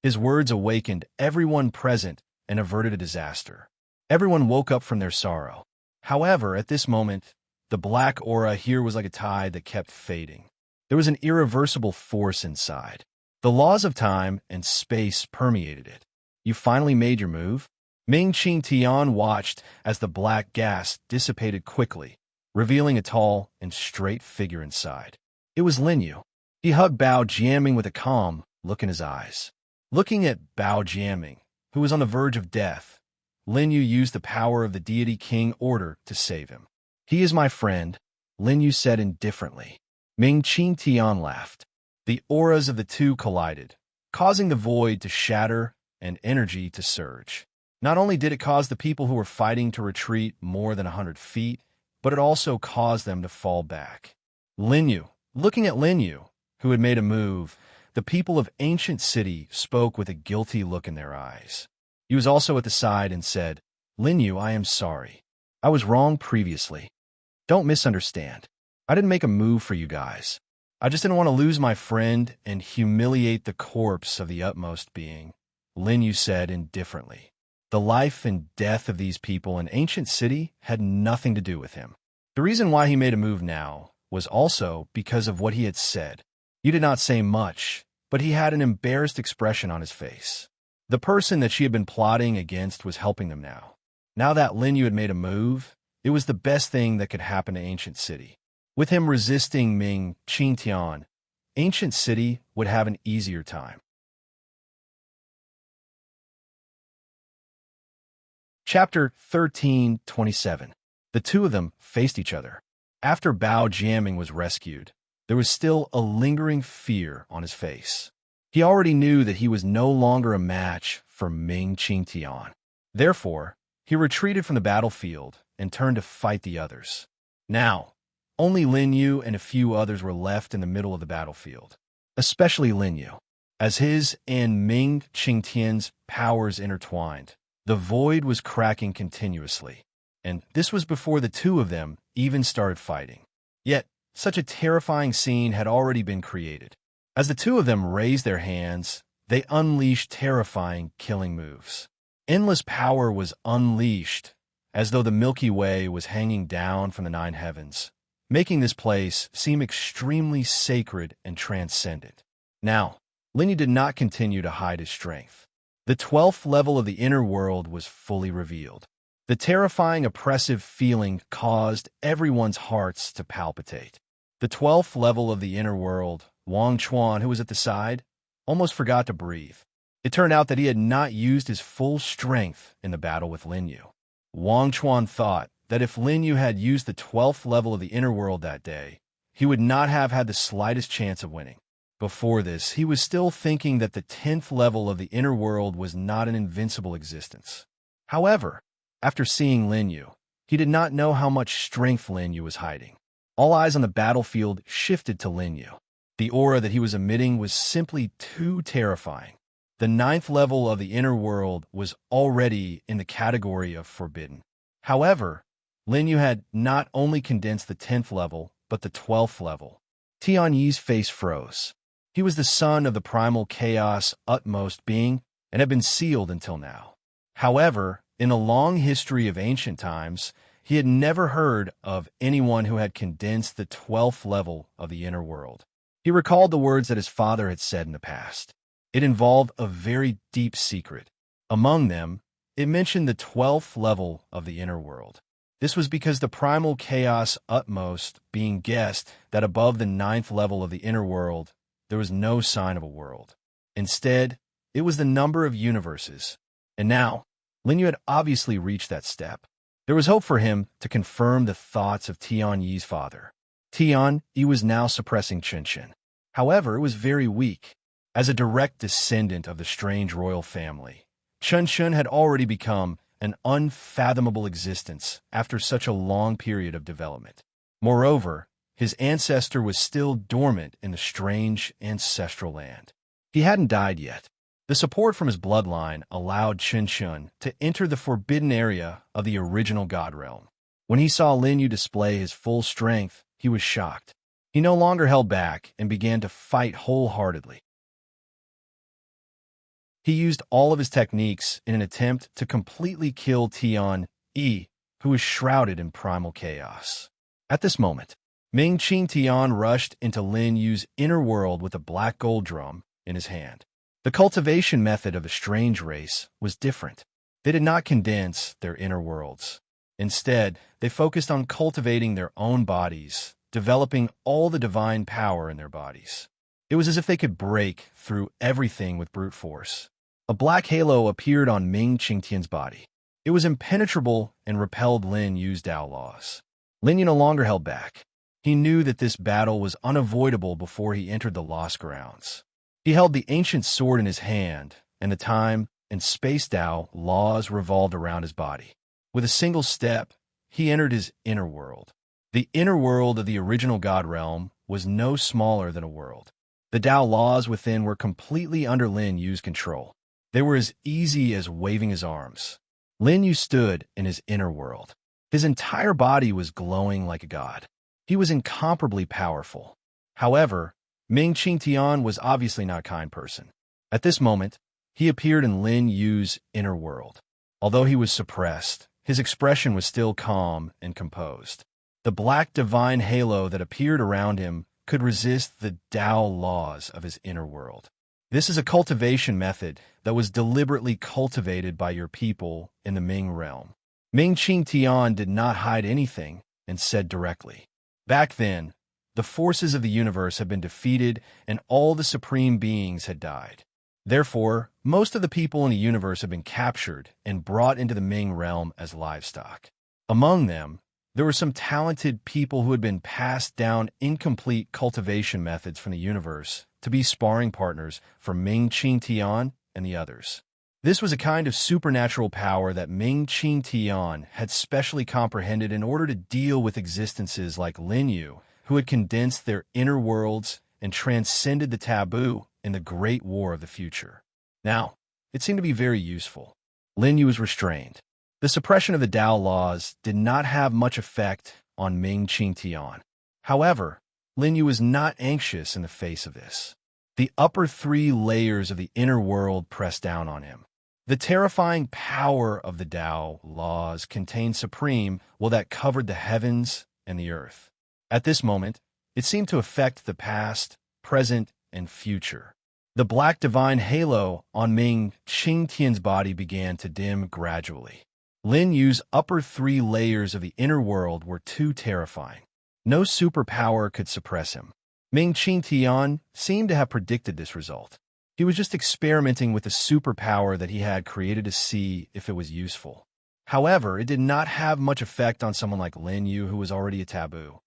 His words awakened everyone present and averted a disaster. Everyone woke up from their sorrow. However, at this moment, the black aura here was like a tide that kept fading. There was an irreversible force inside. The laws of time and space permeated it. You finally made your move? Ming Qingtian watched as the black gas dissipated quickly, revealing a tall and straight figure inside. It was Linyu. He hugged Bao Jiaming with a calm look in his eyes. Looking at Bao Jiaming, who was on the verge of death, Linyu used the power of the deity King Order to save him. He is my friend, Linyu said indifferently. Ming Qingtian laughed. The auras of the two collided, causing the void to shatter and energy to surge. Not only did it cause the people who were fighting to retreat more than 100 feet, but it also caused them to fall back. Linyu, looking at Linyu, who had made a move, the people of Ancient City spoke with a guilty look in their eyes. He was also at the side and said, Linyu, I am sorry. I was wrong previously. Don't misunderstand. I didn't make a move for you guys. I just didn't want to lose my friend and humiliate the corpse of the utmost being, Linyu said indifferently. The life and death of these people in Ancient City had nothing to do with him. The reason why he made a move now was also because of what he had said. You did not say much, but he had an embarrassed expression on his face. The person that she had been plotting against was helping them now. Now that Linyu had made a move, it was the best thing that could happen to Ancient City. With him resisting Ming Qingtian, Ancient City would have an easier time. Chapter 13:27. The two of them faced each other. After Bao Jiaming was rescued, there was still a lingering fear on his face. He already knew that he was no longer a match for Ming Qingtian. Therefore, he retreated from the battlefield and turned to fight the others. Now, only Linyu and a few others were left in the middle of the battlefield, especially Linyu. As his and Ming Qingtian's powers intertwined, the void was cracking continuously, and this was before the two of them even started fighting. Yet, such a terrifying scene had already been created. As the two of them raised their hands, they unleashed terrifying killing moves. Endless power was unleashed, as though the Milky Way was hanging down from the nine heavens, making this place seem extremely sacred and transcendent. Now, Linyu did not continue to hide his strength. The 12th level of the inner world was fully revealed. The terrifying, oppressive feeling caused everyone's hearts to palpitate. The 12th level of the inner world, Wang Chuan, who was at the side, almost forgot to breathe. It turned out that he had not used his full strength in the battle with Linyu. Wang Chuan thought that if Linyu had used the 12th level of the inner world that day, he would not have had the slightest chance of winning. Before this, he was still thinking that the 10th level of the inner world was not an invincible existence. However, after seeing Linyu, he did not know how much strength Linyu was hiding. All eyes on the battlefield shifted to Linyu. The aura that he was emitting was simply too terrifying. The 9th level of the inner world was already in the category of forbidden. However, Linyu had not only condensed the 10th level, but the 12th level. Tianyi's face froze. He was the son of the primal chaos utmost being and had been sealed until now. However, in a long history of ancient times, he had never heard of anyone who had condensed the 12th level of the inner world. He recalled the words that his father had said in the past. It involved a very deep secret. Among them, it mentioned the 12th level of the inner world. This was because the primal chaos utmost being guessed that above the 9th level of the inner world, there was no sign of a world. Instead, it was the number of universes. And now, Linyu had obviously reached that step. There was hope for him to confirm the thoughts of Tianyi's father. Tianyi was now suppressing Qinshin. However, it was very weak. As a direct descendant of the strange royal family, Qinshin had already become an unfathomable existence after such a long period of development. Moreover, his ancestor was still dormant in the strange ancestral land. He hadn't died yet. The support from his bloodline allowed Qinshin to enter the forbidden area of the original God realm. When he saw Linyu display his full strength, he was shocked. He no longer held back and began to fight wholeheartedly. He used all of his techniques in an attempt to completely kill Tianyi, who was shrouded in primal chaos. At this moment, Ming Qing Tian rushed into Lin Yu's inner world with a black gold drum in his hand. The cultivation method of the strange race was different. They did not condense their inner worlds. Instead, they focused on cultivating their own bodies, developing all the divine power in their bodies. It was as if they could break through everything with brute force. A black halo appeared on Ming Qingtian's body. It was impenetrable and repelled Lin Yu's Dao laws. Lin Yu no longer held back. He knew that this battle was unavoidable before he entered the Lost Grounds. He held the ancient sword in his hand, and the time and space Dao laws revolved around his body. With a single step, he entered his inner world. The inner world of the original God realm was no smaller than a world. The Dao laws within were completely under Lin Yu's control. They were as easy as waving his arms. Lin Yu stood in his inner world. His entire body was glowing like a god. He was incomparably powerful. However, Ming Qingtian was obviously not a kind person. At this moment, he appeared in Lin Yu's inner world. Although he was suppressed, his expression was still calm and composed. The black divine halo that appeared around him could resist the Dao laws of his inner world. This is a cultivation method that was deliberately cultivated by your people in the Ming realm. Ming Qingtian did not hide anything and said directly, "Back then, the forces of the universe had been defeated and all the supreme beings had died. Therefore, most of the people in the universe had been captured and brought into the Ming realm as livestock. Among them, there were some talented people who had been passed down incomplete cultivation methods from the universe to be sparring partners for Ming Qingtian and the others. This was a kind of supernatural power that Ming Qingtian had specially comprehended in order to deal with existences like Lin Yu, who had condensed their inner worlds and transcended the taboo in the Great War of the future. Now, it seemed to be very useful. Lin Yu was restrained. The suppression of the Dao laws did not have much effect on Ming Qingtian. However, Lin Yu was not anxious in the face of this. The upper three layers of the inner world pressed down on him. The terrifying power of the Tao laws contained supreme will that covered the heavens and the earth. At this moment, it seemed to affect the past, present, and future. The black divine halo on Ming Qingtian's body began to dim gradually. Lin Yu's upper three layers of the inner world were too terrifying. No superpower could suppress him. Ming Qingtian seemed to have predicted this result. He was just experimenting with the superpower that he had created to see if it was useful. However, it did not have much effect on someone like Lin Yu, who was already a taboo.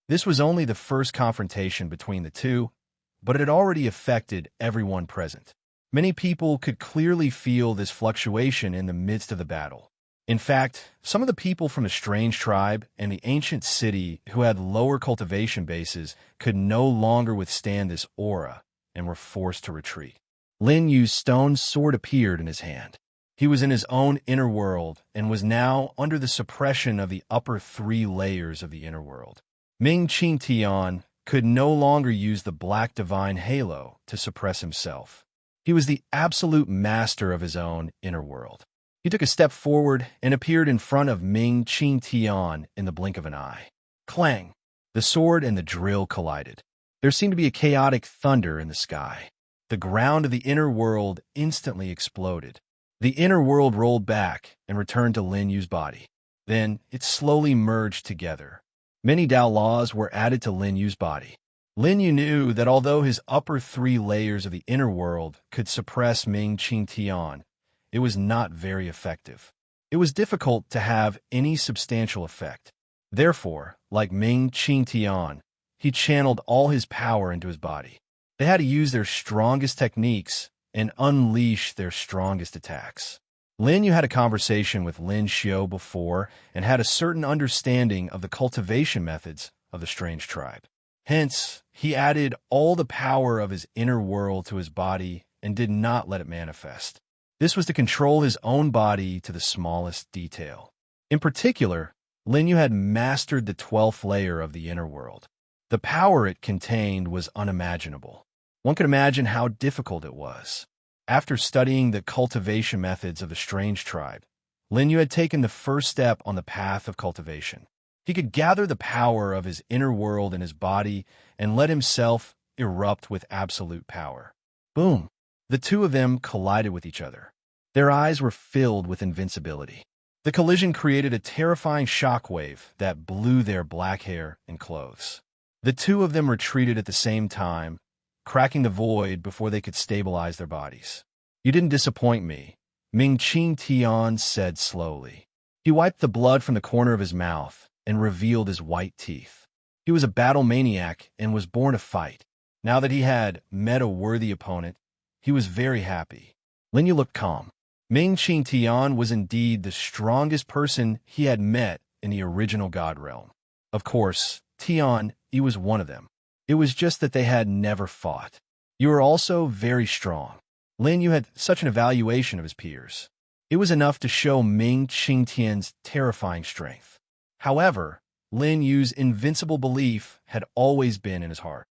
This was only the first confrontation between the two, but it had already affected everyone present. Many people could clearly feel this fluctuation in the midst of the battle. In fact, some of the people from the strange tribe and the ancient city who had lower cultivation bases could no longer withstand this aura and were forced to retreat. Lin Yu's stone sword appeared in his hand. He was in his own inner world and was now under the suppression of the upper three layers of the inner world. Ming Qingtian could no longer use the black divine halo to suppress himself. He was the absolute master of his own inner world. He took a step forward and appeared in front of Ming Qingtian in the blink of an eye. Clang! The sword and the drill collided. There seemed to be a chaotic thunder in the sky. The ground of the inner world instantly exploded. The inner world rolled back and returned to Lin Yu's body. Then it slowly merged together. Many Tao laws were added to Lin Yu's body. Lin Yu knew that although his upper three layers of the inner world could suppress Ming Qingtian, it was not very effective. It was difficult to have any substantial effect. Therefore, like Ming Qingtian, he channeled all his power into his body. They had to use their strongest techniques and unleash their strongest attacks. Lin Yu had a conversation with Lin Xiu before and had a certain understanding of the cultivation methods of the strange tribe. Hence, he added all the power of his inner world to his body and did not let it manifest. This was to control his own body to the smallest detail. In particular, Lin Yu had mastered the 12th layer of the inner world. The power it contained was unimaginable. One could imagine how difficult it was. After studying the cultivation methods of the strange tribe, Lin Yu had taken the first step on the path of cultivation. He could gather the power of his inner world in his body and let himself erupt with absolute power. Boom! The two of them collided with each other. Their eyes were filled with invincibility. The collision created a terrifying shockwave that blew their black hair and clothes. The two of them retreated at the same time, cracking the void before they could stabilize their bodies. "You didn't disappoint me," Ming Qingtian said slowly. He wiped the blood from the corner of his mouth and revealed his white teeth. He was a battle maniac and was born to fight. Now that he had met a worthy opponent, he was very happy. Lin Yu looked calm. Ming Qingtian was indeed the strongest person he had met in the original God realm. Of course, Tian, he was one of them. It was just that they had never fought. "You are also very strong." Lin Yu had such an evaluation of his peers. It was enough to show Ming Qingtian's terrifying strength. However, Lin Yu's invincible belief had always been in his heart.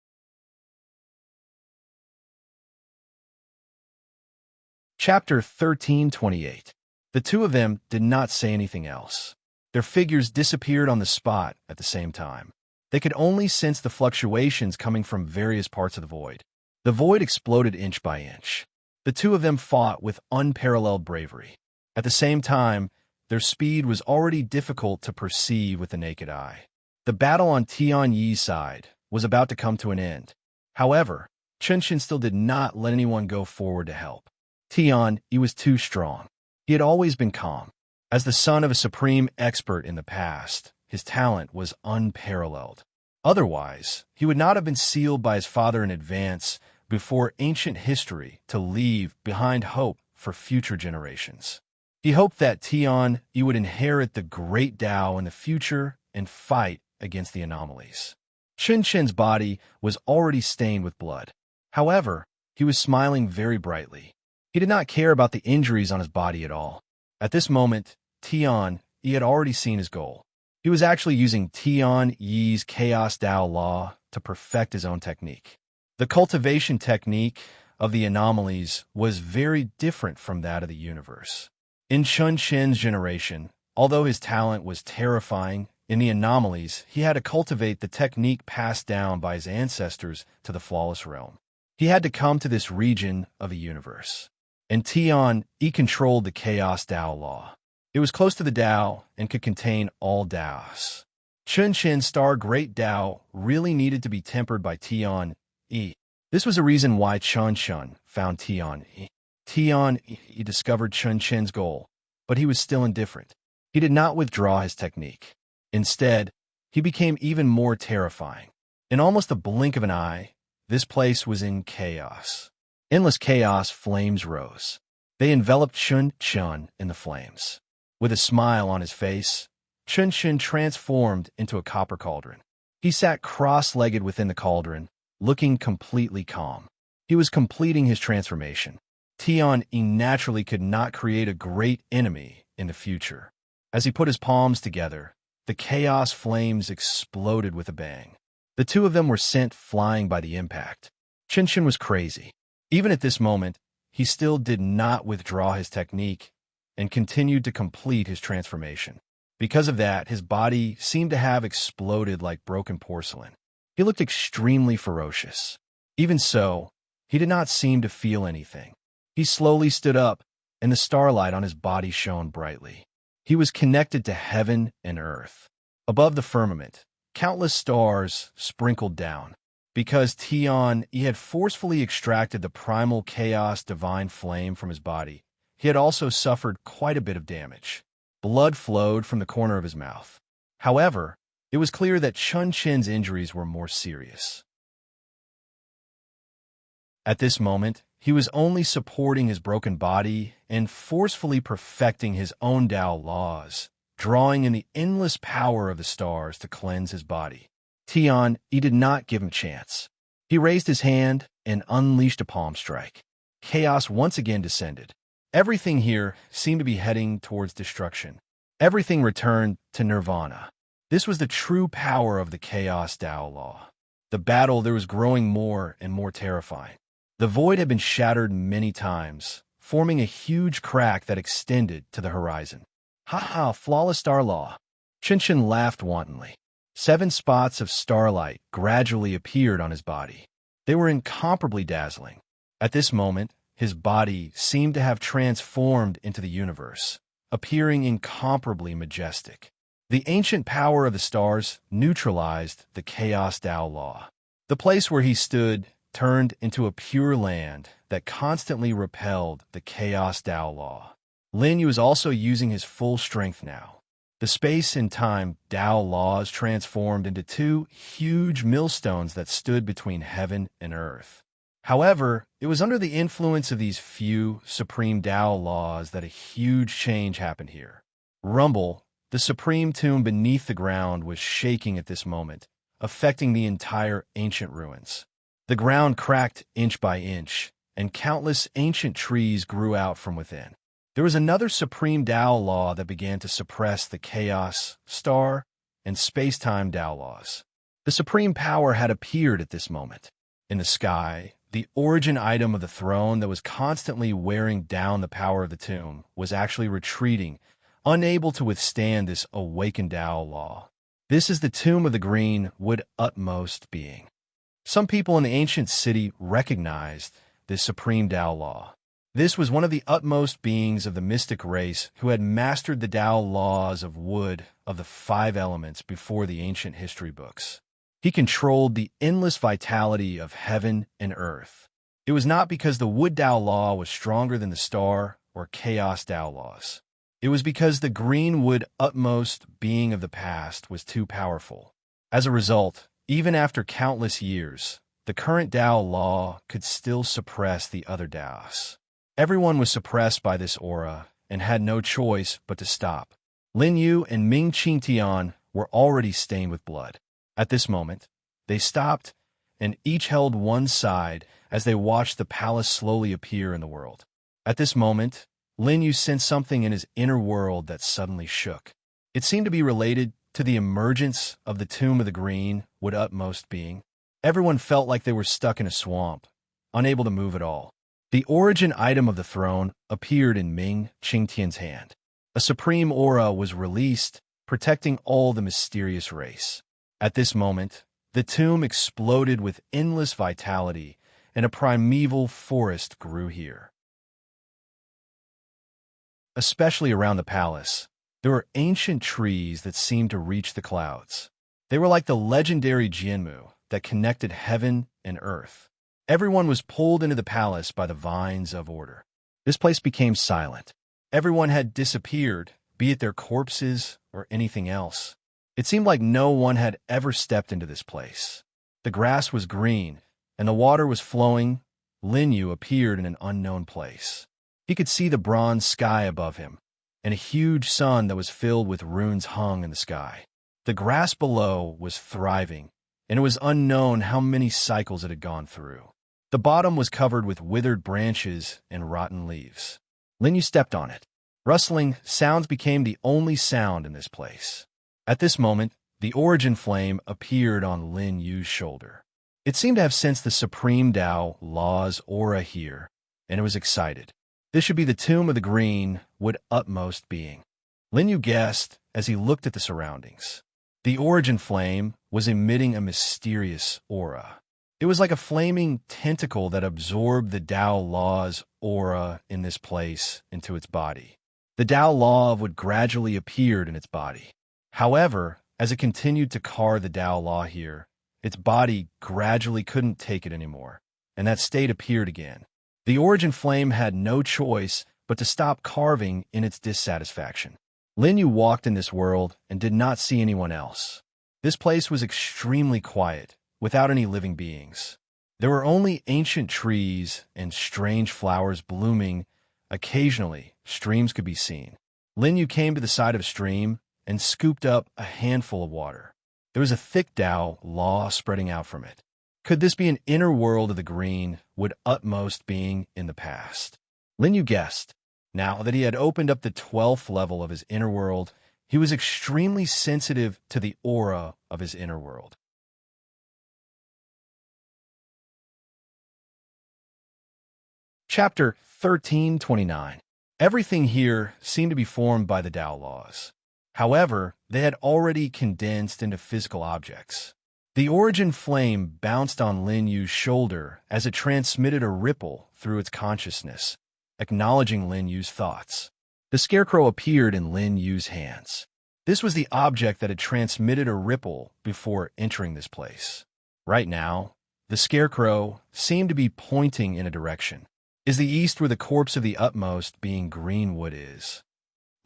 Chapter 13:28. The two of them did not say anything else. Their figures disappeared on the spot at the same time. They could only sense the fluctuations coming from various parts of the void. The void exploded inch by inch. The two of them fought with unparalleled bravery. At the same time, their speed was already difficult to perceive with the naked eye. The battle on Tian Yi's side was about to come to an end. However, Chunshin still did not let anyone go forward to help. Tian Yi was too strong. He had always been calm. As the son of a supreme expert in the past, his talent was unparalleled. Otherwise, he would not have been sealed by his father in advance before ancient history to leave behind hope for future generations. He hoped that Tian Yi would inherit the great Tao in the future and fight against the anomalies. Chunshin's body was already stained with blood. However, he was smiling very brightly. He did not care about the injuries on his body at all. At this moment, Tian Yi had already seen his goal. He was actually using Tian Yi's Chaos Dao Law to perfect his own technique. The cultivation technique of the anomalies was very different from that of the universe. In Chun Shen's generation, although his talent was terrifying, in the anomalies, he had to cultivate the technique passed down by his ancestors to the flawless realm. He had to come to this region of the universe. In Tian, he controlled the Chaos Dao Law. It was close to the Dao and could contain all Daos. Chun Shen's star Great Dao really needed to be tempered by Tian Yi. This was a reason why Chun Shen found Tian Yi. Tian Yi discovered Chun Shen's goal, but he was still indifferent. He did not withdraw his technique. Instead, he became even more terrifying. In almost the blink of an eye, this place was in chaos. Endless chaos flames rose. They enveloped Chun Shen in the flames. With a smile on his face, Chun Shen transformed into a copper cauldron. He sat cross-legged within the cauldron, looking completely calm. He was completing his transformation. Tian Yi naturally could not create a great enemy in the future. As he put his palms together, the chaos flames exploded with a bang. The two of them were sent flying by the impact. Chun Shen was crazy. Even at this moment, he still did not withdraw his technique and continued to complete his transformation. Because of that, his body seemed to have exploded like broken porcelain. He looked extremely ferocious. Even so, he did not seem to feel anything. He slowly stood up, and the starlight on his body shone brightly. He was connected to heaven and earth. Above the firmament, countless stars sprinkled down. Because Tian Yi had forcefully extracted the primal chaos divine flame from his body, he had also suffered quite a bit of damage. Blood flowed from the corner of his mouth. However, it was clear that Chun Shen's injuries were more serious. At this moment, he was only supporting his broken body and forcefully perfecting his own Dao laws, drawing in the endless power of the stars to cleanse his body. Tian Yi did not give him a chance. He raised his hand and unleashed a palm strike. Chaos once again descended. Everything here seemed to be heading towards destruction. Everything returned to nirvana. This was the true power of the Chaos Dao Law. The battle there was growing more and more terrifying. The void had been shattered many times, forming a huge crack that extended to the horizon. Ha ha, flawless star law. Chun Shen laughed wantonly. 7 spots of starlight gradually appeared on his body. They were incomparably dazzling. At this moment, his body seemed to have transformed into the universe, appearing incomparably majestic. The ancient power of the stars neutralized the Chaos Dao Law. The place where he stood turned into a pure land that constantly repelled the Chaos Dao Law. Lin Yu was also using his full strength now. The space and time Dao laws transformed into 2 huge millstones that stood between heaven and earth. However, it was under the influence of these few supreme Dao laws that a huge change happened here. Rumble, the supreme tomb beneath the ground, was shaking at this moment, affecting the entire ancient ruins. The ground cracked inch by inch, and countless ancient trees grew out from within. There was another supreme Dao law that began to suppress the chaos, star, and space-time Dao laws. The supreme power had appeared at this moment. In the sky, the origin item of the throne that was constantly wearing down the power of the tomb was actually retreating, unable to withstand this awakened Dao law. This is the tomb of the green wood utmost being. Some people in the ancient city recognized this supreme Dao law. This was one of the utmost beings of the mystic race who had mastered the Dao laws of wood of the 5 elements before the ancient history books. He controlled the endless vitality of heaven and earth. It was not because the wood Dao law was stronger than the star or chaos Dao laws. It was because the green wood utmost being of the past was too powerful. As a result, even after countless years, the current Dao law could still suppress the other Daos. Everyone was suppressed by this aura and had no choice but to stop. Lin Yu and Ming Qingtian were already stained with blood. At this moment, they stopped and each held one side as they watched the palace slowly appear in the world. At this moment, Lin Yu sensed something in his inner world that suddenly shook. It seemed to be related to the emergence of the tomb of the green would utmost being. Everyone felt like they were stuck in a swamp, unable to move at all. The origin item of the throne appeared in Ming Qingtian's hand. A supreme aura was released, protecting all the mysterious race. At this moment, the tomb exploded with endless vitality, and a primeval forest grew here. Especially around the palace, there were ancient trees that seemed to reach the clouds. They were like the legendary Jianmu that connected heaven and earth. Everyone was pulled into the palace by the vines of order. This place became silent. Everyone had disappeared, be it their corpses or anything else. It seemed like no one had ever stepped into this place. The grass was green, and the water was flowing. Lin Yu appeared in an unknown place. He could see the bronze sky above him, and a huge sun that was filled with runes hung in the sky. The grass below was thriving, and it was unknown how many cycles it had gone through. The bottom was covered with withered branches and rotten leaves. Lin Yu stepped on it. Rustling sounds became the only sound in this place. At this moment, the origin flame appeared on Lin Yu's shoulder. It seemed to have sensed the supreme Tao Law's aura here, and it was excited. This should be the tomb of the green would utmost being. Lin Yu guessed as he looked at the surroundings. The origin flame was emitting a mysterious aura. It was like a flaming tentacle that absorbed the Tao Law's aura in this place into its body. The Tao Law would gradually appear in its body. However, as it continued to carve the Tao Law here, its body gradually couldn't take it anymore, and that state appeared again. The origin flame had no choice but to stop carving in its dissatisfaction. Lin Yu walked in this world and did not see anyone else. This place was extremely quiet, without any living beings. There were only ancient trees and strange flowers blooming. Occasionally, streams could be seen. Lin Yu came to the side of a stream and scooped up a handful of water. There was a thick Tao Law spreading out from it. Could this be an inner world of the green would utmost being in the past? Lin Yu guessed. Now that he had opened up the 12th level of his inner world, he was extremely sensitive to the aura of his inner world. Chapter 1329. Everything here seemed to be formed by the Tao Laws. However, they had already condensed into physical objects. The origin flame bounced on Lin Yu's shoulder as it transmitted a ripple through its consciousness, acknowledging Lin Yu's thoughts. The scarecrow appeared in Lin Yu's hands. This was the object that had transmitted a ripple before entering this place. Right now, the scarecrow seemed to be pointing in a direction. Is the east where the corpse of the utmost being Greenwood is?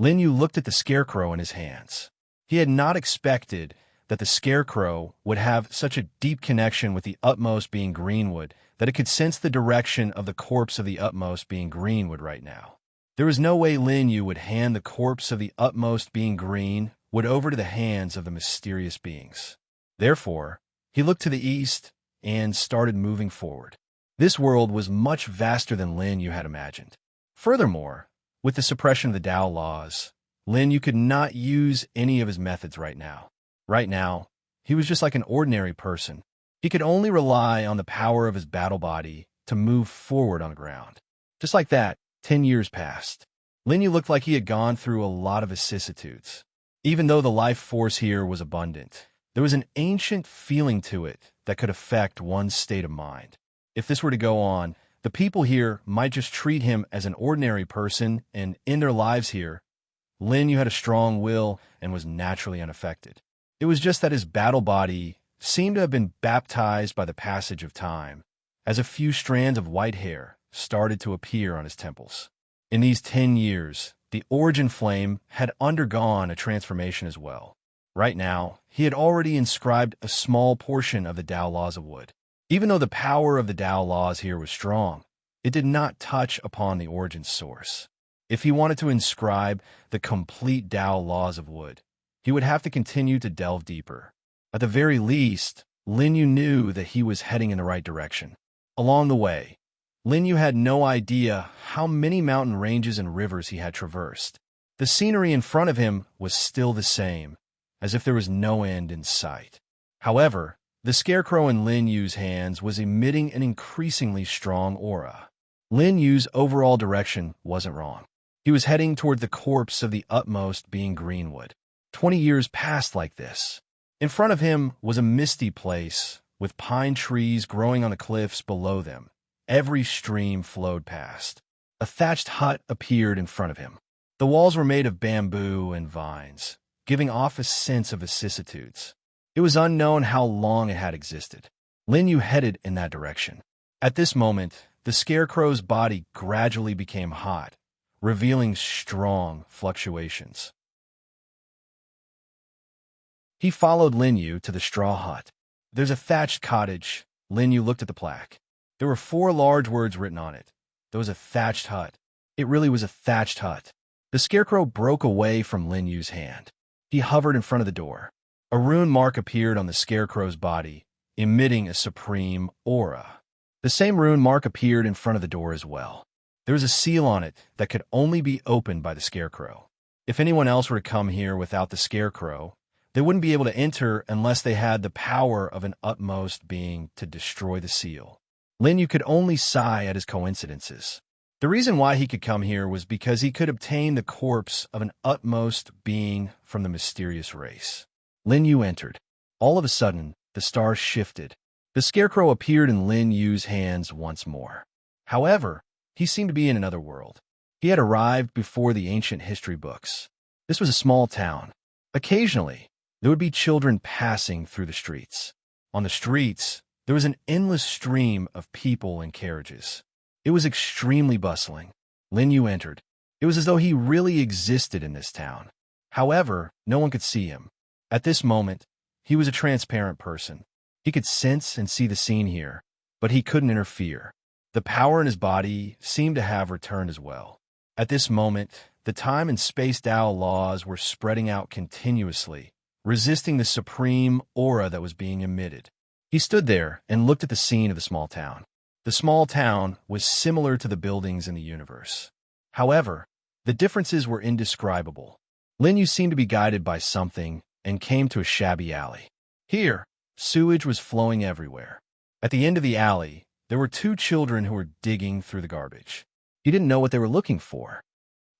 Lin Yu looked at the scarecrow in his hands. He had not expected that the scarecrow would have such a deep connection with the utmost being Greenwood that it could sense the direction of the corpse of the utmost being Greenwood right now. There was no way Lin Yu would hand the corpse of the utmost being Greenwood over to the hands of the mysterious beings. Therefore, he looked to the east and started moving forward. This world was much vaster than Lin Yu had imagined. Furthermore, with the suppression of the Tao Laws, Lin Yu could not use any of his methods right now. Right now, he was just like an ordinary person. He could only rely on the power of his battle body to move forward on the ground. Just like that, 10 years passed. Lin Yu looked like he had gone through a lot of vicissitudes. Even though the life force here was abundant, there was an ancient feeling to it that could affect one's state of mind. If this were to go on, the people here might just treat him as an ordinary person, and in their lives here, Lin Yu had a strong will and was naturally unaffected. It was just that his battle body seemed to have been baptized by the passage of time, as a few strands of white hair started to appear on his temples. In these 10 years, the origin flame had undergone a transformation as well. Right now, he had already inscribed a small portion of the Tao Laws of Wood. Even though the power of the Tao Laws here was strong, it did not touch upon the origin source. If he wanted to inscribe the complete Tao Laws of Wood, he would have to continue to delve deeper. At the very least, Lin Yu knew that he was heading in the right direction. Along the way, Lin Yu had no idea how many mountain ranges and rivers he had traversed. The scenery in front of him was still the same, as if there was no end in sight. However, the scarecrow in Lin Yu's hands was emitting an increasingly strong aura. Lin Yu's overall direction wasn't wrong. He was heading toward the corpse of the utmost being Greenwood. 20 years passed like this. In front of him was a misty place, with pine trees growing on the cliffs below them. Every stream flowed past. A thatched hut appeared in front of him. The walls were made of bamboo and vines, giving off a sense of vicissitudes. It was unknown how long it had existed. Lin Yu headed in that direction. At this moment, the scarecrow's body gradually became hot, revealing strong fluctuations. He followed Lin Yu to the straw hut. "There's a thatched cottage." Lin Yu looked at the plaque. There were 4 large words written on it. There was a thatched hut. It really was a thatched hut. The scarecrow broke away from Lin Yu's hand. He hovered in front of the door. A rune mark appeared on the scarecrow's body, emitting a supreme aura. The same rune mark appeared in front of the door as well. There was a seal on it that could only be opened by the scarecrow. If anyone else were to come here without the scarecrow, they wouldn't be able to enter unless they had the power of an utmost being to destroy the seal. Lin Yu could only sigh at his coincidences. The reason why he could come here was because he could obtain the corpse of an utmost being from the mysterious race. Lin Yu entered. All of a sudden, the stars shifted. The scarecrow appeared in Lin Yu's hands once more. However, he seemed to be in another world. He had arrived before the ancient history books. This was a small town. Occasionally, there would be children passing through the streets. On the streets, there was an endless stream of people and carriages. It was extremely bustling. Lin Yu entered. It was as though he really existed in this town. However, no one could see him. At this moment, he was a transparent person. He could sense and see the scene here, but he couldn't interfere. The power in his body seemed to have returned as well. At this moment, the time and space Tao laws were spreading out continuously, resisting the supreme aura that was being emitted. He stood there and looked at the scene of the small town. The small town was similar to the buildings in the universe. However, the differences were indescribable. Lin Yu seemed to be guided by something and came to a shabby alley. Here, sewage was flowing everywhere. At the end of the alley, there were 2 children who were digging through the garbage. He didn't know what they were looking for.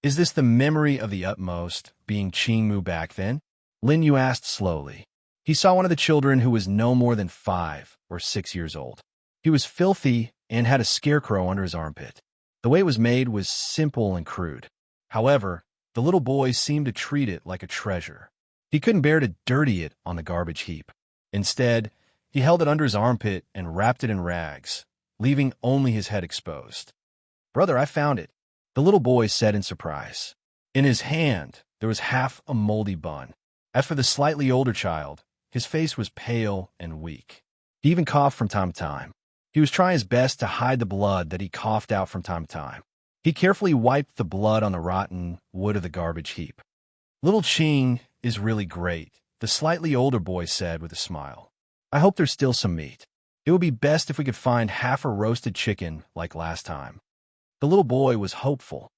Is this the memory of the utmost, being Qingmu back then? Lin Yu asked slowly. He saw one of the children who was no more than 5 or 6 years old. He was filthy and had a scarecrow under his armpit. The way it was made was simple and crude. However, the little boy seemed to treat it like a treasure. He couldn't bear to dirty it on the garbage heap. Instead, he held it under his armpit and wrapped it in rags, leaving only his head exposed. "Brother, I found it," the little boy said in surprise. In his hand, there was half a moldy bun. As for the slightly older child, his face was pale and weak. He even coughed from time to time. He was trying his best to hide the blood that he coughed out from time to time. He carefully wiped the blood on the rotten wood of the garbage heap. "Little Qing is really great," the slightly older boy said with a smile. "I hope there's still some meat. It would be best if we could find half a roasted chicken like last time." The little boy was hopeful.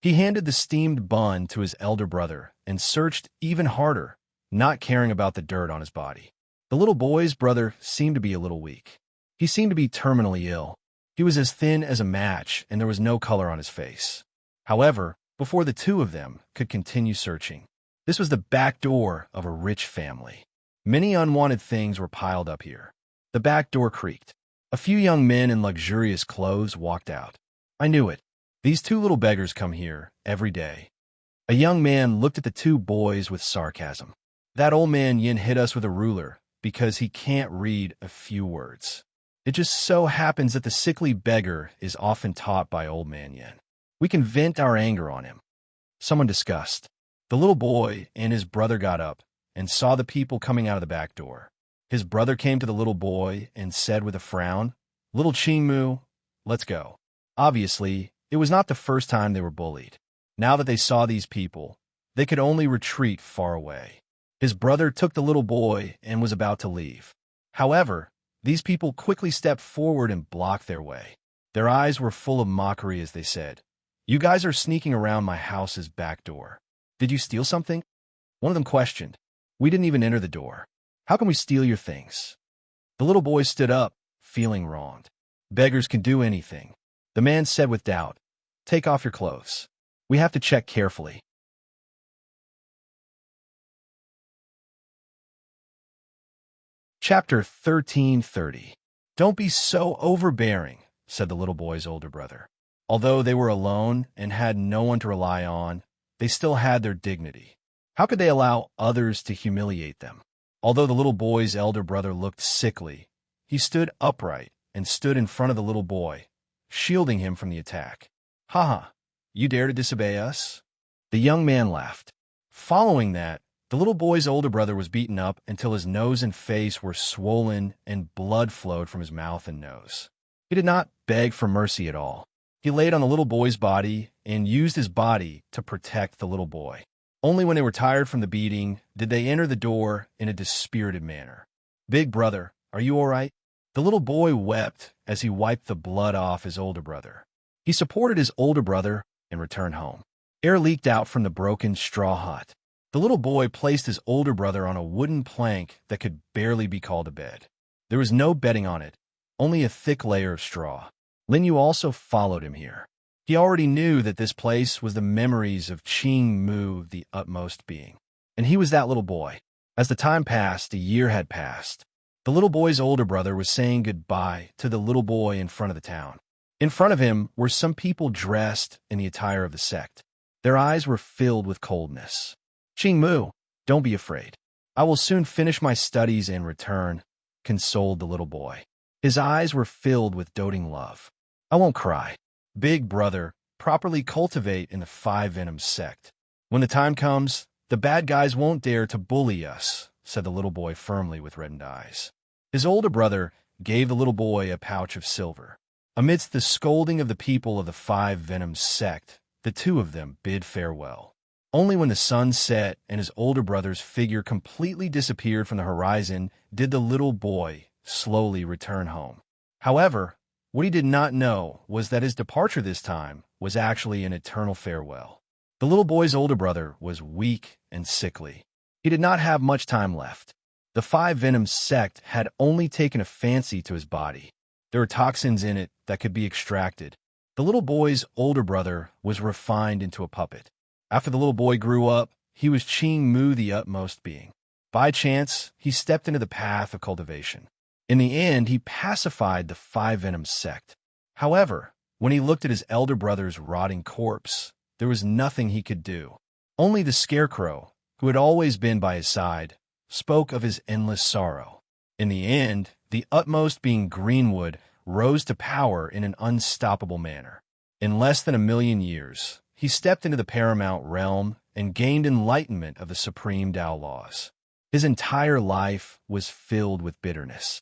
He handed the steamed bun to his elder brother and searched even harder, not caring about the dirt on his body. The little boy's brother seemed to be a little weak. He seemed to be terminally ill. He was as thin as a match, and there was no color on his face. However, before the 2 of them could continue searching, this was the back door of a rich family. Many unwanted things were piled up here. The back door creaked. A few young men in luxurious clothes walked out. "I knew it. These 2 little beggars come here every day." A young man looked at the 2 boys with sarcasm. "That old man Yin hit us with a ruler because he can't read a few words. It just so happens that the sickly beggar is often taught by old man Yin. We can vent our anger on him." Someone discussed. The little boy and his brother got up and saw the people coming out of the back door. His brother came to the little boy and said with a frown, "Little Qingmu, let's go." Obviously, it was not the first time they were bullied. Now that they saw these people, they could only retreat far away. His brother took the little boy and was about to leave. However, these people quickly stepped forward and blocked their way. Their eyes were full of mockery as they said, You guys are sneaking around my house's back door. Did you steal something? One of them questioned. We didn't even enter the door. How can we steal your things? The little boy stood up, feeling wronged. Beggars can do anything. The man said with doubt, Take off your clothes. We have to check carefully. Chapter 1330. Don't be so overbearing, said the little boy's older brother. Although they were alone and had no one to rely on, they still had their dignity. How could they allow others to humiliate them? Although the little boy's elder brother looked sickly, he stood upright and stood in front of the little boy, shielding him from the attack. Ha ha, you dare to disobey us? The young man laughed. Following that, the little boy's older brother was beaten up until his nose and face were swollen and blood flowed from his mouth and nose. He did not beg for mercy at all. He laid on the little boy's body and used his body to protect the little boy. Only when they were tired from the beating did they enter the door in a dispirited manner. Big brother, are you all right? The little boy wept as he wiped the blood off his older brother. He supported his older brother and returned home. Air leaked out from the broken straw hut. The little boy placed his older brother on a wooden plank that could barely be called a bed. There was no bedding on it, only a thick layer of straw. Linyu also followed him here. He already knew that this place was the memories of Qing Mu, the utmost being. And he was that little boy. As the time passed, a year had passed. The little boy's older brother was saying goodbye to the little boy in front of the town. In front of him were some people dressed in the attire of the sect. Their eyes were filled with coldness. Qing Mu, don't be afraid. I will soon finish my studies and return, consoled the little boy. His eyes were filled with doting love. I won't cry. Big brother, properly cultivate in the Five Venoms sect. When the time comes, the bad guys won't dare to bully us, said the little boy firmly with reddened eyes. His older brother gave the little boy a pouch of silver. Amidst the scolding of the people of the Five Venoms sect, the two of them bid farewell. Only when the sun set and his older brother's figure completely disappeared from the horizon did the little boy slowly return home. However, what he did not know was that his departure this time was actually an eternal farewell. The little boy's older brother was weak and sickly. He did not have much time left. The Five Venoms sect had only taken a fancy to his body. There were toxins in it that could be extracted. The little boy's older brother was refined into a puppet. After the little boy grew up, he was Qing Mu, the utmost being. By chance, he stepped into the path of cultivation. In the end, he pacified the Five Venoms sect. However, when he looked at his elder brother's rotting corpse, there was nothing he could do. Only the scarecrow, who had always been by his side, spoke of his endless sorrow. In the end, the utmost being Greenwood rose to power in an unstoppable manner. In less than 1,000,000 years, he stepped into the paramount realm and gained enlightenment of the supreme Tao laws. His entire life was filled with bitterness.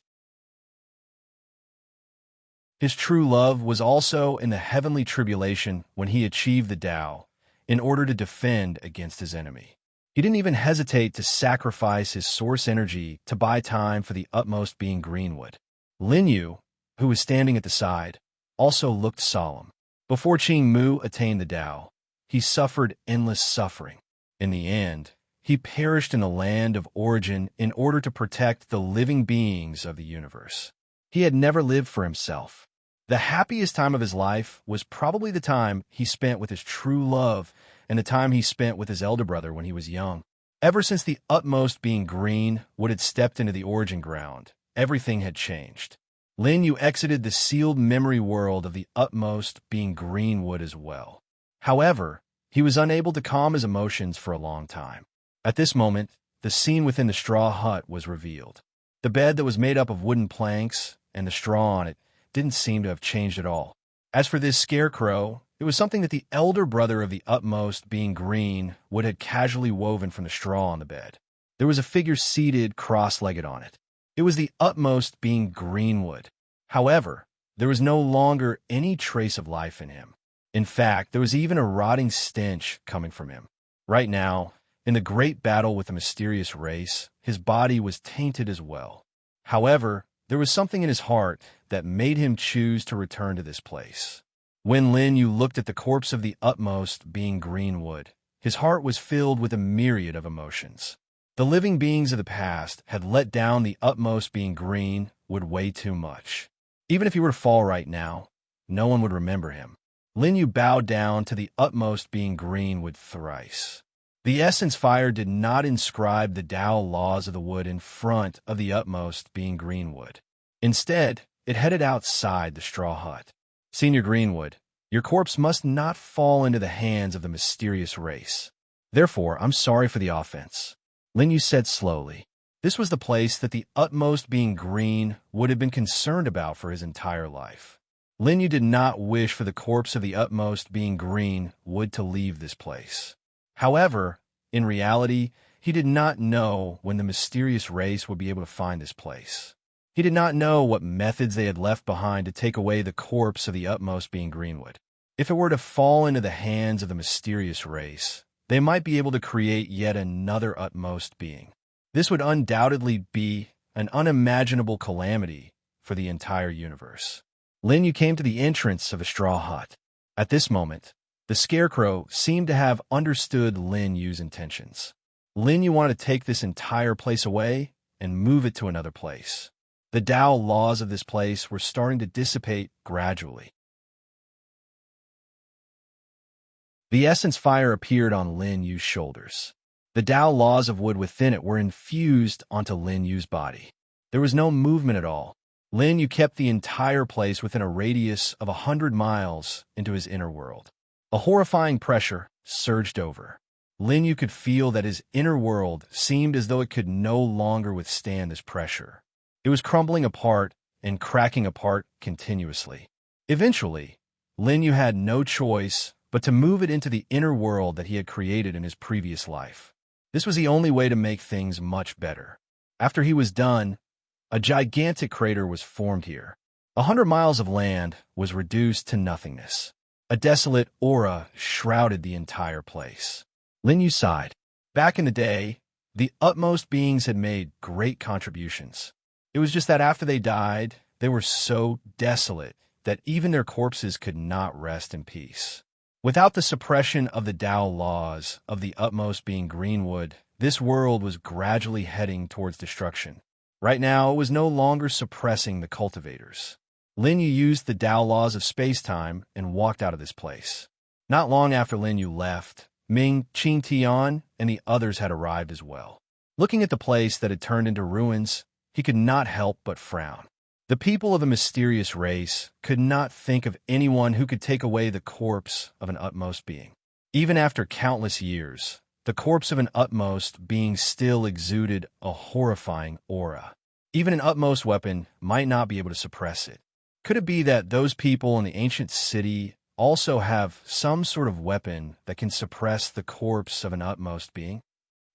His true love was also in the heavenly tribulation when he achieved the Tao in order to defend against his enemy. He didn't even hesitate to sacrifice his source energy to buy time for the utmost being Greenwood. Linyu, who was standing at the side, also looked solemn. Before Qing Mu attained the Tao, he suffered endless suffering. In the end, he perished in the land of origin in order to protect the living beings of the universe. He had never lived for himself. The happiest time of his life was probably the time he spent with his true love and the time he spent with his elder brother when he was young. Ever since the utmost being Greenwood had stepped into the origin ground, everything had changed. Linyu exited the sealed memory world of the utmost being Greenwood as well. However, he was unable to calm his emotions for a long time. At this moment, the scene within the straw hut was revealed. The bed that was made up of wooden planks and the straw on it didn't seem to have changed at all. As for this scarecrow, it was something that the elder brother of the utmost being Greenwood had casually woven from the straw on the bed. There was a figure seated cross-legged on it. It was the utmost being Greenwood. However, there was no longer any trace of life in him. In fact, there was even a rotting stench coming from him. Right now, in the great battle with the mysterious race, his body was tainted as well. However, there was something in his heart that made him choose to return to this place. When Lin Yu looked at the corpse of the utmost being Greenwood, his heart was filled with a myriad of emotions. The living beings of the past had let down the utmost being Greenwood way too much. Even if he were to fall right now, no one would remember him. Lin Yu bowed down to the utmost being Greenwood thrice. The essence fire did not inscribe the Tao laws of the wood in front of the utmost being Greenwood. Instead, it headed outside the straw hut. Senior Greenwood, your corpse must not fall into the hands of the mysterious race. Therefore, I'm sorry for the offense. Lin Yu said slowly. This was the place that the utmost being Green would have been concerned about for his entire life. Lin Yu did not wish for the corpse of the utmost being Green would to leave this place. However, in reality, he did not know when the mysterious race would be able to find this place. He did not know what methods they had left behind to take away the corpse of the utmost being Greenwood. If it were to fall into the hands of the mysterious race, they might be able to create yet another utmost being. This would undoubtedly be an unimaginable calamity for the entire universe. Lin Yu came to the entrance of a straw hut. At this moment, the scarecrow seemed to have understood Lin Yu's intentions. Lin Yu wanted to take this entire place away and move it to another place. The Tao laws of this place were starting to dissipate gradually. The essence fire appeared on Lin Yu's shoulders. The Tao laws of wood within it were infused onto Lin Yu's body. There was no movement at all. Lin Yu kept the entire place within a radius of 100 miles into his inner world. A horrifying pressure surged over. Lin Yu could feel that his inner world seemed as though it could no longer withstand this pressure. It was crumbling apart and cracking apart continuously. Eventually, Lin Yu had no choice but to move it into the inner world that he had created in his previous life. This was the only way to make things much better. After he was done, a gigantic crater was formed here. 100 miles of land was reduced to nothingness. A desolate aura shrouded the entire place. Lin Yu sighed. Back in the day, the utmost beings had made great contributions. It was just that after they died, they were so desolate that even their corpses could not rest in peace. Without the suppression of the Tao laws of the utmost being Greenwood, this world was gradually heading towards destruction. Right now, it was no longer suppressing the cultivators. Lin Yu used the Tao laws of space-time and walked out of this place. Not long after Lin Yu left, Ming, Qing Tian, and the others had arrived as well. Looking at the place that had turned into ruins, he could not help but frown. The people of the mysterious race could not think of anyone who could take away the corpse of an utmost being. Even after countless years, the corpse of an utmost being still exuded a horrifying aura. Even an utmost weapon might not be able to suppress it. Could it be that those people in the ancient city also have some sort of weapon that can suppress the corpse of an utmost being?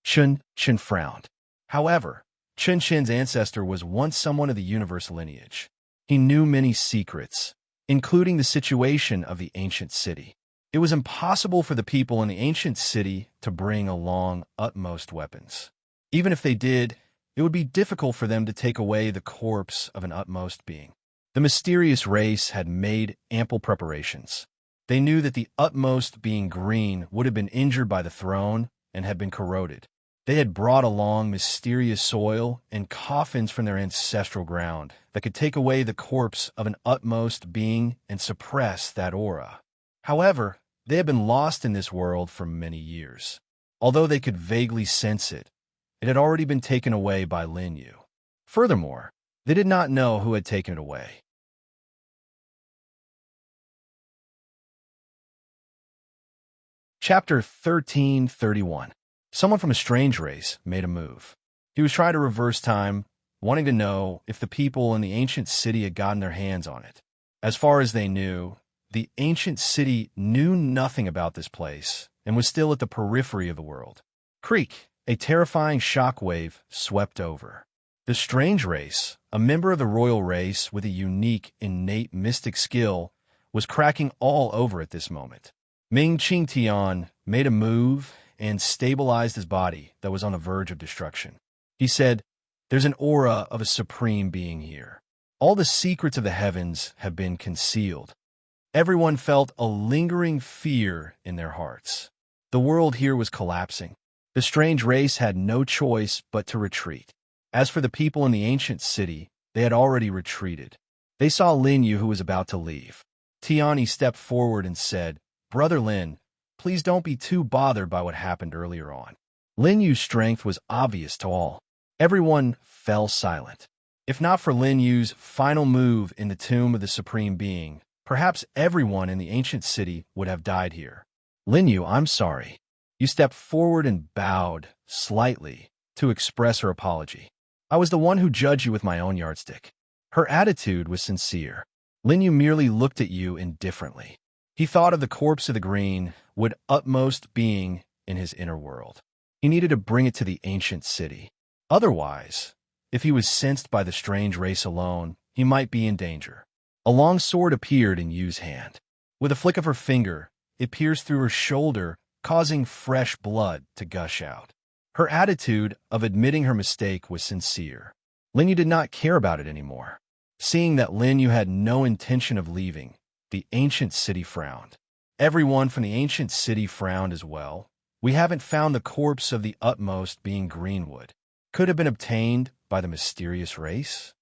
Chen frowned. However, Chen's ancestor was once someone of the universe lineage. He knew many secrets, including the situation of the ancient city. It was impossible for the people in the ancient city to bring along utmost weapons. Even if they did, it would be difficult for them to take away the corpse of an utmost being. The mysterious race had made ample preparations. They knew that the utmost being Green would have been injured by the throne and had been corroded. They had brought along mysterious soil and coffins from their ancestral ground that could take away the corpse of an utmost being and suppress that aura. However, they had been lost in this world for many years. Although they could vaguely sense it, it had already been taken away by Lin Yu. Furthermore, they did not know who had taken it away. Chapter 1331. Someone from a strange race made a move. He was trying to reverse time, wanting to know if the people in the ancient city had gotten their hands on it. As far as they knew, the ancient city knew nothing about this place and was still at the periphery of the world. Creak, a terrifying shockwave swept over. The strange race, a member of the royal race with a unique, innate mystic skill, was cracking all over at this moment. Ming Qing Tian made a move and stabilized his body that was on the verge of destruction. He said, "There's an aura of a supreme being here. All the secrets of the heavens have been concealed. Everyone felt a lingering fear in their hearts. The world here was collapsing. The strange race had no choice but to retreat. As for the people in the ancient city, they had already retreated. They saw Lin Yu, who was about to leave. Tiani stepped forward and said, "Brother Lin, please don't be too bothered by what happened earlier on." Lin Yu's strength was obvious to all. Everyone fell silent. If not for Lin Yu's final move in the tomb of the Supreme Being, perhaps everyone in the ancient city would have died here. "Lin Yu, I'm sorry." You stepped forward and bowed slightly to express her apology. "I was the one who judged you with my own yardstick." Her attitude was sincere. Lin Yu merely looked at you indifferently. He thought of the corpse of the green with utmost being in his inner world. He needed to bring it to the ancient city. Otherwise, if he was sensed by the strange race alone, he might be in danger. A long sword appeared in Yu's hand. With a flick of her finger, it pierced through her shoulder, causing fresh blood to gush out. Her attitude of admitting her mistake was sincere. Lin Yu did not care about it anymore. Seeing that Lin Yu had no intention of leaving, the ancient city frowned. Everyone from the ancient city frowned as well. "We haven't found the corpse of the utmost being Greenwood. Could have been obtained by the mysterious race?"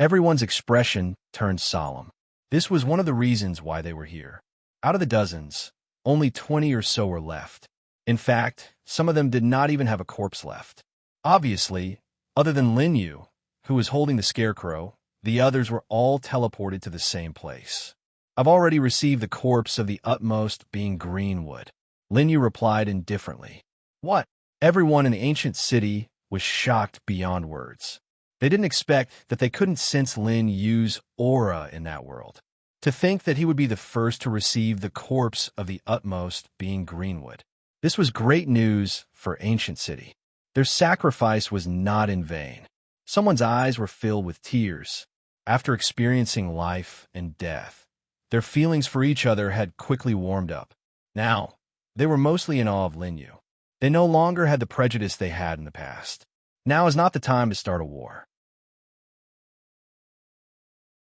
Everyone's expression turned solemn. This was one of the reasons why they were here. Out of the dozens, only 20 or so were left. In fact, some of them did not even have a corpse left. Obviously, other than Lin Yu, who was holding the scarecrow, the others were all teleported to the same place. "I've already received the corpse of the utmost being Greenwood," Lin Yu replied indifferently. "What?" Everyone in the ancient city was shocked beyond words. They didn't expect that they couldn't sense Lin Yu's aura in that world. To think that he would be the first to receive the corpse of the utmost being Greenwood. This was great news for Ancient City. Their sacrifice was not in vain. Someone's eyes were filled with tears. After experiencing life and death, their feelings for each other had quickly warmed up. Now, they were mostly in awe of Lin Yu. They no longer had the prejudice they had in the past. Now is not the time to start a war.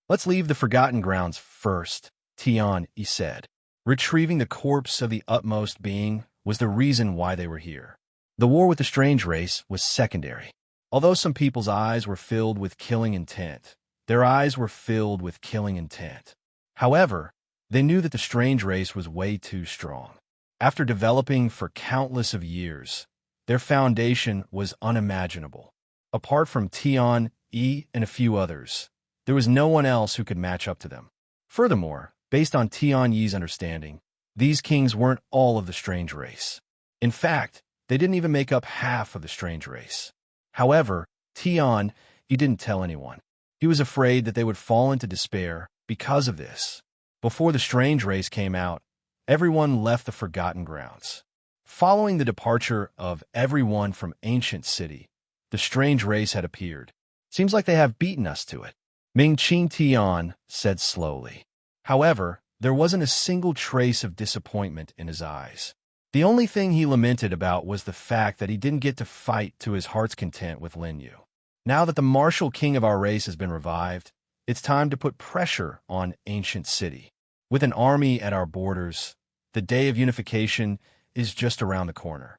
"Let's leave the Forgotten Grounds first," Tian Yi said. Retrieving the corpse of the utmost being was the reason why they were here. The war with the strange race was secondary. Although some people's eyes were filled with killing intent, their eyes were filled with killing intent. However, they knew that the strange race was way too strong. After developing for countless of years, their foundation was unimaginable. Apart from Tian Yi and a few others, there was no one else who could match up to them. Furthermore, based on Tian Yi's understanding, these kings weren't all of the strange race. In fact, they didn't even make up half of the strange race. However, Tian Yi didn't tell anyone. He was afraid that they would fall into despair because of this. Before the strange race came out, everyone left the Forgotten Grounds. Following the departure of everyone from Ancient City, the strange race had appeared. "Seems like they have beaten us to it," Ming Qing Tian said slowly. However, there wasn't a single trace of disappointment in his eyes. The only thing he lamented about was the fact that he didn't get to fight to his heart's content with Lin Yu. Now that the martial king of our race has been revived, it's time to put pressure on Ancient City. With an army at our borders, the day of unification is just around the corner.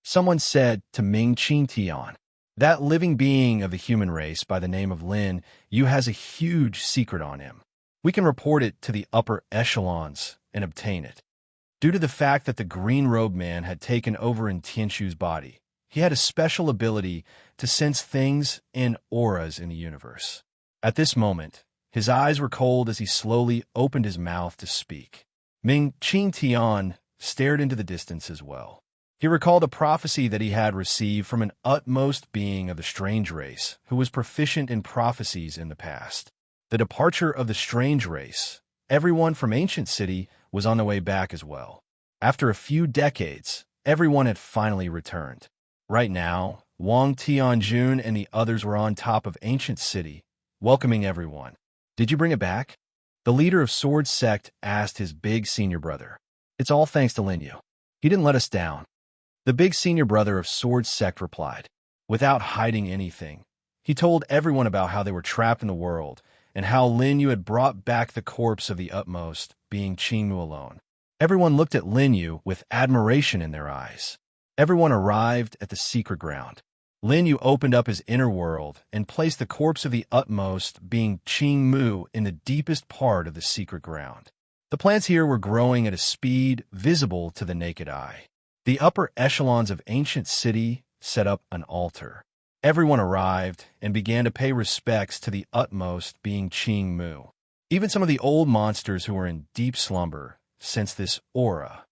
Someone said to Ming Qing Tian, "That living being of the human race by the name of Lin Yu has a huge secret on him. We can report it to the upper echelons and obtain it." Due to the fact that the green-robed man had taken over in Tianshu's body, he had a special ability to sense things and auras in the universe. At this moment, his eyes were cold as he slowly opened his mouth to speak. Ming Qing Tian stared into the distance as well. He recalled a prophecy that he had received from an utmost being of the strange race who was proficient in prophecies in the past. The departure of the strange race, everyone from Ancient City was on the way back as well. After a few decades, everyone had finally returned. Right now, Wang Tianjun and the others were on top of Ancient City, welcoming everyone. "Did you bring it back?" The leader of Sword Sect asked his big senior brother. "It's all thanks to Lin Yu. He didn't let us down." The big senior brother of Sword Sect replied. Without hiding anything, he told everyone about how they were trapped in the world and how Lin Yu had brought back the corpse of the utmost, being Qingmu alone. Everyone looked at Lin Yu with admiration in their eyes. Everyone arrived at the secret ground. Lin Yu opened up his inner world and placed the corpse of the utmost, being Qingmu, in the deepest part of the secret ground. The plants here were growing at a speed visible to the naked eye. The upper echelons of ancient city set up an altar. Everyone arrived and began to pay respects to the utmost, being Qingmu. Even some of the old monsters who were in deep slumber sensed this aura.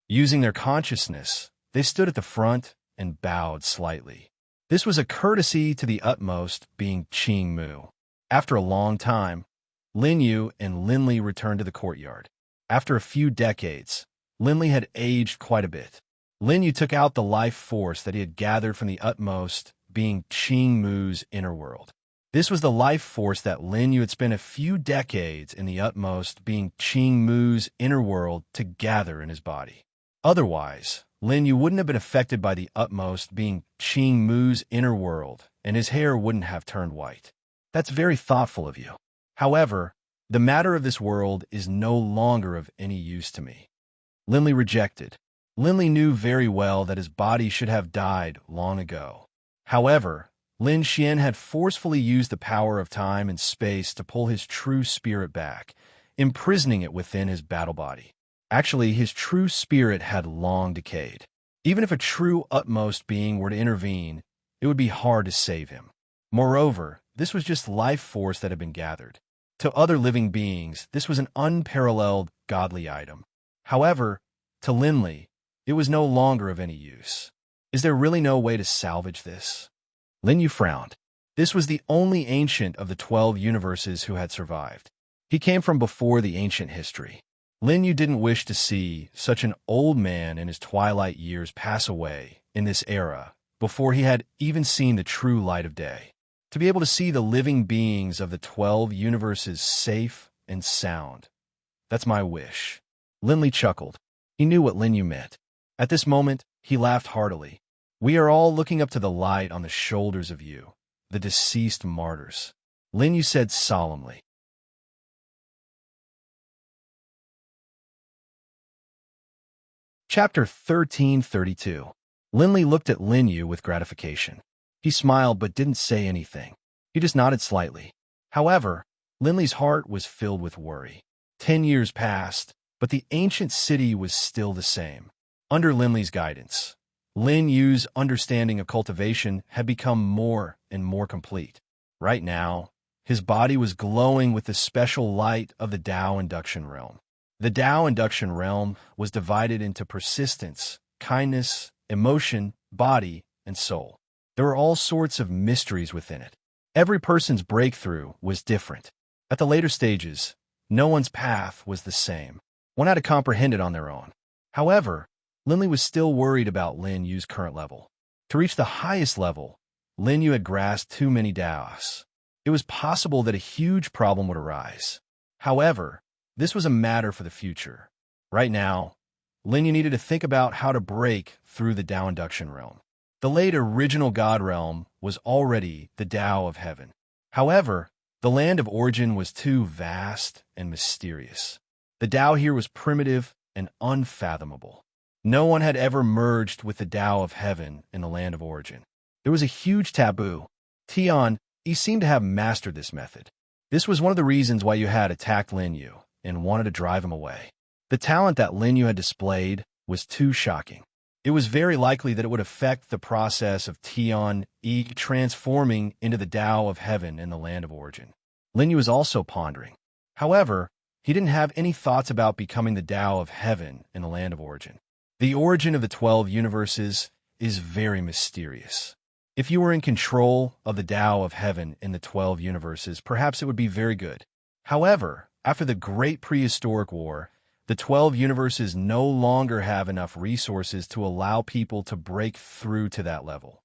Using their consciousness, they stood at the front and bowed slightly. This was a courtesy to the utmost, being Qingmu. After a long time, Lin Yu and Linli returned to the courtyard. After a few decades, Linli had aged quite a bit. Lin Yu took out the life force that he had gathered from the utmost, being Qingmu's inner world. This was the life force that Lin Yu had spent a few decades in the utmost, being Qingmu's inner world, to gather in his body. Otherwise, Lin Yu wouldn't have been affected by the utmost, being Qingmu's inner world, and his hair wouldn't have turned white. That's very thoughtful of you. However, the matter of this world is no longer of any use to me. Linli rejected. Linli knew very well that his body should have died long ago. However, Lin Xian had forcefully used the power of time and space to pull his true spirit back, imprisoning it within his battle body. Actually, his true spirit had long decayed. Even if a true utmost being were to intervene, it would be hard to save him. Moreover, this was just life force that had been gathered. To other living beings, this was an unparalleled godly item. However, to Linli, it was no longer of any use. Is there really no way to salvage this? Lin Yu frowned. This was the only ancient of the 12 universes who had survived. He came from before the ancient history. Lin Yu didn't wish to see such an old man in his twilight years pass away in this era before he had even seen the true light of day. To be able to see the living beings of the 12 universes safe and sound. That's my wish. Linli chuckled. He knew what Lin Yu meant. At this moment, he laughed heartily. We are all looking up to the light on the shoulders of you, the deceased martyrs. Lin Yu said solemnly. Chapter 1332. Linli looked at Lin Yu with gratification. He smiled but didn't say anything. He just nodded slightly. However, Linli's heart was filled with worry. 10 years passed, but the ancient city was still the same. Under Linli's guidance, Lin Yu's understanding of cultivation had become more and more complete. Right now, his body was glowing with the special light of the Tao induction realm. The Tao induction realm was divided into persistence, kindness, emotion, body, and soul. There were all sorts of mysteries within it. Every person's breakthrough was different. At the later stages, no one's path was the same. One had to comprehend it on their own. However, Linli was still worried about Lin Yu's current level. To reach the highest level, Lin Yu had grasped too many Daos. It was possible that a huge problem would arise. However, this was a matter for the future. Right now, Lin Yu needed to think about how to break through the Tao induction realm. The late original God realm was already the Tao of heaven. However, the land of origin was too vast and mysterious. The Tao here was primitive and unfathomable. No one had ever merged with the Tao of heaven in the land of origin. There was a huge taboo. Tian, he seemed to have mastered this method. This was one of the reasons why you had attacked Lin Yu and wanted to drive him away. The talent that Lin Yu had displayed was too shocking. It was very likely that it would affect the process of Tian transforming into the Tao of heaven in the land of origin. Lin Yu was also pondering. However, he didn't have any thoughts about becoming the Tao of heaven in the land of origin. The origin of the 12 universes is very mysterious. If you were in control of the Tao of heaven in the 12 universes, perhaps it would be very good. However, after the Great Prehistoric War, the 12 universes no longer have enough resources to allow people to break through to that level.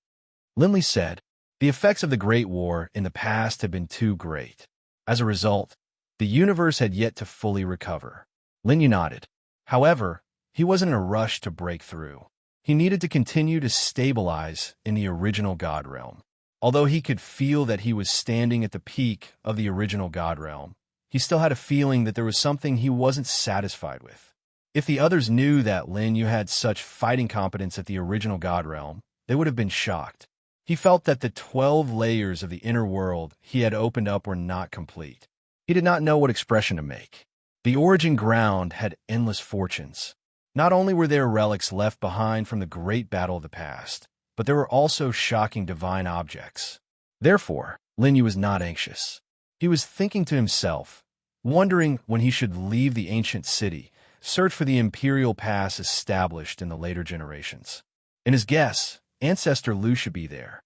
Linli said, the effects of the Great War in the past have been too great. As a result, the universe had yet to fully recover. Lin Yu nodded. However, he wasn't in a rush to break through. He needed to continue to stabilize in the original God realm. Although he could feel that he was standing at the peak of the original God realm, he still had a feeling that there was something he wasn't satisfied with. If the others knew that Lin Yu had such fighting competence at the original God realm, they would have been shocked. He felt that the 12 layers of the inner world he had opened up were not complete. He did not know what expression to make. The origin ground had endless fortunes. Not only were there relics left behind from the great battle of the past, but there were also shocking divine objects. Therefore, Lin Yu was not anxious. He was thinking to himself, wondering when he should leave the ancient city, search for the imperial pass established in the later generations. In his guess, Ancestor Lu should be there.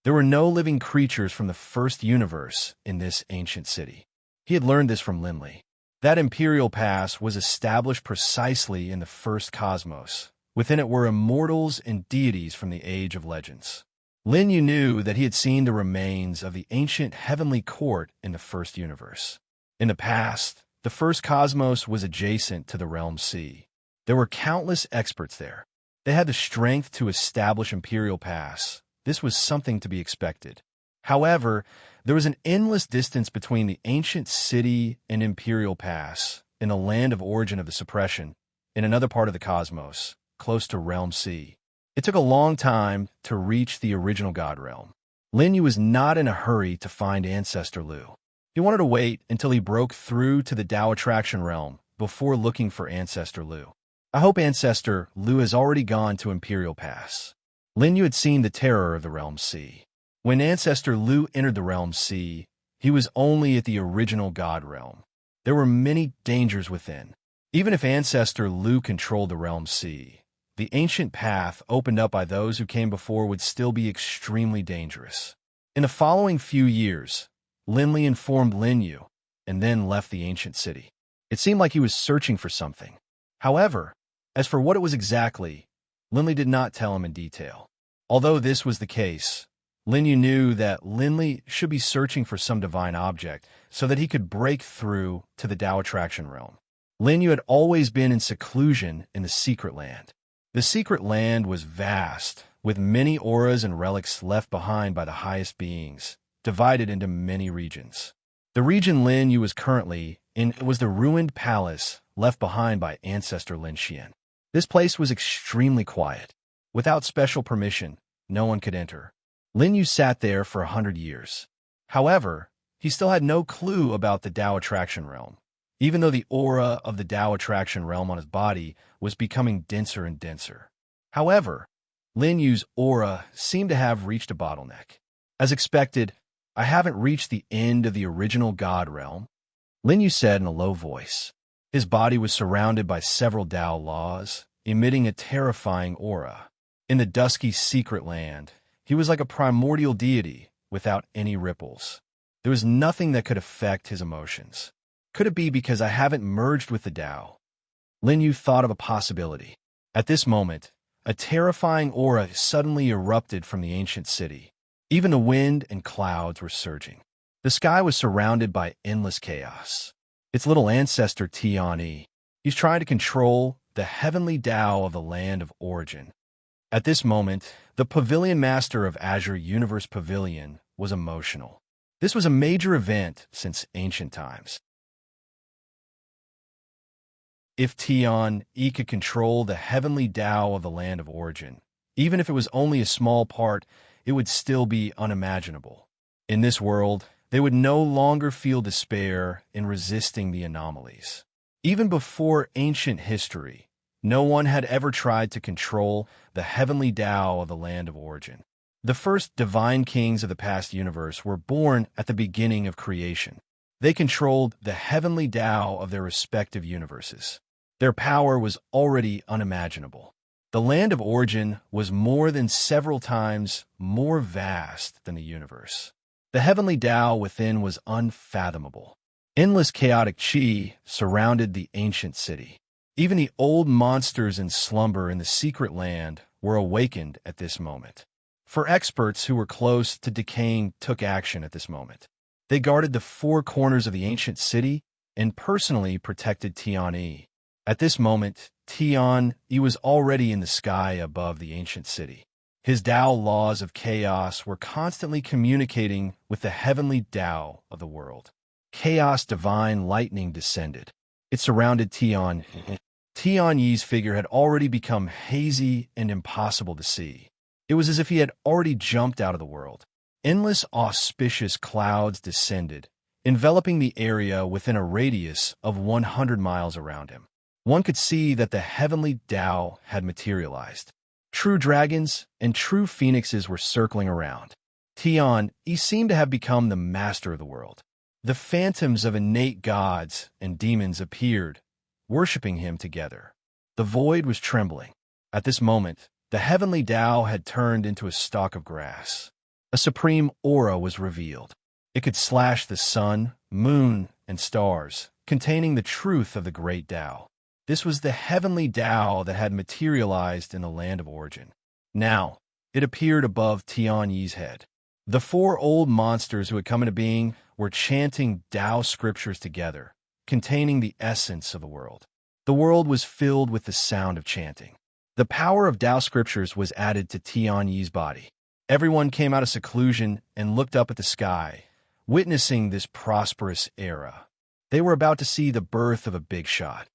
There were no living creatures from the first universe in this ancient city. He had learned this from Linley. That imperial pass was established precisely in the first cosmos. Within it were immortals and deities from the age of legends. Lin Yu knew that he had seen the remains of the ancient heavenly court in the first universe. In the past, the first cosmos was adjacent to the realm sea. There were countless experts there. They had the strength to establish imperial pass. This was something to be expected. However, there was an endless distance between the ancient city and imperial pass in the land of origin of the suppression, in another part of the cosmos, close to realm sea. It took a long time to reach the original God realm. Lin Yu was not in a hurry to find Ancestor Lu. He wanted to wait until he broke through to the Tao attraction realm before looking for Ancestor Lu. I hope Ancestor Lu has already gone to Imperial Pass. Lin Yu had seen the terror of the realm sea. When Ancestor Lu entered the realm sea, he was only at the original God realm. There were many dangers within. Even if Ancestor Lu controlled the realm sea, the ancient path opened up by those who came before would still be extremely dangerous. In the following few years, Linley informed Lin Yu and then left the ancient city. It seemed like he was searching for something. However, as for what it was exactly, Linley did not tell him in detail. Although this was the case, Lin Yu knew that Linley should be searching for some divine object so that he could break through to the Tao attraction realm. Lin Yu had always been in seclusion in the secret land. The secret land was vast, with many auras and relics left behind by the highest beings, divided into many regions. The region Lin Yu was currently in was the ruined palace left behind by Ancestor Lin Xian. This place was extremely quiet. Without special permission, no one could enter. Lin Yu sat there for 100 years. However, he still had no clue about the Tao attraction realm, even though the aura of the Tao attraction realm on his body was becoming denser and denser. However, Lin Yu's aura seemed to have reached a bottleneck. As expected, I haven't reached the end of the original God realm, Lin Yu said in a low voice. His body was surrounded by several Tao laws, emitting a terrifying aura. In the dusky secret land, he was like a primordial deity without any ripples. There was nothing that could affect his emotions. Could it be because I haven't merged with the Tao? Lin Yu thought of a possibility. At this moment, a terrifying aura suddenly erupted from the ancient city. Even the wind and clouds were surging. The sky was surrounded by endless chaos. Its little ancestor Tian. He's trying to control the heavenly Tao of the land of origin. At this moment, the pavilion master of Azure Universe Pavilion was emotional. This was a major event since ancient times. If Tian could control the heavenly Tao of the land of origin, even if it was only a small part, it would still be unimaginable. In this world, they would no longer feel despair in resisting the anomalies. Even before ancient history, no one had ever tried to control the heavenly Tao of the land of origin. The first divine kings of the past universe were born at the beginning of creation. They controlled the heavenly Tao of their respective universes. Their power was already unimaginable. The land of origin was more than several times more vast than the universe. The heavenly Tao within was unfathomable. Endless chaotic qi surrounded the ancient city. Even the old monsters in slumber in the secret land were awakened at this moment. For experts who were close to decaying took action at this moment. They guarded the four corners of the ancient city and personally protected Tian. At this moment, Tian was already in the sky above the ancient city. His Tao laws of chaos were constantly communicating with the heavenly Tao of the world. Chaos divine lightning descended. It surrounded Tian. Tian Yi's figure had already become hazy and impossible to see. It was as if he had already jumped out of the world. Endless auspicious clouds descended, enveloping the area within a radius of 100 miles around him. One could see that the heavenly Tao had materialized. True dragons and true phoenixes were circling around. Tian Yi seemed to have become the master of the world. The phantoms of innate gods and demons appeared, worshipping him together. The void was trembling. At this moment, the heavenly Tao had turned into a stalk of grass. A supreme aura was revealed. It could slash the sun, moon, and stars, containing the truth of the great Tao. This was the heavenly Tao that had materialized in the land of origin. Now, it appeared above Tian Yi's head. The four old monsters who had come into being were chanting Tao scriptures together, containing the essence of the world. The world was filled with the sound of chanting. The power of Tao scriptures was added to Tian Yi's body. Everyone came out of seclusion and looked up at the sky, witnessing this prosperous era. They were about to see the birth of a big shot.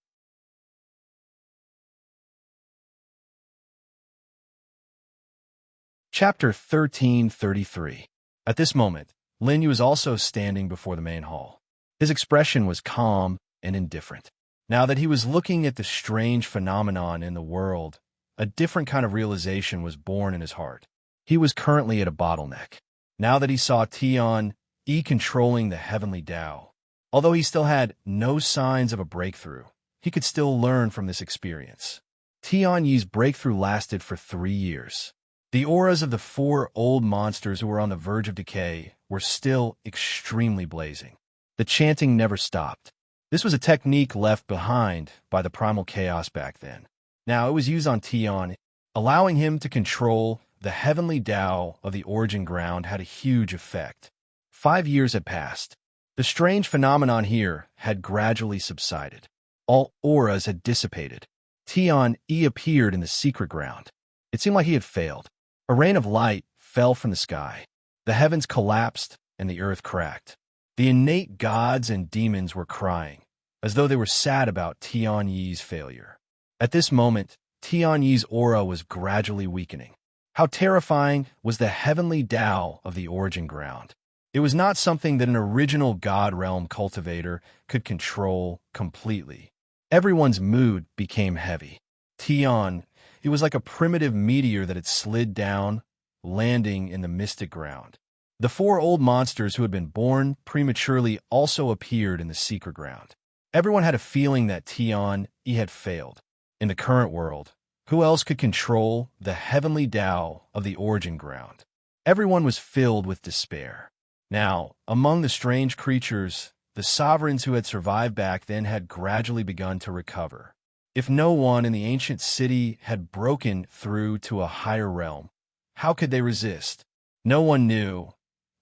Chapter 1333. At this moment, Lin Yu was also standing before the main hall. His expression was calm and indifferent. Now that he was looking at the strange phenomenon in the world, a different kind of realization was born in his heart. He was currently at a bottleneck. Now that he saw Tian Yi controlling the heavenly Tao, although he still had no signs of a breakthrough, he could still learn from this experience. Tian Yi's breakthrough lasted for 3 years. The auras of the four old monsters who were on the verge of decay were still extremely blazing. The chanting never stopped. This was a technique left behind by the primal chaos back then. Now it was used on Tian, allowing him to control the heavenly Tao of the origin ground had a huge effect. 5 years had passed. The strange phenomenon here had gradually subsided. All auras had dissipated. Tian Yi appeared in the secret ground. It seemed like he had failed. A rain of light fell from the sky. The heavens collapsed and the earth cracked. The innate gods and demons were crying, as though they were sad about Tian Yi's failure. At this moment, Tian Yi's aura was gradually weakening. How terrifying was the heavenly Tao of the origin ground. It was not something that an original God realm cultivator could control completely. Everyone's mood became heavy. Tian, it was like a primitive meteor that had slid down, landing in the mystic ground. The four old monsters who had been born prematurely also appeared in the secret ground. Everyone had a feeling that Tian Yi had failed. In the current world, who else could control the heavenly Tao of the origin ground? Everyone was filled with despair. Now, among the strange creatures, the sovereigns who had survived back then had gradually begun to recover. If no one in the ancient city had broken through to a higher realm, how could they resist? No one knew.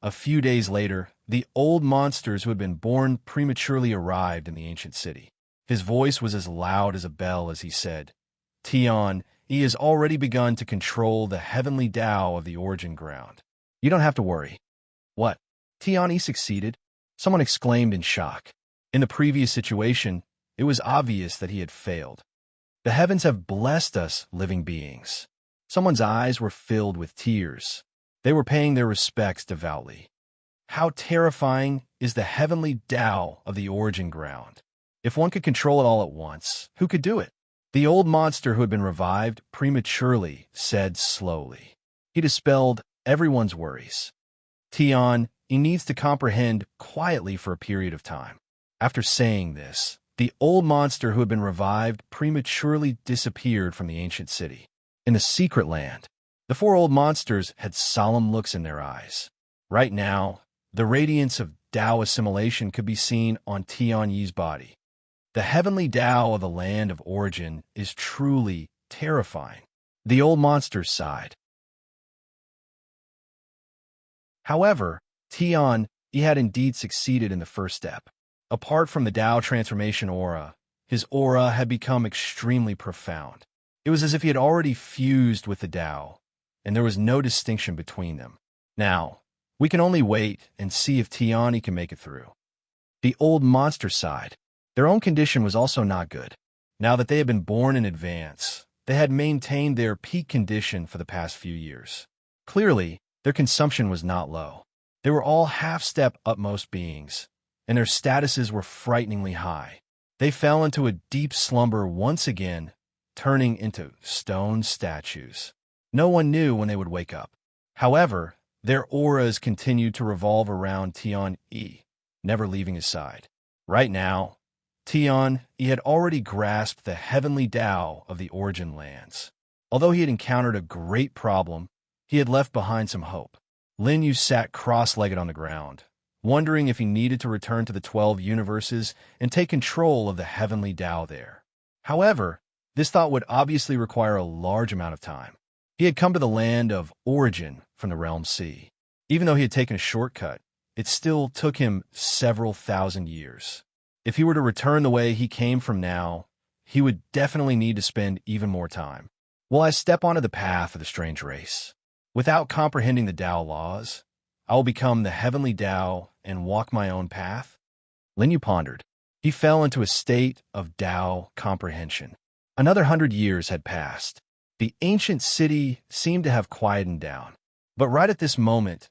A few days later, the old monsters who had been born prematurely arrived in the ancient city. His voice was as loud as a bell as he said, Tian Yi has already begun to control the heavenly Tao of the origin ground. You don't have to worry. What? Tian Yi succeeded? Someone exclaimed in shock. In the previous situation, it was obvious that he had failed. The heavens have blessed us, living beings. Someone's eyes were filled with tears. They were paying their respects devoutly. How terrifying is the heavenly Tao of the origin ground. If one could control it all at once, who could do it? The old monster who had been revived prematurely said slowly. He dispelled everyone's worries. Tian Yi needs to comprehend quietly for a period of time. After saying this, the old monster who had been revived prematurely disappeared from the ancient city. In the secret land, the four old monsters had solemn looks in their eyes. Right now, the radiance of Tao assimilation could be seen on Tian Yi's body. The heavenly Tao of the land of origin is truly terrifying. The old monsters sighed. However, Tian Yi had indeed succeeded in the first step. Apart from the Tao transformation aura, his aura had become extremely profound. It was as if he had already fused with the Tao, and there was no distinction between them. Now, we can only wait and see if Tiani can make it through. The old monster sighed. Their own condition was also not good. Now that they had been born in advance, they had maintained their peak condition for the past few years. Clearly, their consumption was not low. They were all half-step utmost beings, and their statuses were frighteningly high. They fell into a deep slumber once again, turning into stone statues. No one knew when they would wake up. However, their auras continued to revolve around Tian-E, never leaving his side. Right now, Tian-E had already grasped the heavenly Tao of the origin lands. Although he had encountered a great problem, he had left behind some hope. Lin Yu sat cross-legged on the ground, wondering if he needed to return to the 12 universes and take control of the heavenly Tao there. However, this thought would obviously require a large amount of time. He had come to the land of origin from the realm sea. Even though he had taken a shortcut, it still took him several thousand years. If he were to return the way he came from now, he would definitely need to spend even more time. Will I step onto the path of the strange race? Without comprehending the Tao laws, I will become the heavenly Tao and walk my own path? Lin Yu pondered. He fell into a state of Tao comprehension. Another 100 years had passed. The ancient city seemed to have quietened down. But right at this moment,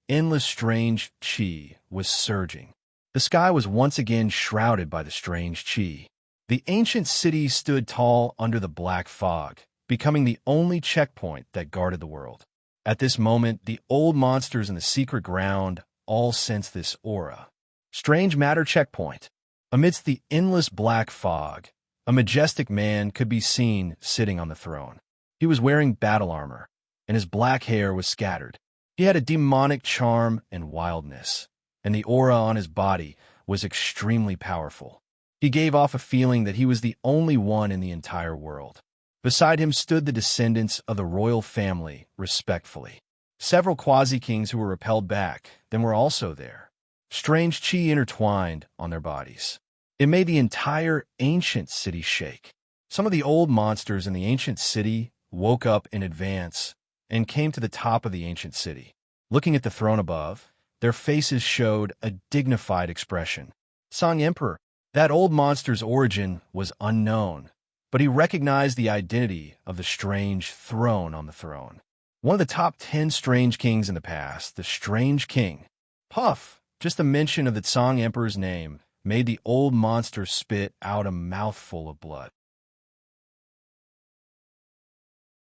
endless strange qi was surging. The sky was once again shrouded by the strange qi. The ancient city stood tall under the black fog, becoming the only checkpoint that guarded the world. At this moment, the old monsters in the secret ground all sensed this aura. Strange matter checkpoint. Amidst the endless black fog, a majestic man could be seen sitting on the throne. He was wearing battle armor, and his black hair was scattered. He had a demonic charm and wildness, and the aura on his body was extremely powerful. He gave off a feeling that he was the only one in the entire world. Beside him stood the descendants of the royal family, respectfully. Several quasi-kings who were repelled back then were also there. Strange qi intertwined on their bodies. It made the entire ancient city shake. Some of the old monsters in the ancient city woke up in advance and came to the top of the ancient city. Looking at the throne above, their faces showed a dignified expression. Song Emperor, that old monster's origin was unknown, but he recognized the identity of the strange throne on the throne. One of the top 10 strange kings in the past, the Strange King. Puff, just a mention of the Song Emperor's name, made the old monster spit out a mouthful of blood.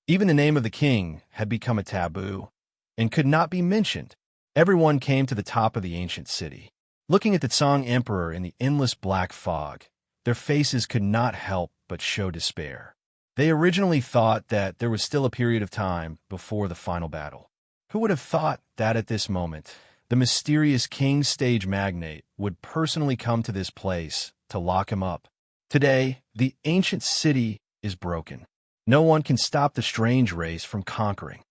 Even the name of the king had become a taboo and could not be mentioned. Everyone came to the top of the ancient city. Looking at the Song Emperor in the endless black fog, their faces could not help but show despair. They originally thought that there was still a period of time before the final battle. Who would have thought that at this moment, the mysterious king stage magnate would personally come to this place to lock him up? Today, the ancient city is broken. No one can stop the strange race from conquering.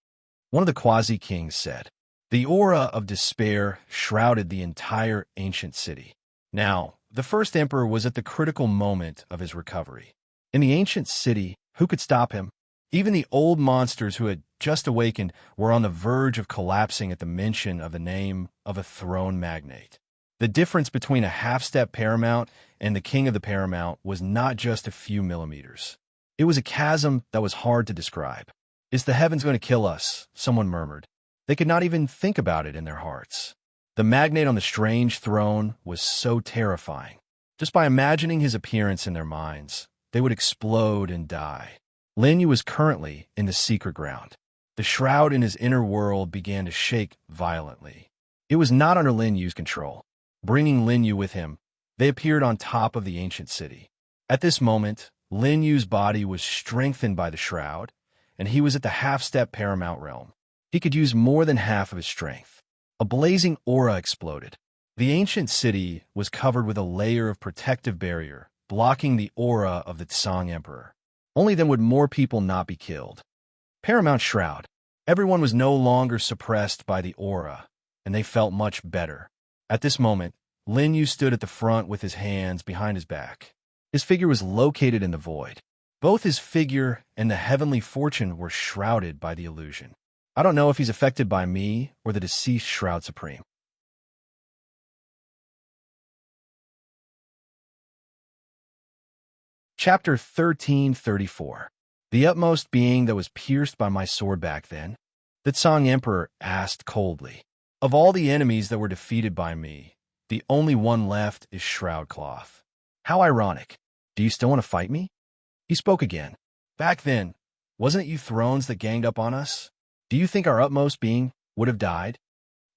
One of the quasi-kings said. The aura of despair shrouded the entire ancient city. Now, the first emperor was at the critical moment of his recovery. In the ancient city, who could stop him? Even the old monsters who had just awakened were on the verge of collapsing at the mention of the name of a throne magnate. The difference between a half-step paramount and the king of the paramount was not just a few millimeters. It was a chasm that was hard to describe. Is the heavens going to kill us? Someone murmured. They could not even think about it in their hearts. The magnate on the strange throne was so terrifying. Just by imagining his appearance in their minds, they would explode and die. Lin Yu was currently in the secret ground. The shroud in his inner world began to shake violently. It was not under Lin Yu's control. Bringing Lin Yu with him, they appeared on top of the ancient city. At this moment, Lin Yu's body was strengthened by the shroud, and he was at the half-step paramount realm. He could use more than half of his strength. A blazing aura exploded. The ancient city was covered with a layer of protective barrier, blocking the aura of the Song Emperor. Only then would more people not be killed. Paramount Shroud. Everyone was no longer suppressed by the aura, and they felt much better. At this moment, Lin Yu stood at the front with his hands behind his back. His figure was located in the void. Both his figure and the heavenly fortune were shrouded by the illusion. I don't know if he's affected by me or the deceased Shroud Supreme. Chapter 1334. The utmost being that was pierced by my sword back then. The Tsang Emperor asked coldly. Of all the enemies that were defeated by me, the only one left is Shroud Cloth. How ironic. Do you still want to fight me? He spoke again. Back then, wasn't it you thrones that ganged up on us? Do you think our utmost being would have died?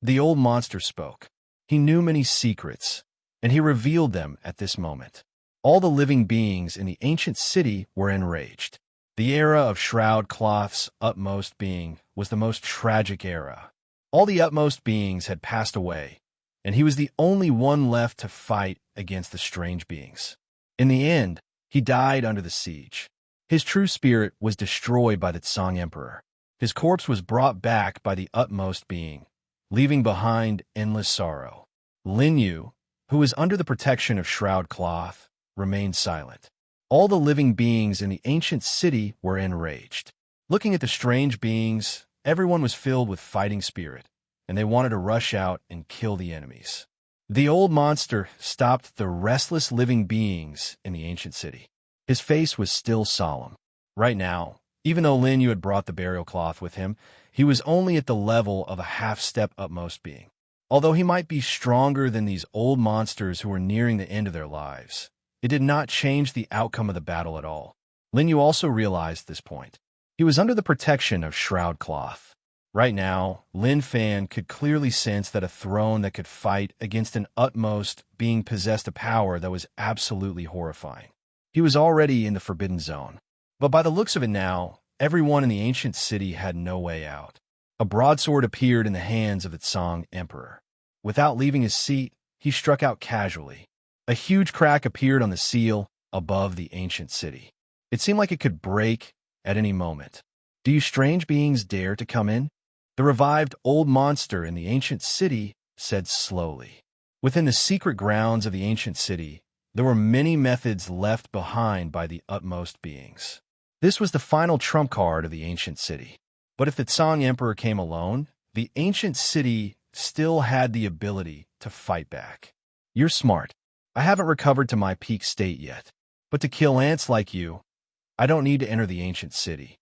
The old monster spoke. He knew many secrets, and he revealed them at this moment. All the living beings in the ancient city were enraged. The era of Shroud Cloth's utmost being was the most tragic era. All the utmost beings had passed away, and he was the only one left to fight against the strange beings. In the end, he died under the siege. His true spirit was destroyed by the Tsang Emperor. His corpse was brought back by the utmost being, leaving behind endless sorrow. Lin Yu, who was under the protection of Shroud Cloth, remained silent. All the living beings in the ancient city were enraged. Looking at the strange beings, everyone was filled with fighting spirit, and they wanted to rush out and kill the enemies. The old monster stopped the restless living beings in the ancient city. His face was still solemn. Right now, even though Lin Yu had brought the burial cloth with him, he was only at the level of a half-step utmost being. Although he might be stronger than these old monsters who were nearing the end of their lives, it did not change the outcome of the battle at all. Lin Yu also realized this point. He was under the protection of Shroud Cloth. Right now, Lin Fan could clearly sense that a throne that could fight against an utmost being possessed a power that was absolutely horrifying. He was already in the forbidden zone. But by the looks of it now, everyone in the ancient city had no way out. A broadsword appeared in the hands of the Tsang Emperor. Without leaving his seat, he struck out casually. A huge crack appeared on the seal above the ancient city. It seemed like it could break at any moment. Do you strange beings dare to come in? The revived old monster in the ancient city said slowly. Within the secret grounds of the ancient city, there were many methods left behind by the utmost beings. This was the final trump card of the ancient city. But if the Tsang Emperor came alone, the ancient city still had the ability to fight back. You're smart. I haven't recovered to my peak state yet. But to kill ants like you, I don't need to enter the ancient city.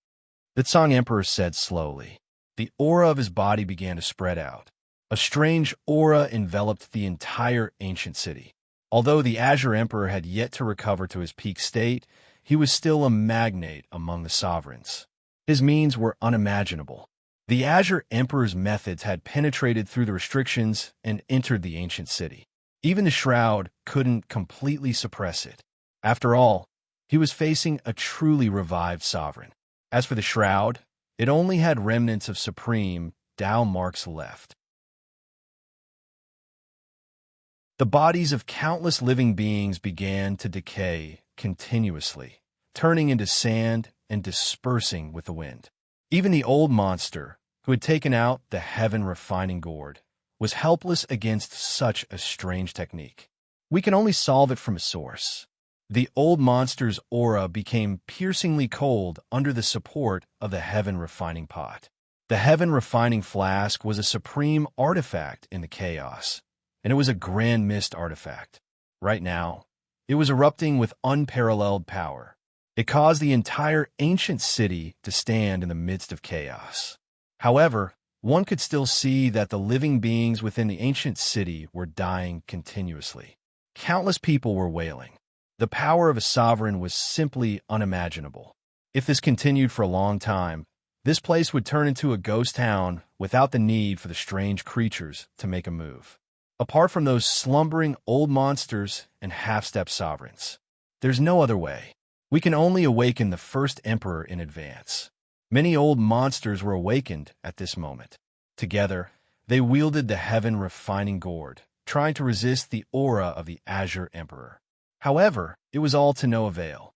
The Tsang Emperor said slowly. The aura of his body began to spread out. A strange aura enveloped the entire ancient city. Although the Azure Emperor had yet to recover to his peak state, he was still a magnate among the sovereigns. His means were unimaginable. The Azure Emperor's methods had penetrated through the restrictions and entered the ancient city. Even the Shroud couldn't completely suppress it. After all, he was facing a truly revived sovereign. As for the Shroud, it only had remnants of supreme Dao marks left. The bodies of countless living beings began to decay continuously, turning into sand and dispersing with the wind. Even the old monster, who had taken out the heaven refining gourd, was helpless against such a strange technique. We can only solve it from a source. The old monster's aura became piercingly cold under the support of the heaven refining pot. The heaven refining flask was a supreme artifact in the chaos, and it was a grand mist artifact. Right now, it was erupting with unparalleled power. It caused the entire ancient city to stand in the midst of chaos. However, one could still see that the living beings within the ancient city were dying continuously. Countless people were wailing. The power of a sovereign was simply unimaginable. If this continued for a long time, this place would turn into a ghost town without the need for the strange creatures to make a move. Apart from those slumbering old monsters and half-step sovereigns, there's no other way. We can only awaken the first emperor in advance. Many old monsters were awakened at this moment. Together, they wielded the heaven refining gourd, trying to resist the aura of the Azure Emperor. However, it was all to no avail.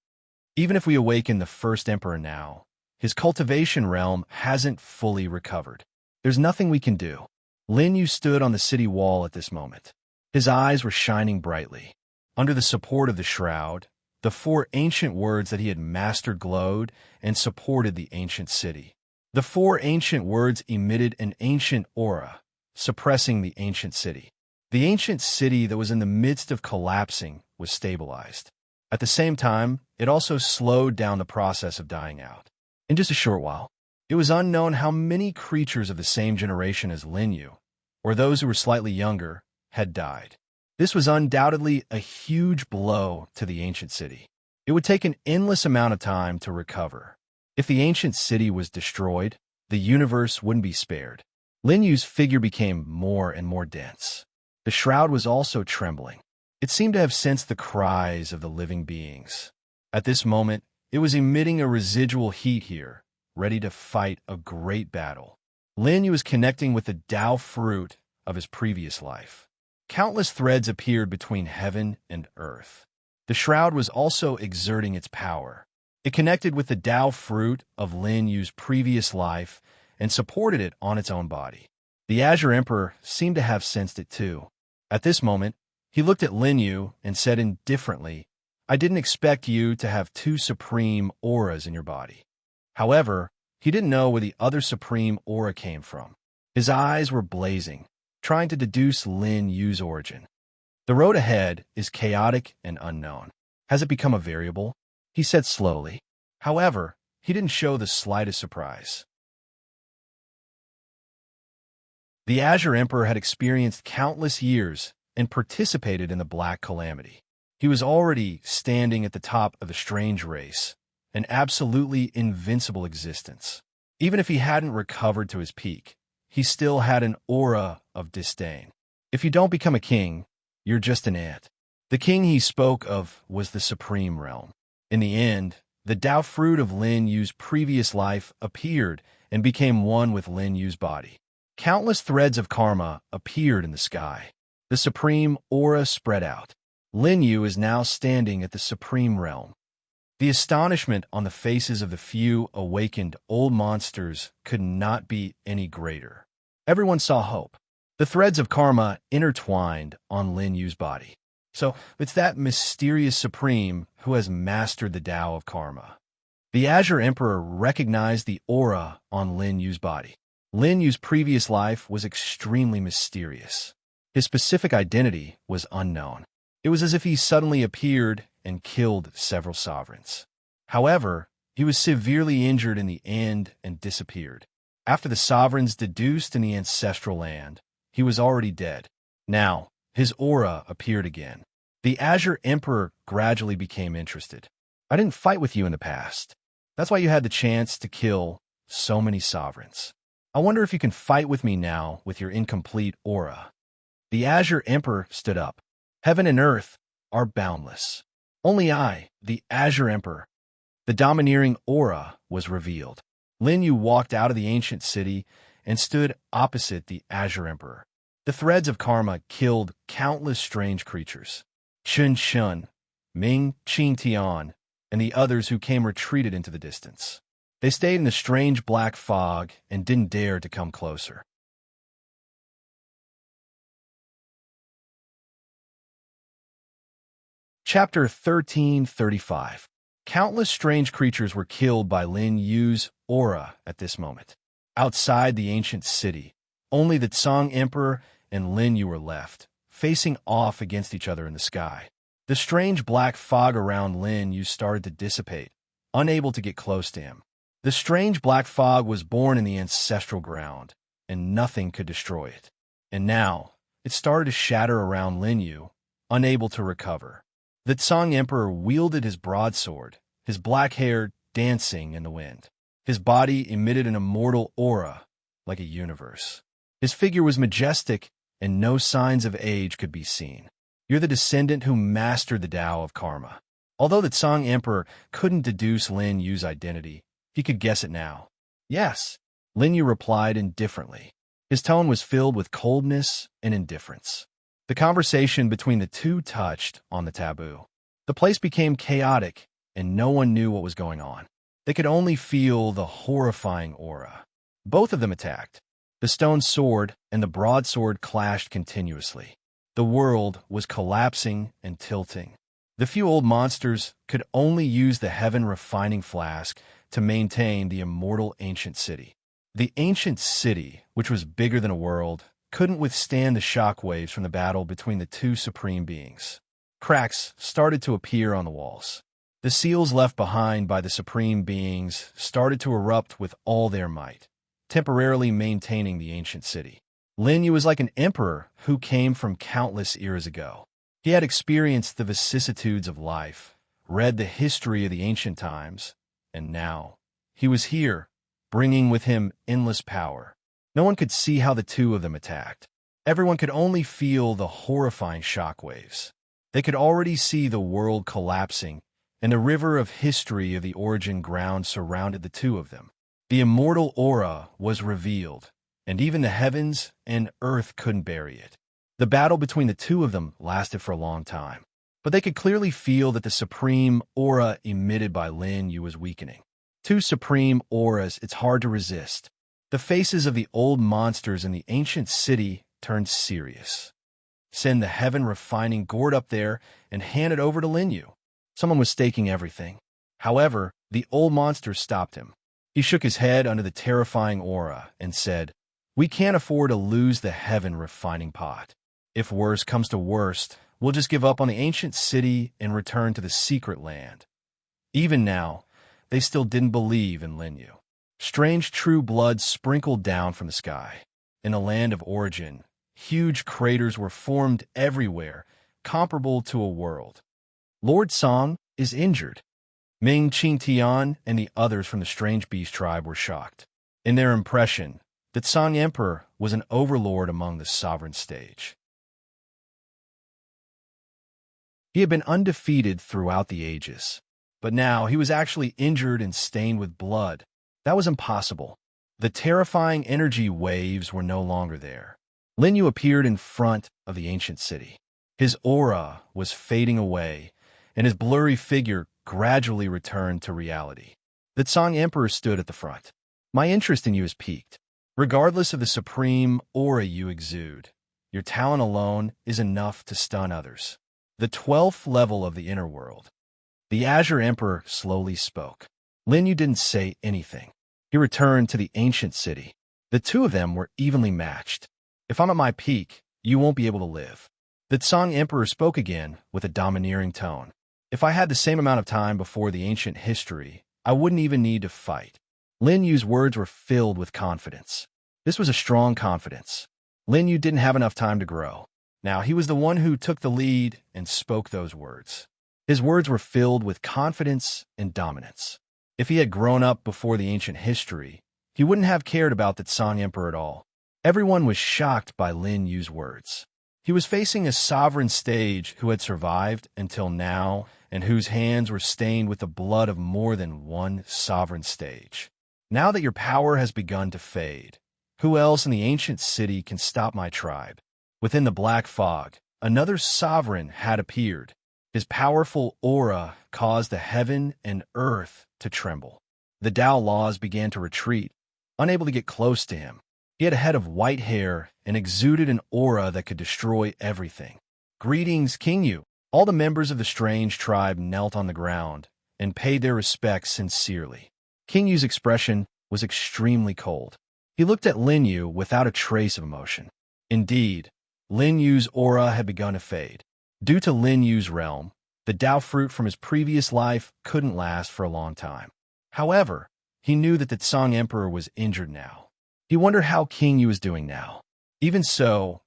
Even if we awaken the first emperor now, his cultivation realm hasn't fully recovered. There's nothing we can do. Lin Yu stood on the city wall at this moment. His eyes were shining brightly. Under the support of the Shroud, the 4 ancient words that he had mastered glowed and supported the ancient city. The four ancient words emitted an ancient aura, suppressing the ancient city. The ancient city that was in the midst of collapsing was stabilized. At the same time, it also slowed down the process of dying out. In just a short while, it was unknown how many creatures of the same generation as Lin Yu, or those who were slightly younger, had died. This was undoubtedly a huge blow to the ancient city. It would take an endless amount of time to recover. If the ancient city was destroyed, the universe wouldn't be spared. Lin Yu's figure became more and more dense. The shroud was also trembling. It seemed to have sensed the cries of the living beings. At this moment, it was emitting a residual heat here, ready to fight a great battle. Lin Yu was connecting with the Tao fruit of his previous life. Countless threads appeared between heaven and earth. The shroud was also exerting its power. It connected with the Tao fruit of Lin Yu's previous life and supported it on its own body. The Azure Emperor seemed to have sensed it too. At this moment, he looked at Lin Yu and said indifferently, "I didn't expect you to have two supreme auras in your body." However, he didn't know where the other supreme aura came from. His eyes were blazing, trying to deduce Lin Yu's origin. "The road ahead is chaotic and unknown. Has it become a variable?" he said slowly. However, he didn't show the slightest surprise. The Azure Emperor had experienced countless years and participated in the Black Calamity. He was already standing at the top of the strange race, an absolutely invincible existence. Even if he hadn't recovered to his peak, he still had an aura of disdain. If you don't become a king, you're just an ant. The king he spoke of was the supreme realm. In the end, the Tao fruit of Lin Yu's previous life appeared and became one with Lin Yu's body. Countless threads of karma appeared in the sky. The supreme aura spread out. Lin Yu is now standing at the supreme realm. The astonishment on the faces of the few awakened old monsters could not be any greater. Everyone saw hope. The threads of karma intertwined on Lin Yu's body. So it's that mysterious supreme who has mastered the Tao of karma. The Azure Emperor recognized the aura on Lin Yu's body. Lin Yu's previous life was extremely mysterious. His specific identity was unknown. It was as if he suddenly appeared and killed several sovereigns. However, he was severely injured in the end and disappeared. After the sovereigns deduced in the ancestral land, he was already dead. Now, his aura appeared again. The Azure Emperor gradually became interested. "I didn't fight with you in the past. That's why you had the chance to kill so many sovereigns. I wonder if you can fight with me now with your incomplete aura." The Azure Emperor stood up. "Heaven and earth are boundless. Only I, the Azure Emperor." The domineering aura was revealed. Lin Yu walked out of the ancient city and stood opposite the Azure Emperor. The threads of karma killed countless strange creatures. Chun Shun, Ming Qing Tian, and the others who came retreated into the distance. They stayed in the strange black fog and didn't dare to come closer. Chapter 1335. Countless strange creatures were killed by Lin Yu's aura at this moment. Outside the ancient city, only the Tsang Emperor and Lin Yu were left, facing off against each other in the sky. The strange black fog around Lin Yu started to dissipate, unable to get close to him. The strange black fog was born in the ancestral ground, and nothing could destroy it. And now, it started to shatter around Lin Yu, unable to recover. The Tsang Emperor wielded his broadsword, his black hair dancing in the wind. His body emitted an immortal aura, like a universe. His figure was majestic, and no signs of age could be seen. "You're the descendant who mastered the Tao of karma." Although the Tsang Emperor couldn't deduce Lin Yu's identity, he could guess it now. "Yes," Lin Yu replied indifferently. His tone was filled with coldness and indifference. The conversation between the two touched on the taboo. The place became chaotic, and no one knew what was going on. They could only feel the horrifying aura. Both of them attacked. The stone sword and the broadsword clashed continuously. The world was collapsing and tilting. The few old monsters could only use the heaven refining flask to maintain the immortal ancient city. The ancient city, which was bigger than a world, couldn't withstand the shockwaves from the battle between the two supreme beings. Cracks started to appear on the walls. The seals left behind by the supreme beings started to erupt with all their might, temporarily maintaining the ancient city. Lin Yu was like an emperor who came from countless eras ago. He had experienced the vicissitudes of life, read the history of the ancient times, and now he was here, bringing with him endless power. No one could see how the two of them attacked. Everyone could only feel the horrifying shockwaves. They could already see the world collapsing, and the river of history of the origin ground surrounded the two of them. The immortal aura was revealed, and even the heavens and earth couldn't bury it. The battle between the two of them lasted for a long time, but they could clearly feel that the supreme aura emitted by Lin Yu was weakening. Two supreme auras, it's hard to resist. The faces of the old monsters in the ancient city turned serious. Send the heaven refining gourd up there and hand it over to Lin Yu. Someone was staking everything. However, the old monster stopped him. He shook his head under the terrifying aura and said, "We can't afford to lose the heaven refining pot. If worst comes to worst, we'll just give up on the ancient city and return to the secret land." Even now, they still didn't believe in Lin Yu. Strange true blood sprinkled down from the sky. In the land of origin, huge craters were formed everywhere, comparable to a world. Lord Song is injured. Ming Qingtian and the others from the strange beast tribe were shocked in their impression that Song Emperor was an overlord among the sovereign stage. He had been undefeated throughout the ages, but now he was actually injured and stained with blood. That was impossible. The terrifying energy waves were no longer there. Lin Yu appeared in front of the ancient city. His aura was fading away, and his blurry figure gradually returned to reality. The Song Emperor stood at the front. "My interest in you has piqued. Regardless of the supreme aura you exude, your talent alone is enough to stun others. The 12th level of the inner world." The Azure Emperor slowly spoke. Lin Yu didn't say anything. He returned to the ancient city. The two of them were evenly matched. "If I'm at my peak, you won't be able to live." The Song Emperor spoke again with a domineering tone. "If I had the same amount of time before the ancient history, I wouldn't even need to fight." Lin Yu's words were filled with confidence. This was a strong confidence. Lin Yu didn't have enough time to grow. Now he was the one who took the lead and spoke those words. His words were filled with confidence and dominance. If he had grown up before the ancient history, he wouldn't have cared about the Song Emperor at all. Everyone was shocked by Lin Yu's words. He was facing a sovereign stage who had survived until now and whose hands were stained with the blood of more than one sovereign stage. Now that your power has begun to fade, who else in the ancient city can stop my tribe? Within the black fog, another sovereign had appeared. His powerful aura caused the heaven and earth to tremble. The Tao laws began to retreat, unable to get close to him. He had a head of white hair and exuded an aura that could destroy everything. "Greetings, King Yu." All the members of the strange tribe knelt on the ground and paid their respects sincerely. King Yu's expression was extremely cold. He looked at Lin Yu without a trace of emotion. Indeed, Lin Yu's aura had begun to fade. Due to Lin Yu's realm, the Tao fruit from his previous life couldn't last for a long time. However, he knew that the Song Emperor was injured now. He wondered how King Yu was doing now. Even so,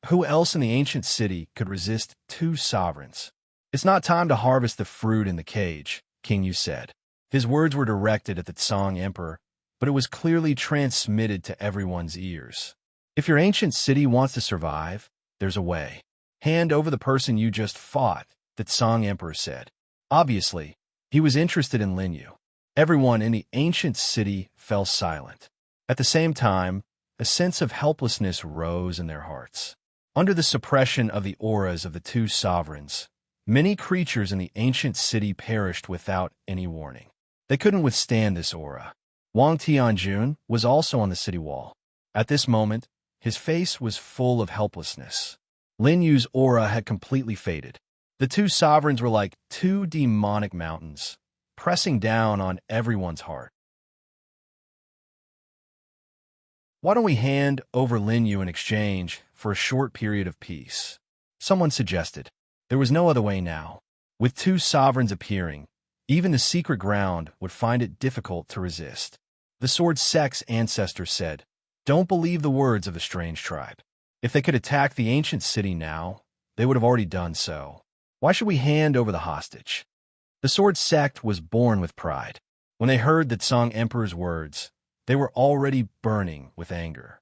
who else in the ancient city could resist two sovereigns? "It's not time to harvest the fruit in the cage," King Yu said. His words were directed at the Song Emperor, but it was clearly transmitted to everyone's ears. "If your ancient city wants to survive, there's a way. Hand over the person you just fought," the Song Emperor said. Obviously, he was interested in Lin Yu. Everyone in the ancient city fell silent. At the same time, a sense of helplessness rose in their hearts. Under the suppression of the auras of the two sovereigns, many creatures in the ancient city perished without any warning. They couldn't withstand this aura. Wang Tianjun was also on the city wall. At this moment, his face was full of helplessness. Lin Yu's aura had completely faded. The two sovereigns were like two demonic mountains, pressing down on everyone's heart. Why don't we hand over Lin Yu in exchange for a short period of peace? Someone suggested. There was no other way now. With two sovereigns appearing, even the secret ground would find it difficult to resist. The sword sect's ancestor said, "Don't believe the words of the strange tribe. If they could attack the ancient city now, they would have already done so. Why should we hand over the hostage?" The sword sect was born with pride. When they heard the Song Emperor's words, they were already burning with anger.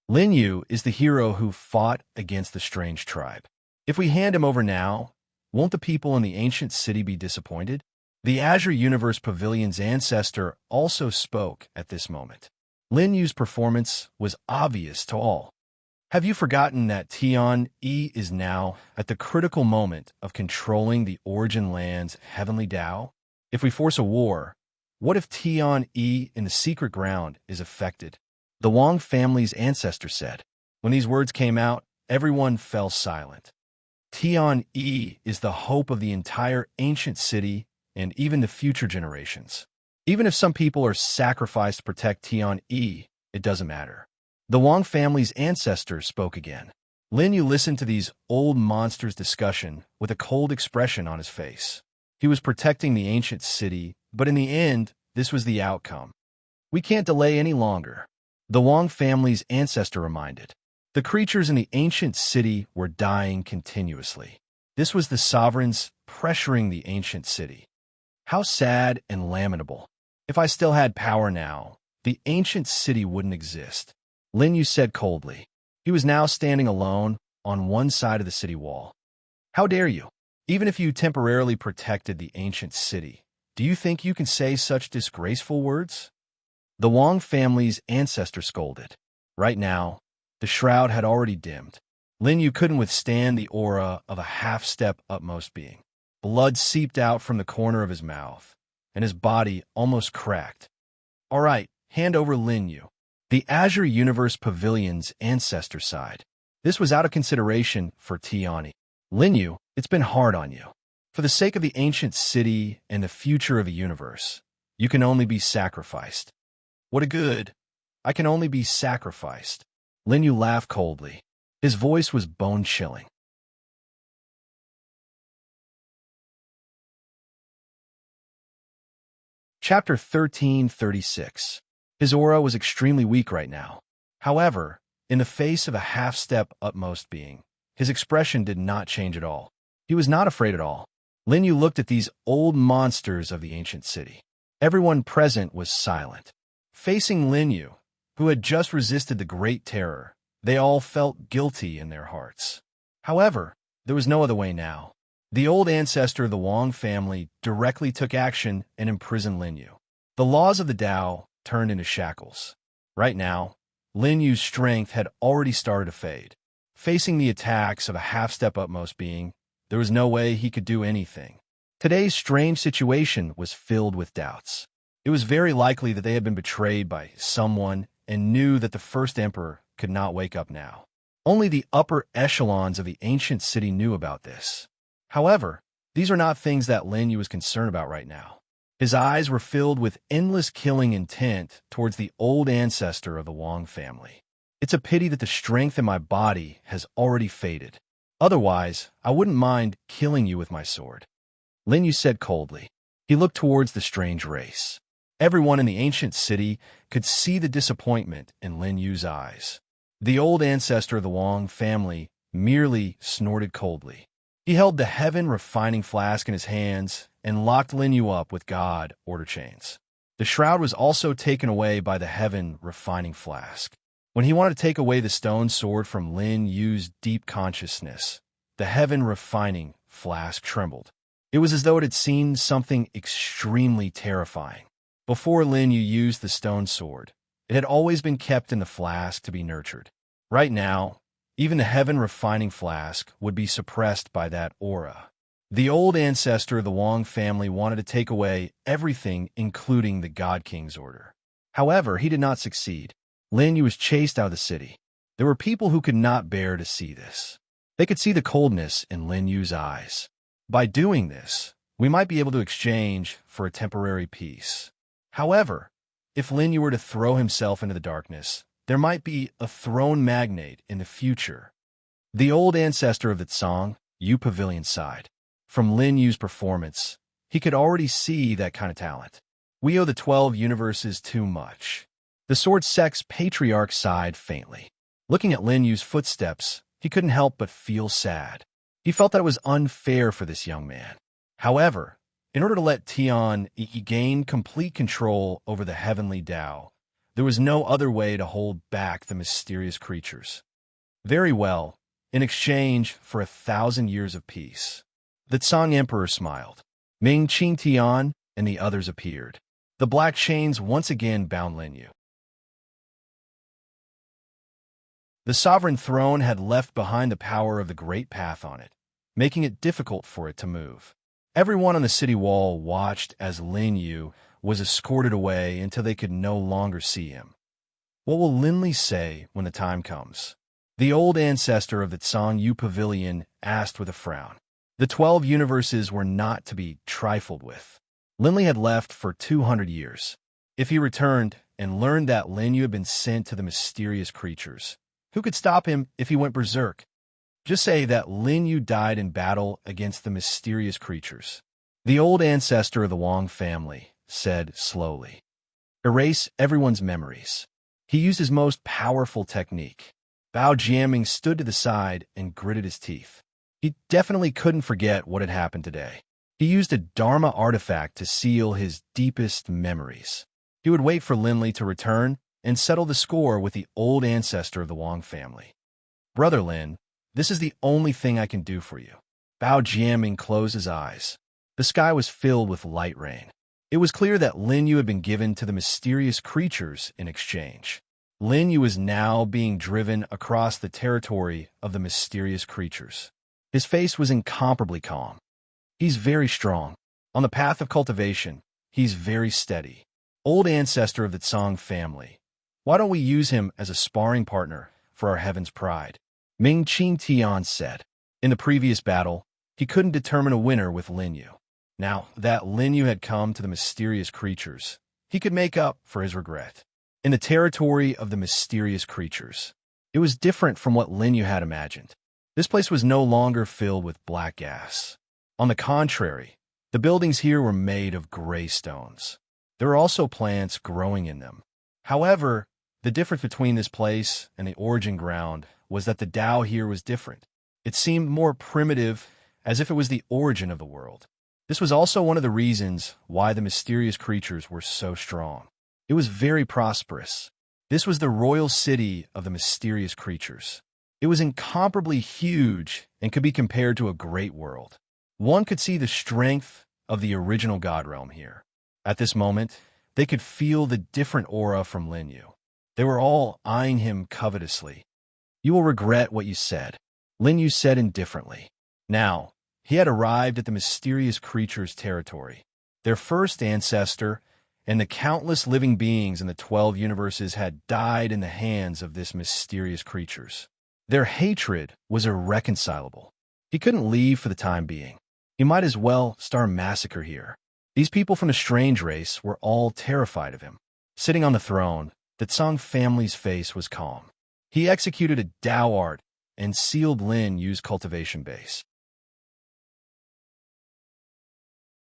Lin Yu is the hero who fought against the strange tribe. If we hand him over now, won't the people in the ancient city be disappointed? The Azure Universe Pavilion's ancestor also spoke at this moment. Lin Yu's performance was obvious to all. Have you forgotten that Tian Yi is now at the critical moment of controlling the Origin Land's heavenly Tao? If we force a war, what if Tian Yi in the secret ground is affected? The Wang family's ancestor said. When these words came out, everyone fell silent. Tian Yi is the hope of the entire ancient city and even the future generations. Even if some people are sacrificed to protect Tian Yi, it doesn't matter. The Wang family's ancestor spoke again. Lin Yu listened to these old monsters' discussion with a cold expression on his face. He was protecting the ancient city, but in the end, this was the outcome. We can't delay any longer. The Wang family's ancestor reminded. The creatures in the ancient city were dying continuously. This was the sovereigns pressuring the ancient city. How sad and lamentable. If I still had power now, the ancient city wouldn't exist. Lin Yu said coldly. He was now standing alone on one side of the city wall. How dare you? Even if you temporarily protected the ancient city, do you think you can say such disgraceful words? The Wang family's ancestor scolded. Right now, the shroud had already dimmed. Lin Yu couldn't withstand the aura of a half-step upmost being. Blood seeped out from the corner of his mouth, and his body almost cracked. All right, hand over Lin Yu. The Azure Universe Pavilion's ancestor sighed. This was out of consideration for Tiani. Lin Yu, it's been hard on you. For the sake of the ancient city and the future of the universe, you can only be sacrificed. What a good. I can only be sacrificed. Lin Yu laughed coldly. His voice was bone-chilling. Chapter 1336. His aura was extremely weak right now. However, in the face of a half-step upmost being, his expression did not change at all. He was not afraid at all. Lin Yu looked at these old monsters of the ancient city. Everyone present was silent. Facing Lin Yu, who had just resisted the Great Terror, they all felt guilty in their hearts. However, there was no other way now. The old ancestor of the Wang family directly took action and imprisoned Lin Yu. The laws of the Tao turned into shackles. Right now, Lin Yu's strength had already started to fade. Facing the attacks of a half-step upmost being, there was no way he could do anything. Today's strange situation was filled with doubts. It was very likely that they had been betrayed by someone and knew that the first emperor could not wake up now. Only the upper echelons of the ancient city knew about this. However, these are not things that Lin Yu was concerned about right now. His eyes were filled with endless killing intent towards the old ancestor of the Wang family. It's a pity that the strength in my body has already faded. Otherwise, I wouldn't mind killing you with my sword. Lin Yu said coldly. He looked towards the strange race. Everyone in the ancient city could see the disappointment in Lin Yu's eyes. The old ancestor of the Wang family merely snorted coldly. He held the heaven refining flask in his hands and locked Lin Yu up with God order chains. The shroud was also taken away by the heaven refining flask. When he wanted to take away the stone sword from Lin Yu's deep consciousness, the heaven refining flask trembled. It was as though it had seen something extremely terrifying. Before Lin Yu used the stone sword, it had always been kept in the flask to be nurtured. Right now, even the heaven refining flask would be suppressed by that aura. The old ancestor of the Wang family wanted to take away everything, including the God King's order. However, he did not succeed. Lin Yu was chased out of the city. There were people who could not bear to see this. They could see the coldness in Lin Yu's eyes. By doing this, we might be able to exchange for a temporary peace. However, if Lin Yu were to throw himself into the darkness, there might be a throne magnate in the future. The old ancestor of that song, Yu Pavilion sighed. From Lin Yu's performance, he could already see that kind of talent. We owe the 12 universes too much. The sword sex patriarch sighed faintly. Looking at Lin Yu's footsteps, he couldn't help but feel sad. He felt that it was unfair for this young man. However, in order to let Tian gain complete control over the heavenly Tao, there was no other way to hold back the mysterious creatures. Very well, in exchange for 1,000 years of peace. The Tsang Emperor smiled. Ming Qing Tian and the others appeared. The black chains once again bound Lin Yu. The sovereign throne had left behind the power of the great path on it, making it difficult for it to move. Everyone on the city wall watched as Lin Yu was escorted away until they could no longer see him. What will Lin Li say when the time comes? The old ancestor of the Tsang Yu Pavilion asked with a frown. The 12 universes were not to be trifled with. Lin Li had left for 200 years. If he returned and learned that Lin Yu had been sent to the mysterious creatures, who could stop him if he went berserk? Just say that Lin Yu died in battle against the mysterious creatures. The old ancestor of the Wang family said slowly. Erase everyone's memories. He used his most powerful technique. Bao Jiaming stood to the side and gritted his teeth. He definitely couldn't forget what had happened today. He used a Dharma artifact to seal his deepest memories. He would wait for Lin Li to return and settle the score with the old ancestor of the Wang family. Brother Lin, this is the only thing I can do for you. Bao Jiaming closed his eyes. The sky was filled with light rain. It was clear that Lin Yu had been given to the mysterious creatures in exchange. Lin Yu is now being driven across the territory of the mysterious creatures. His face was incomparably calm. He's very strong. On the path of cultivation, he's very steady. Old ancestor of the Tsang family. Why don't we use him as a sparring partner for our heaven's pride? Ming Qing Tian said. In the previous battle, he couldn't determine a winner with Lin Yu. Now that Lin Yu had come to the mysterious creatures, he could make up for his regret. In the territory of the mysterious creatures, it was different from what Lin Yu had imagined. This place was no longer filled with black gas. On the contrary, the buildings here were made of gray stones. There were also plants growing in them. However, the difference between this place and the origin ground was that the Tao here was different. It seemed more primitive, as if it was the origin of the world. This was also one of the reasons why the mysterious creatures were so strong. It was very prosperous. This was the royal city of the mysterious creatures. It was incomparably huge and could be compared to a great world. One could see the strength of the original God realm here. At this moment, they could feel the different aura from Lin Yu. They were all eyeing him covetously. You will regret what you said, Lin Yu said indifferently. Now, he had arrived at the mysterious creatures' territory. Their first ancestor and the countless living beings in the 12 universes had died in the hands of this mysterious creatures. Their hatred was irreconcilable. He couldn't leave for the time being. He might as well start a massacre here. These people from the strange race were all terrified of him. Sitting on the throne, the Tsang family's face was calm. He executed a Tao art and sealed Lin Yu's cultivation base,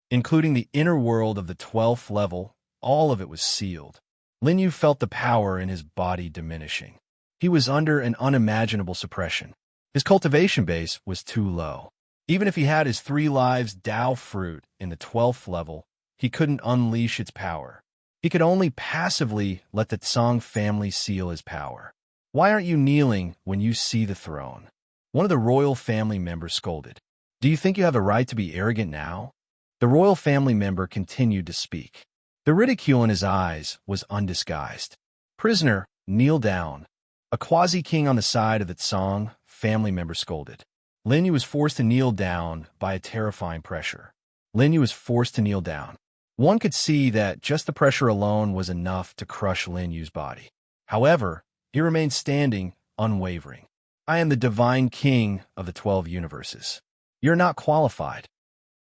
including the inner world of the 12th level. All of it was sealed. Lin Yu felt the power in his body diminishing. He was under an unimaginable suppression. His cultivation base was too low. Even if he had his 3 lives Tao fruit in the 12th level, he couldn't unleash its power. He could only passively let the Tsang family seal his power. Why aren't you kneeling when you see the throne? One of the royal family members scolded. Do you think you have the right to be arrogant now? The royal family member continued to speak. The ridicule in his eyes was undisguised. Prisoner, kneel down. A quasi-king on the side of the Tsang family member scolded. Lin Yu was forced to kneel down by a terrifying pressure. Lin Yu was forced to kneel down. One could see that just the pressure alone was enough to crush Lin Yu's body. However, he remained standing, unwavering. I am the divine king of the 12 universes. You're not qualified,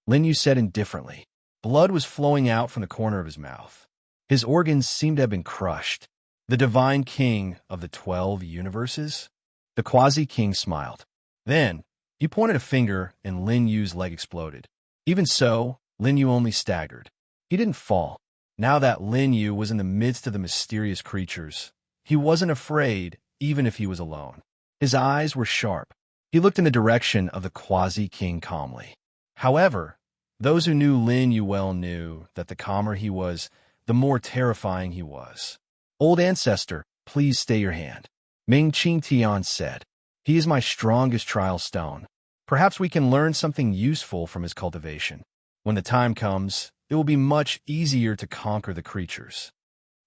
Lin Yu said indifferently. Blood was flowing out from the corner of his mouth. His organs seemed to have been crushed. The divine king of the 12 universes? The quasi-king smiled. Then, he pointed a finger and Lin Yu's leg exploded. Even so, Lin Yu only staggered. He didn't fall. Now that Lin Yu was in the midst of the mysterious creatures, he wasn't afraid even if he was alone. His eyes were sharp. He looked in the direction of the quasi-king calmly. However, those who knew Lin Yu well knew that the calmer he was, the more terrifying he was. Old ancestor, please stay your hand, Ming Qing Tian said. He is my strongest trial stone. Perhaps we can learn something useful from his cultivation. When the time comes, it will be much easier to conquer the creatures.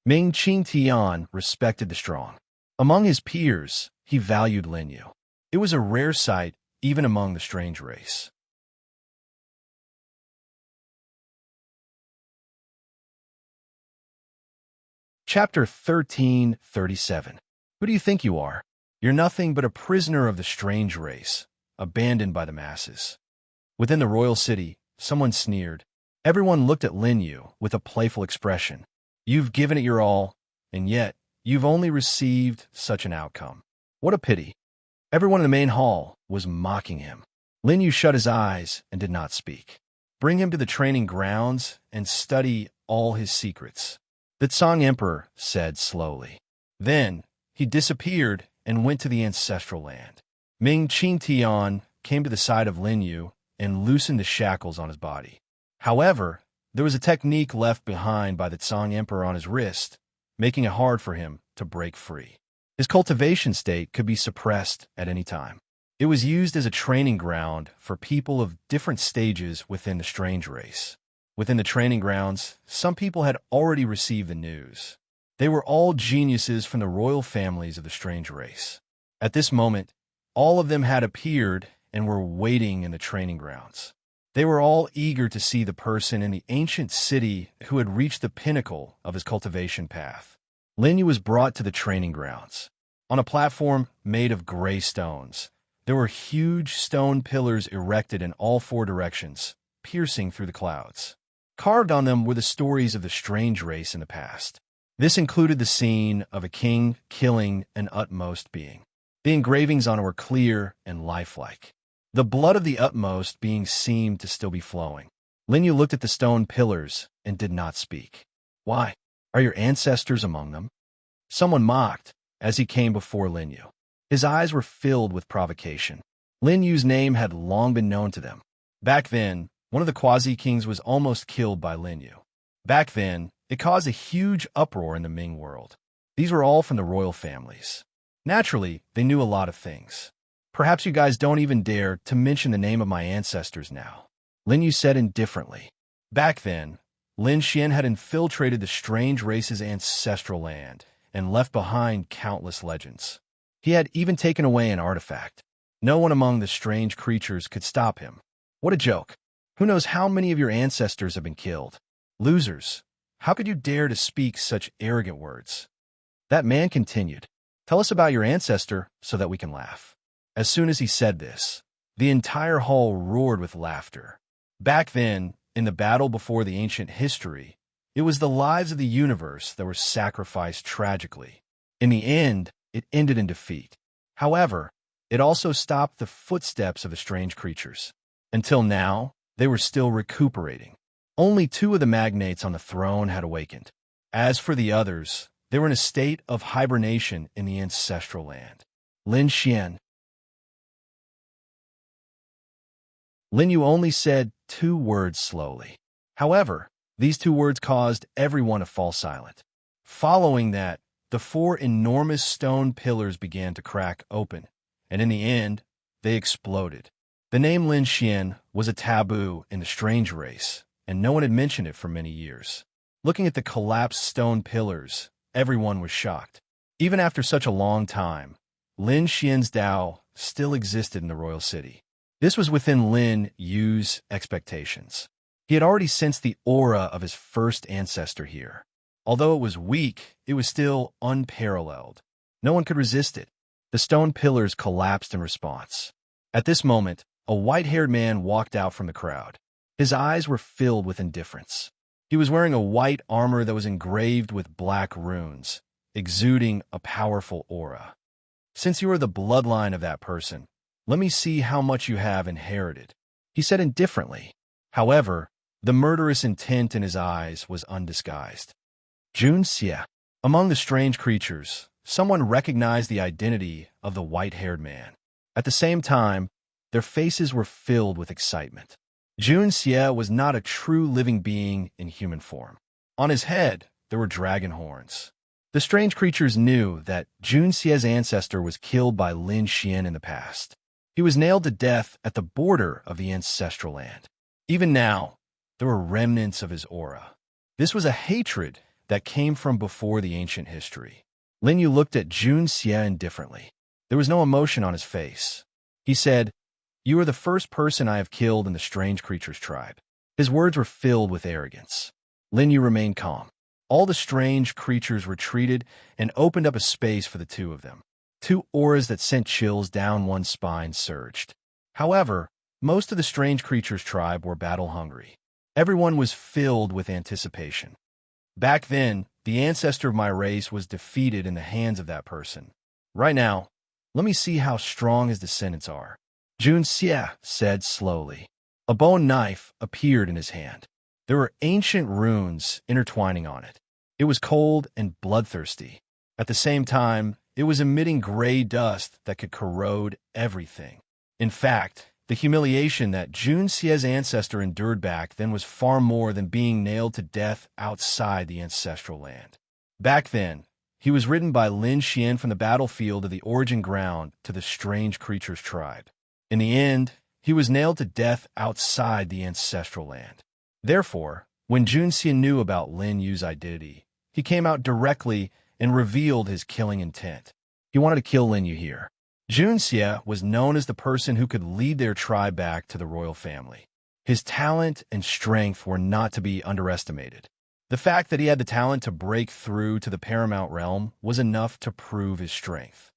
Ming Qing Tian respected the strong. Among his peers, he valued Lin Yu. It was a rare sight, even among the strange race. Chapter 1337. Who do you think you are? You're nothing but a prisoner of the strange race, abandoned by the masses. Within the royal city, someone sneered. Everyone looked at Lin Yu with a playful expression. You've given it your all, and yet you've only received such an outcome. What a pity. Everyone in the main hall was mocking him. Lin Yu shut his eyes and did not speak. Bring him to the training grounds and study all his secrets, the Tsang Emperor said slowly. Then he disappeared and went to the ancestral land. Ming Qing Tian came to the side of Lin Yu and loosened the shackles on his body. However, there was a technique left behind by the Tsang Emperor on his wrist, making it hard for him to break free. His cultivation state could be suppressed at any time. It was used as a training ground for people of different stages within the strange race. Within the training grounds, some people had already received the news. They were all geniuses from the royal families of the strange race. At this moment, all of them had appeared and were waiting in the training grounds. They were all eager to see the person in the ancient city who had reached the pinnacle of his cultivation path. Lin Yu was brought to the training grounds. On a platform made of gray stones, there were huge stone pillars erected in all four directions, piercing through the clouds. Carved on them were the stories of the strange race in the past. This included the scene of a king killing an utmost being. The engravings on it were clear and lifelike. The blood of the utmost being seemed to still be flowing. Lin Yu looked at the stone pillars and did not speak. Why? Are your ancestors among them? Someone mocked as he came before Lin Yu. His eyes were filled with provocation. Lin Yu's name had long been known to them. Back then, one of the quasi-kings was almost killed by Lin Yu. Back then, it caused a huge uproar in the Ming world. These were all from the royal families. Naturally, they knew a lot of things. Perhaps you guys don't even dare to mention the name of my ancestors now, Lin Yu said indifferently. Back then, Lin Xian had infiltrated the strange race's ancestral land and left behind countless legends. He had even taken away an artifact. No one among the strange creatures could stop him. What a joke. Who knows how many of your ancestors have been killed? Losers, how could you dare to speak such arrogant words? That man continued. Tell us about your ancestor so that we can laugh. As soon as he said this, the entire hall roared with laughter. Back then, in the battle before the ancient history, it was the lives of the universe that were sacrificed tragically. In the end, it ended in defeat. However, it also stopped the footsteps of the strange creatures. Until now, they were still recuperating. Only two of the magnates on the throne had awakened. As for the others, they were in a state of hibernation in the ancestral land. Lin Xian. Lin Yu only said 2 words slowly. However, these 2 words caused everyone to fall silent. Following that, the 4 enormous stone pillars began to crack open, and in the end, they exploded. The name Lin Xian was a taboo in the strange race, and no one had mentioned it for many years. Looking at the collapsed stone pillars, everyone was shocked. Even after such a long time, Lin Xian's Dao still existed in the royal city. This was within Lin Yu's expectations. He had already sensed the aura of his first ancestor here. Although it was weak, it was still unparalleled. No one could resist it. The stone pillars collapsed in response. At this moment, a white-haired man walked out from the crowd. His eyes were filled with indifference. He was wearing a white armor that was engraved with black runes, exuding a powerful aura. "Since you are the bloodline of that person, let me see how much you have inherited," he said indifferently. However, the murderous intent in his eyes was undisguised. Junxia. Among the strange creatures, someone recognized the identity of the white-haired man. At the same time, their faces were filled with excitement. Junxia was not a true living being in human form. On his head, there were dragon horns. The strange creatures knew that Junxia's ancestor was killed by Lin Xian in the past. He was nailed to death at the border of the ancestral land. Even now, there were remnants of his aura. This was a hatred that came from before the ancient history. Lin Yu looked at Junxia indifferently. There was no emotion on his face. He said, "You are the first person I have killed in the strange creatures tribe." His words were filled with arrogance. Lin Yu remained calm. All the strange creatures retreated and opened up a space for the two of them. Two auras that sent chills down one's spine surged. However, most of the strange creatures tribe were battle-hungry. Everyone was filled with anticipation. Back then, the ancestor of my race was defeated in the hands of that person. Right now, let me see how strong his descendants are. Junxia said slowly. A bone knife appeared in his hand. There were ancient runes intertwining on it. It was cold and bloodthirsty. At the same time, it was emitting gray dust that could corrode everything. In fact, the humiliation that Junxia's ancestor endured back then was far more than being nailed to death outside the ancestral land. Back then, he was ridden by Lin Xian from the battlefield of the origin ground to the strange creatures tribe. In the end, he was nailed to death outside the ancestral land. Therefore, when Junxia knew about Lin Yu's identity, he came out directly and revealed his killing intent. He wanted to kill Lin Yu here. Junxia was known as the person who could lead their tribe back to the royal family. His talent and strength were not to be underestimated. The fact that he had the talent to break through to the paramount realm was enough to prove his strength.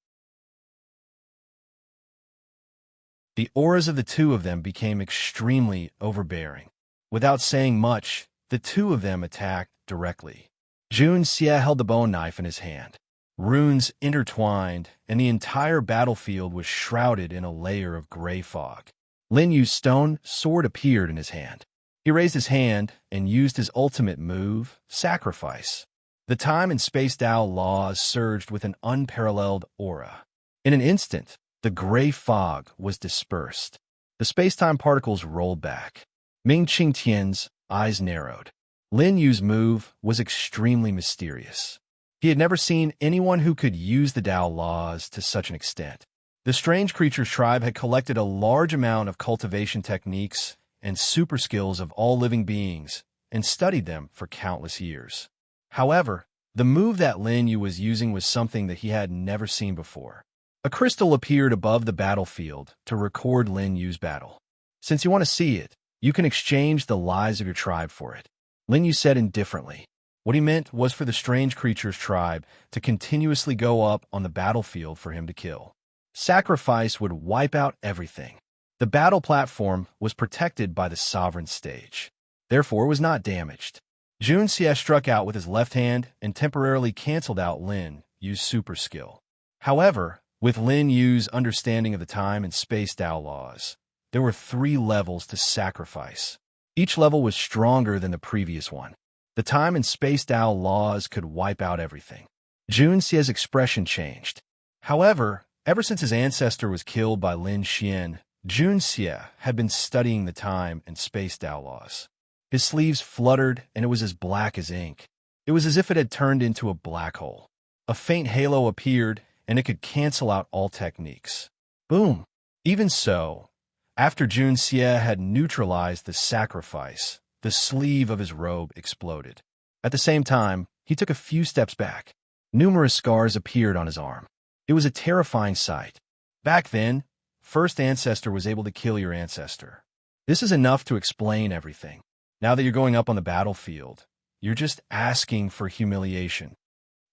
The auras of the two of them became extremely overbearing. Without saying much, the two of them attacked directly. Junxia held the bone knife in his hand. Runes intertwined, and the entire battlefield was shrouded in a layer of gray fog. Lin Yu's stone sword appeared in his hand. He raised his hand and used his ultimate move, Sacrifice. The time and space Tao laws surged with an unparalleled aura. In an instant, the gray fog was dispersed. The space-time particles rolled back. Ming Qingtian's eyes narrowed. Lin Yu's move was extremely mysterious. He had never seen anyone who could use the Tao laws to such an extent. The strange creatures tribe had collected a large amount of cultivation techniques and super skills of all living beings and studied them for countless years. However, the move that Lin Yu was using was something that he had never seen before. A crystal appeared above the battlefield to record Lin Yu's battle. "Since you want to see it, you can exchange the lives of your tribe for it," Lin Yu said indifferently. What he meant was for the strange creatures tribe to continuously go up on the battlefield for him to kill. Sacrifice would wipe out everything. The battle platform was protected by the sovereign stage. Therefore, it was not damaged. Junxia struck out with his left hand and temporarily canceled out Lin Yu's super skill. However, with Lin Yu's understanding of the time and space Tao laws, there were 3 levels to sacrifice. Each level was stronger than the previous one. The time and space Tao laws could wipe out everything. Junxia's expression changed. However, ever since his ancestor was killed by Lin Xian, Junxia had been studying the time and space Tao laws. His sleeves fluttered, and it was as black as ink. It was as if it had turned into a black hole. A faint halo appeared, and it could cancel out all techniques. Boom! Even so, after Junxia had neutralized the sacrifice, the sleeve of his robe exploded. At the same time, he took a few steps back. Numerous scars appeared on his arm. It was a terrifying sight. Back then, First Ancestor was able to kill your ancestor. This is enough to explain everything. Now that you're going up on the battlefield, you're just asking for humiliation.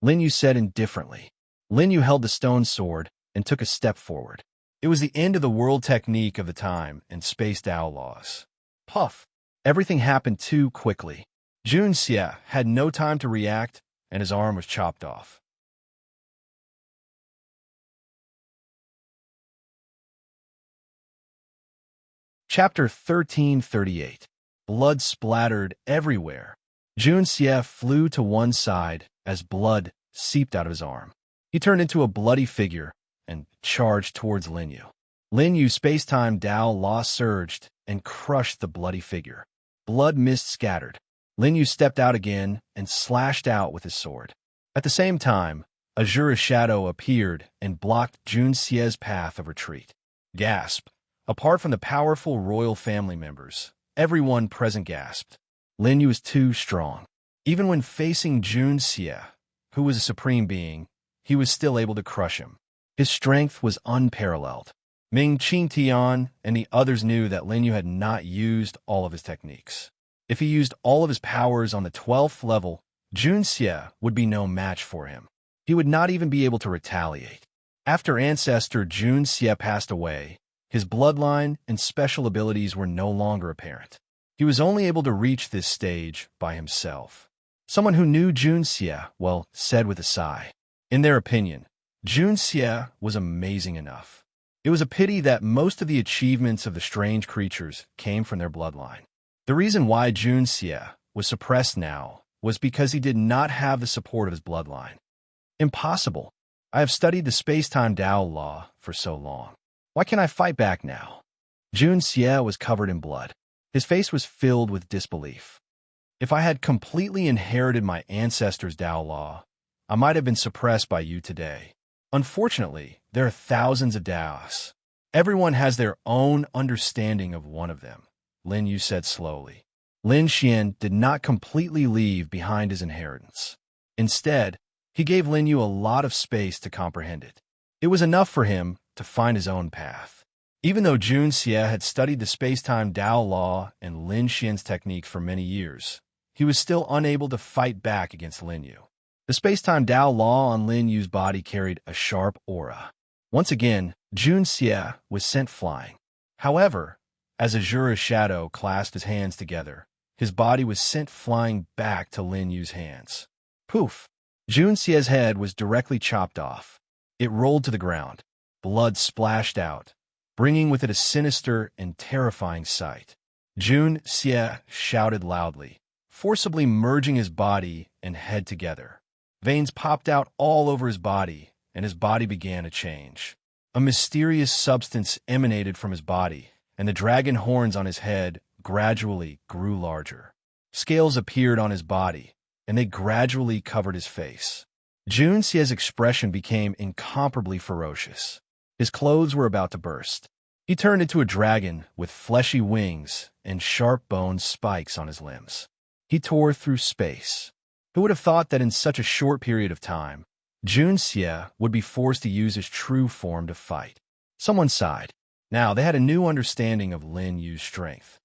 Lin Yu said indifferently. Lin Yu held the stone sword and took a step forward. It was the end of the world technique of the time and space Tao laws. Puff! Everything happened too quickly. Junxia had no time to react, and his arm was chopped off. Chapter 1338. Blood splattered everywhere. Jun Xie flew to one side as blood seeped out of his arm. He turned into a bloody figure and charged towards Lin Yu. Lin Yu's space-time Dao Law surged and crushed the bloody figure. Blood mist scattered. Lin Yu stepped out again and slashed out with his sword. At the same time, Azura's shadow appeared and blocked Jun Xie's path of retreat. Gasp. Apart from the powerful royal family members, everyone present gasped. Lin Yu was too strong. Even when facing Jun Xie, who was a supreme being, he was still able to crush him. His strength was unparalleled. Ming Qingtian and the others knew that Lin Yu had not used all of his techniques. If he used all of his powers on the 12th level, Jun Xie would be no match for him. He would not even be able to retaliate. After ancestor Jun Xie passed away, his bloodline and special abilities were no longer apparent. He was only able to reach this stage by himself. Someone who knew Jun Xie well said with a sigh. In their opinion, Jun Xie was amazing enough. It was a pity that most of the achievements of the strange creatures came from their bloodline. The reason why Jun Xie was suppressed now was because he did not have the support of his bloodline. Impossible. I have studied the space-time Dao Law for so long. Why can't I fight back now? Jun Xie was covered in blood. His face was filled with disbelief. If I had completely inherited my ancestors' Dao Law, I might have been suppressed by you today. Unfortunately, there are thousands of Daos. Everyone has their own understanding of one of them, Lin Yu said slowly. Lin Xian did not completely leave behind his inheritance. Instead, he gave Lin Yu a lot of space to comprehend it. It was enough for him to find his own path. Even though Jun Xie had studied the space-time Dao Law and Lin Xian's technique for many years, he was still unable to fight back against Lin Yu. The space-time Dao Law on Lin Yu's body carried a sharp aura. Once again, Jun Xie was sent flying. However, as Azura's shadow clasped his hands together, his body was sent flying back to Lin Yu's hands. Poof! Jun Xie's head was directly chopped off. It rolled to the ground. Blood splashed out, bringing with it a sinister and terrifying sight. Jun Xie shouted loudly, forcibly merging his body and head together. Veins popped out all over his body, and his body began to change. A mysterious substance emanated from his body, and the dragon horns on his head gradually grew larger. Scales appeared on his body, and they gradually covered his face. Jun Xie's expression became incomparably ferocious. His clothes were about to burst. He turned into a dragon with fleshy wings and sharp-boned spikes on his limbs. He tore through space. Who would have thought that in such a short period of time, Jun Xie would be forced to use his true form to fight? Someone sighed. Now they had a new understanding of Lin Yu's strength.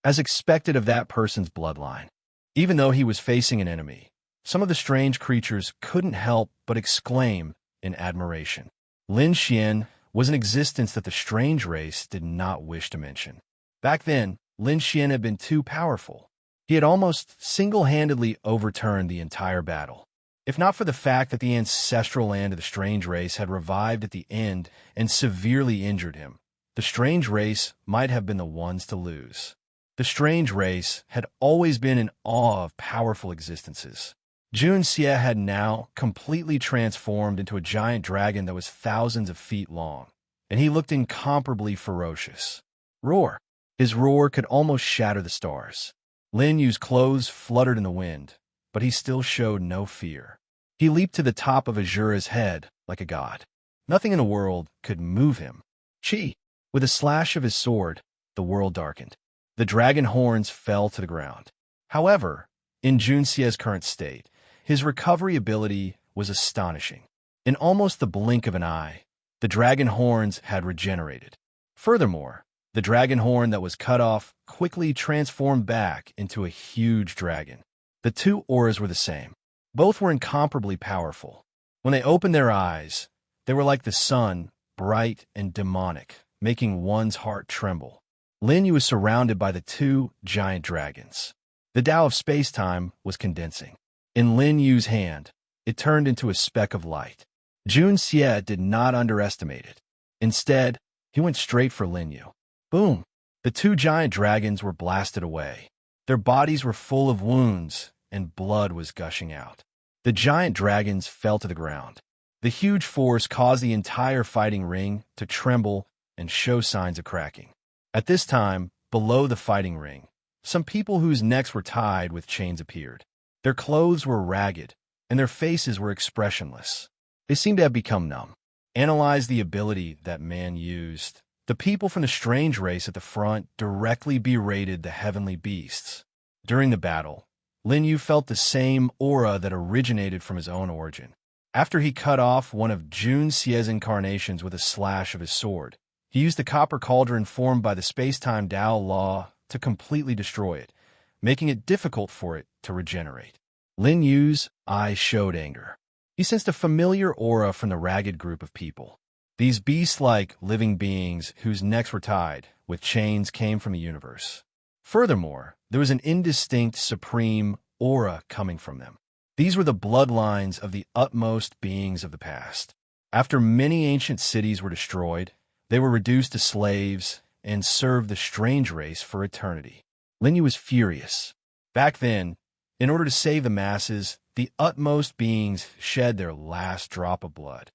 As expected of that person's bloodline, even though he was facing an enemy, some of the strange creatures couldn't help but exclaim in admiration. Lin Xian was an existence that the strange race did not wish to mention. Back then, Lin Xian had been too powerful. He had almost single-handedly overturned the entire battle. If not for the fact that the ancestral land of the strange race had revived at the end and severely injured him, the strange race might have been the ones to lose. The strange race had always been in awe of powerful existences. Jun Xie had now completely transformed into a giant dragon that was thousands of feet long, and he looked incomparably ferocious. Roar! His roar could almost shatter the stars. Lin Yu's clothes fluttered in the wind, but he still showed no fear. He leaped to the top of Azura's head like a god. Nothing in the world could move him. Chi! With a slash of his sword, the world darkened. The dragon horns fell to the ground. However, in Jun Xie's current state, his recovery ability was astonishing. In almost the blink of an eye, the dragon horns had regenerated. Furthermore, the dragon horn that was cut off quickly transformed back into a huge dragon. The two auras were the same. Both were incomparably powerful. When they opened their eyes, they were like the sun, bright and demonic, making one's heart tremble. Lin Yu was surrounded by the two giant dragons. The Tao of space-time was condensing. In Lin Yu's hand, it turned into a speck of light. Jun Xie did not underestimate it. Instead, He went straight for Lin Yu. Boom! The two giant dragons were blasted away. Their bodies were full of wounds, and blood was gushing out. The giant dragons fell to the ground. The huge force caused the entire fighting ring to tremble and show signs of cracking. At this time, below the fighting ring, some people whose necks were tied with chains appeared. Their clothes were ragged, and their faces were expressionless. They seemed to have become numb. Analyze the ability that man used. The people from the strange race at the front directly berated the heavenly beasts. During the battle, Lin Yu felt the same aura that originated from his own origin. After he cut off one of Jun Xie's incarnations with a slash of his sword, he used the copper cauldron formed by the space-time Tao law to completely destroy it, making it difficult for it to regenerate. Lin Yu's eyes showed anger. He sensed a familiar aura from the ragged group of people. These beast-like living beings whose necks were tied with chains came from the universe. Furthermore, there was an indistinct supreme aura coming from them. These were the bloodlines of the utmost beings of the past. After many ancient cities were destroyed, they were reduced to slaves and served the strange race for eternity. Lin Yu was furious. Back then, in order to save the masses, the utmost beings shed their last drop of blood.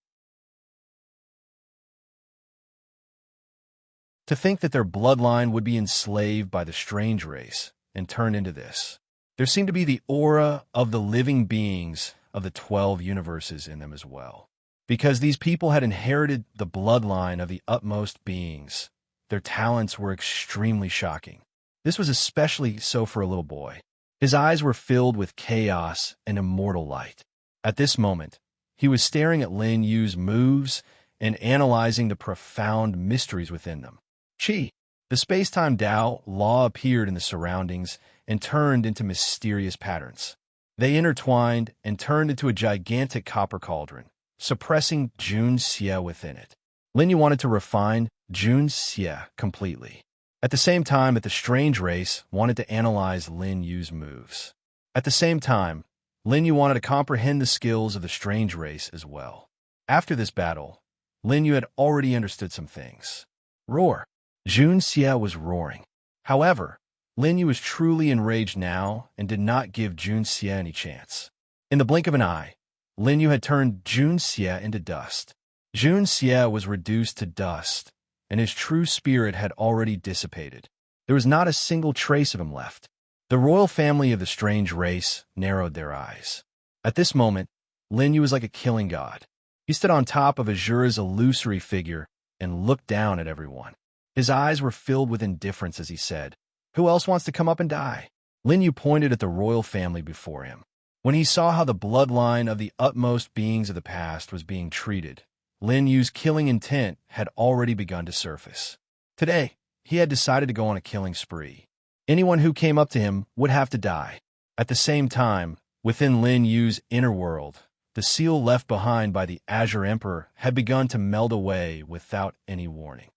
To think that their bloodline would be enslaved by the strange race and turned into this. There seemed to be the aura of the living beings of the 12 universes in them as well. Because these people had inherited the bloodline of the utmost beings, their talents were extremely shocking. This was especially so for a little boy. His eyes were filled with chaos and immortal light. At this moment, he was staring at Lin Yu's moves and analyzing the profound mysteries within them. Qi, the space-time Tao law appeared in the surroundings and turned into mysterious patterns. They intertwined and turned into a gigantic copper cauldron, suppressing Jun Xie within it. Lin Yu wanted to refine Jun Xie completely. At the same time that the strange race wanted to analyze Lin Yu's moves. At the same time, Lin Yu wanted to comprehend the skills of the strange race as well. After this battle, Lin Yu had already understood some things. Roar. Jun Xie was roaring. However, Lin Yu was truly enraged now and did not give Jun Xie any chance. In the blink of an eye, Lin Yu had turned Jun Xie into dust. Jun Xie was reduced to dust, and his true spirit had already dissipated. There was not a single trace of him left. The royal family of the strange race narrowed their eyes. At this moment, Lin Yu was like a killing god. He stood on top of Azura's illusory figure and looked down at everyone. His eyes were filled with indifference as he said, "Who else wants to come up and die?" Lin Yu pointed at the royal family before him. When he saw how the bloodline of the utmost beings of the past was being treated, Lin Yu's killing intent had already begun to surface. Today, he had decided to go on a killing spree. Anyone who came up to him would have to die. At the same time, within Lin Yu's inner world, the seal left behind by the Azure Emperor had begun to melt away without any warning.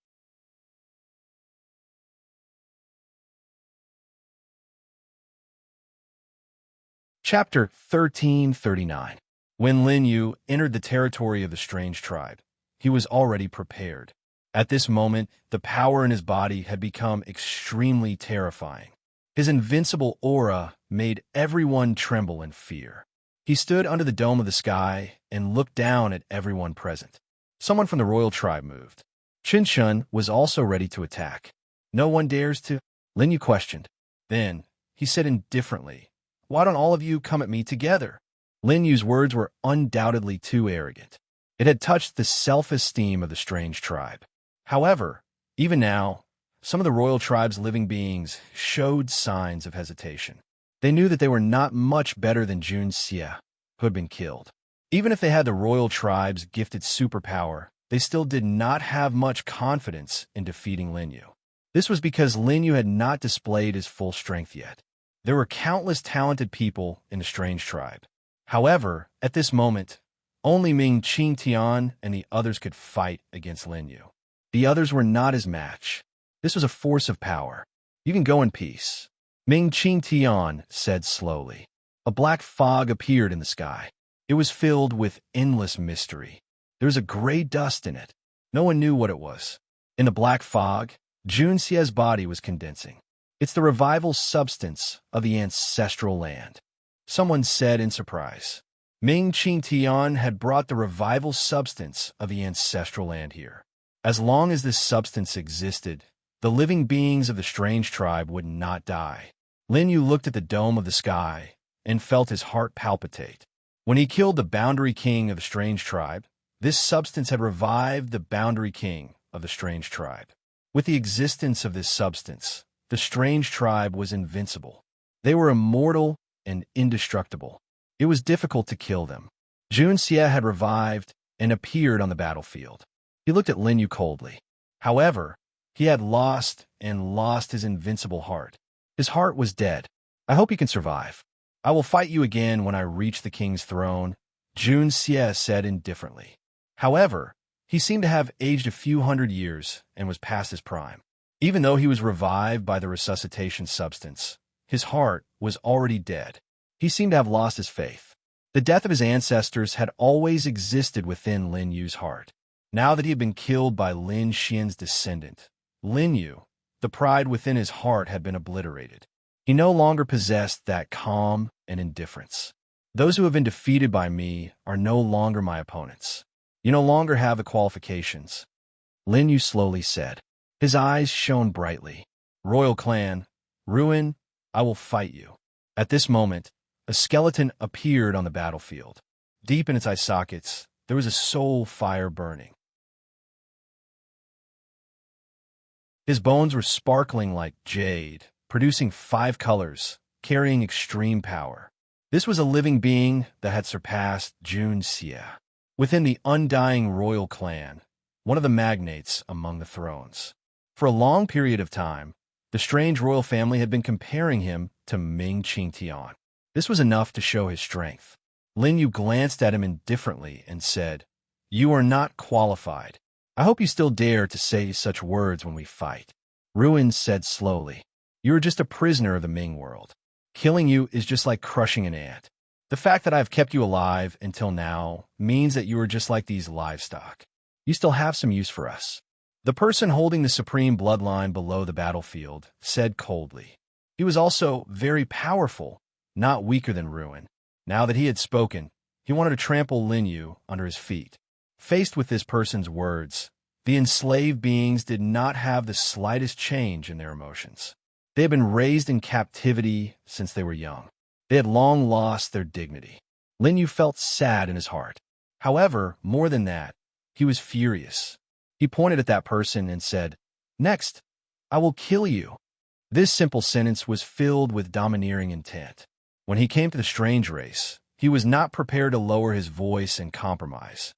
Chapter 1339. When Lin Yu entered the territory of the strange tribe, he was already prepared. At this moment, the power in his body had become extremely terrifying. His invincible aura made everyone tremble in fear. He stood under the dome of the sky and looked down at everyone present. Someone from the royal tribe moved. Qin Shun was also ready to attack. "No one dares to?" Lin Yu questioned. Then, he said indifferently, "Why don't all of you come at me together?" Lin Yu's words were undoubtedly too arrogant. It had touched the self-esteem of the strange tribe. However, even now, some of the royal tribe's living beings showed signs of hesitation. They knew that they were not much better than Jun Xie, who had been killed. Even if they had the royal tribe's gifted superpower, they still did not have much confidence in defeating Lin Yu. This was because Lin Yu had not displayed his full strength yet. There were countless talented people in the strange tribe. However, at this moment, only Ming Qingtian and the others could fight against Lin Yu. The others were not his match. This was a force of power. "You can go in peace," Ming Qingtian said slowly. A black fog appeared in the sky. It was filled with endless mystery. There was a gray dust in it. No one knew what it was. In the black fog, Junxie's body was condensing. It's the revival substance of the ancestral land, someone said in surprise. Ming Qingtian had brought the revival substance of the ancestral land here. As long as this substance existed, the living beings of the strange tribe would not die. Lin Yu looked at the dome of the sky and felt his heart palpitate. When he killed the boundary king of the strange tribe, this substance had revived the boundary king of the strange tribe. With the existence of this substance, the strange tribe was invincible. They were immortal and indestructible. It was difficult to kill them. Junxie had revived and appeared on the battlefield. He looked at Lin Yu coldly. However, he had lost his invincible heart. His heart was dead. I hope you can survive. I will fight you again when I reach the king's throne, Junxie said indifferently. However, he seemed to have aged a few hundred years and was past his prime. Even though he was revived by the resuscitation substance, his heart was already dead. He seemed to have lost his faith. The death of his ancestors had always existed within Lin Yu's heart. Now that he had been killed by Lin Xian's descendant, Lin Yu, the pride within his heart had been obliterated. He no longer possessed that calm and indifference. Those who have been defeated by me are no longer my opponents. You no longer have the qualifications, Lin Yu slowly said. His eyes shone brightly. Royal clan, Ruin, I will fight you. At this moment, a skeleton appeared on the battlefield. Deep in its eye sockets, there was a soul fire burning. His bones were sparkling like jade, producing 5 colors, carrying extreme power. This was a living being that had surpassed Junxie. Within the undying royal clan, one of the magnates among the thrones. For a long period of time, the strange royal family had been comparing him to Ming Qingtian. This was enough to show his strength. Lin Yu glanced at him indifferently and said, You are not qualified. I hope you still dare to say such words when we fight. Ruin said slowly, You are just a prisoner of the Ming world. Killing you is just like crushing an ant. The fact that I have kept you alive until now means that you are just like these livestock. You still have some use for us. The person holding the supreme bloodline below the battlefield said coldly. He was also very powerful, not weaker than Ruin. Now that he had spoken, he wanted to trample Lin Yu under his feet. Faced with this person's words, the enslaved beings did not have the slightest change in their emotions. They had been raised in captivity since they were young. They had long lost their dignity. Lin Yu felt sad in his heart. However, more than that, he was furious. He pointed at that person and said, Next, I will kill you. This simple sentence was filled with domineering intent. When he came to the strange race, he was not prepared to lower his voice and compromise.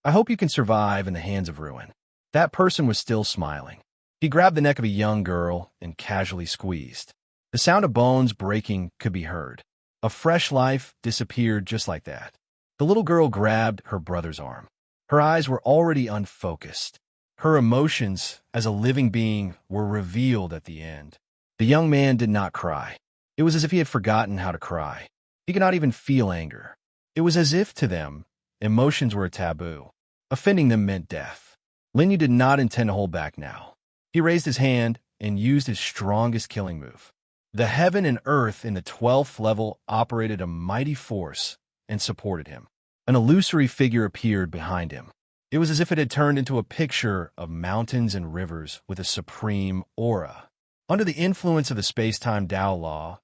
I hope you can survive in the hands of Ruin. That person was still smiling. He grabbed the neck of a young girl and casually squeezed. The sound of bones breaking could be heard. A fresh life disappeared just like that. The little girl grabbed her brother's arm. Her eyes were already unfocused. Her emotions, as a living being, were revealed at the end. The young man did not cry. It was as if he had forgotten how to cry. He could not even feel anger. It was as if, to them, emotions were a taboo. Offending them meant death. Lin Yu did not intend to hold back now. He raised his hand and used his strongest killing move. The heaven and earth in the 12th level operated a mighty force and supported him. An illusory figure appeared behind him. It was as if it had turned into a picture of mountains and rivers with a supreme aura. Under the influence of the space-time Tao law,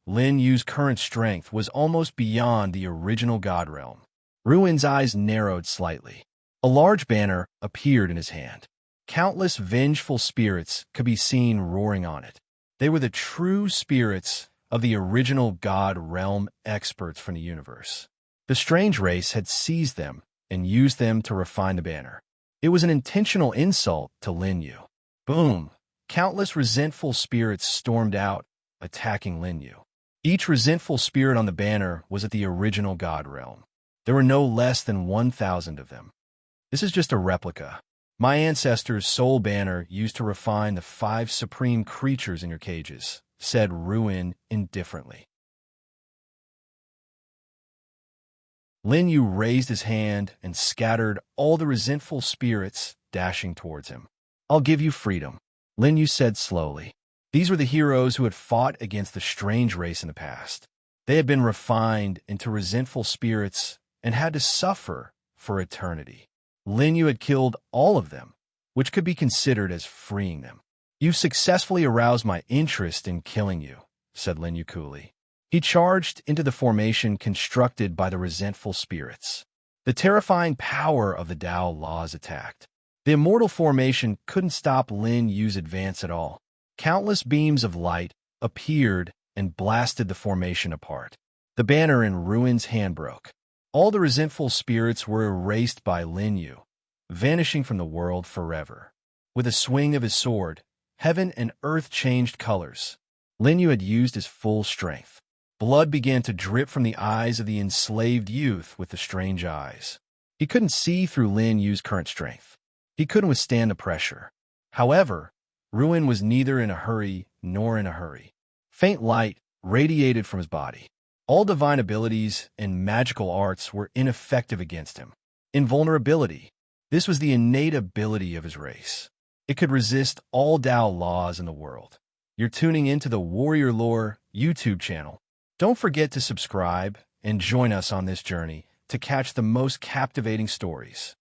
Lin Yu's current strength was almost beyond the original God realm. Ruin's eyes narrowed slightly. A large banner appeared in his hand. Countless vengeful spirits could be seen roaring on it. They were the true spirits of the original God realm experts from the universe. The strange race had seized them and used them to refine the banner. It was an intentional insult to Lin Yu. Boom! Countless resentful spirits stormed out, attacking Lin Yu. Each resentful spirit on the banner was at the original God realm. There were no less than 1,000 of them. This is just a replica. My ancestors' soul banner used to refine the 5 supreme creatures in your cages, said Ruin indifferently. Lin Yu raised his hand and scattered all the resentful spirits dashing towards him. I'll give you freedom, Lin Yu said slowly. These were the heroes who had fought against the strange race in the past. They had been refined into resentful spirits and had to suffer for eternity. Lin Yu had killed all of them, which could be considered as freeing them. "You've successfully aroused my interest in killing you," said Lin Yu coolly. He charged into the formation constructed by the resentful spirits. The terrifying power of the Tao laws attacked. The immortal formation couldn't stop Lin Yu's advance at all. Countless beams of light appeared and blasted the formation apart. The banner in Ruin's hand broke. All the resentful spirits were erased by Lin Yu, vanishing from the world forever. With a swing of his sword, heaven and earth changed colors. Lin Yu had used his full strength. Blood began to drip from the eyes of the enslaved youth with the strange eyes. He couldn't see through Lin Yu's current strength. He couldn't withstand the pressure. However, Ruin was neither in a hurry nor in a hurry. Faint light radiated from his body. All divine abilities and magical arts were ineffective against him. Invulnerability. This was the innate ability of his race. It could resist all Tao laws in the world. You're tuning into the Warrior Lore YouTube channel. Don't forget to subscribe and join us on this journey to catch the most captivating stories.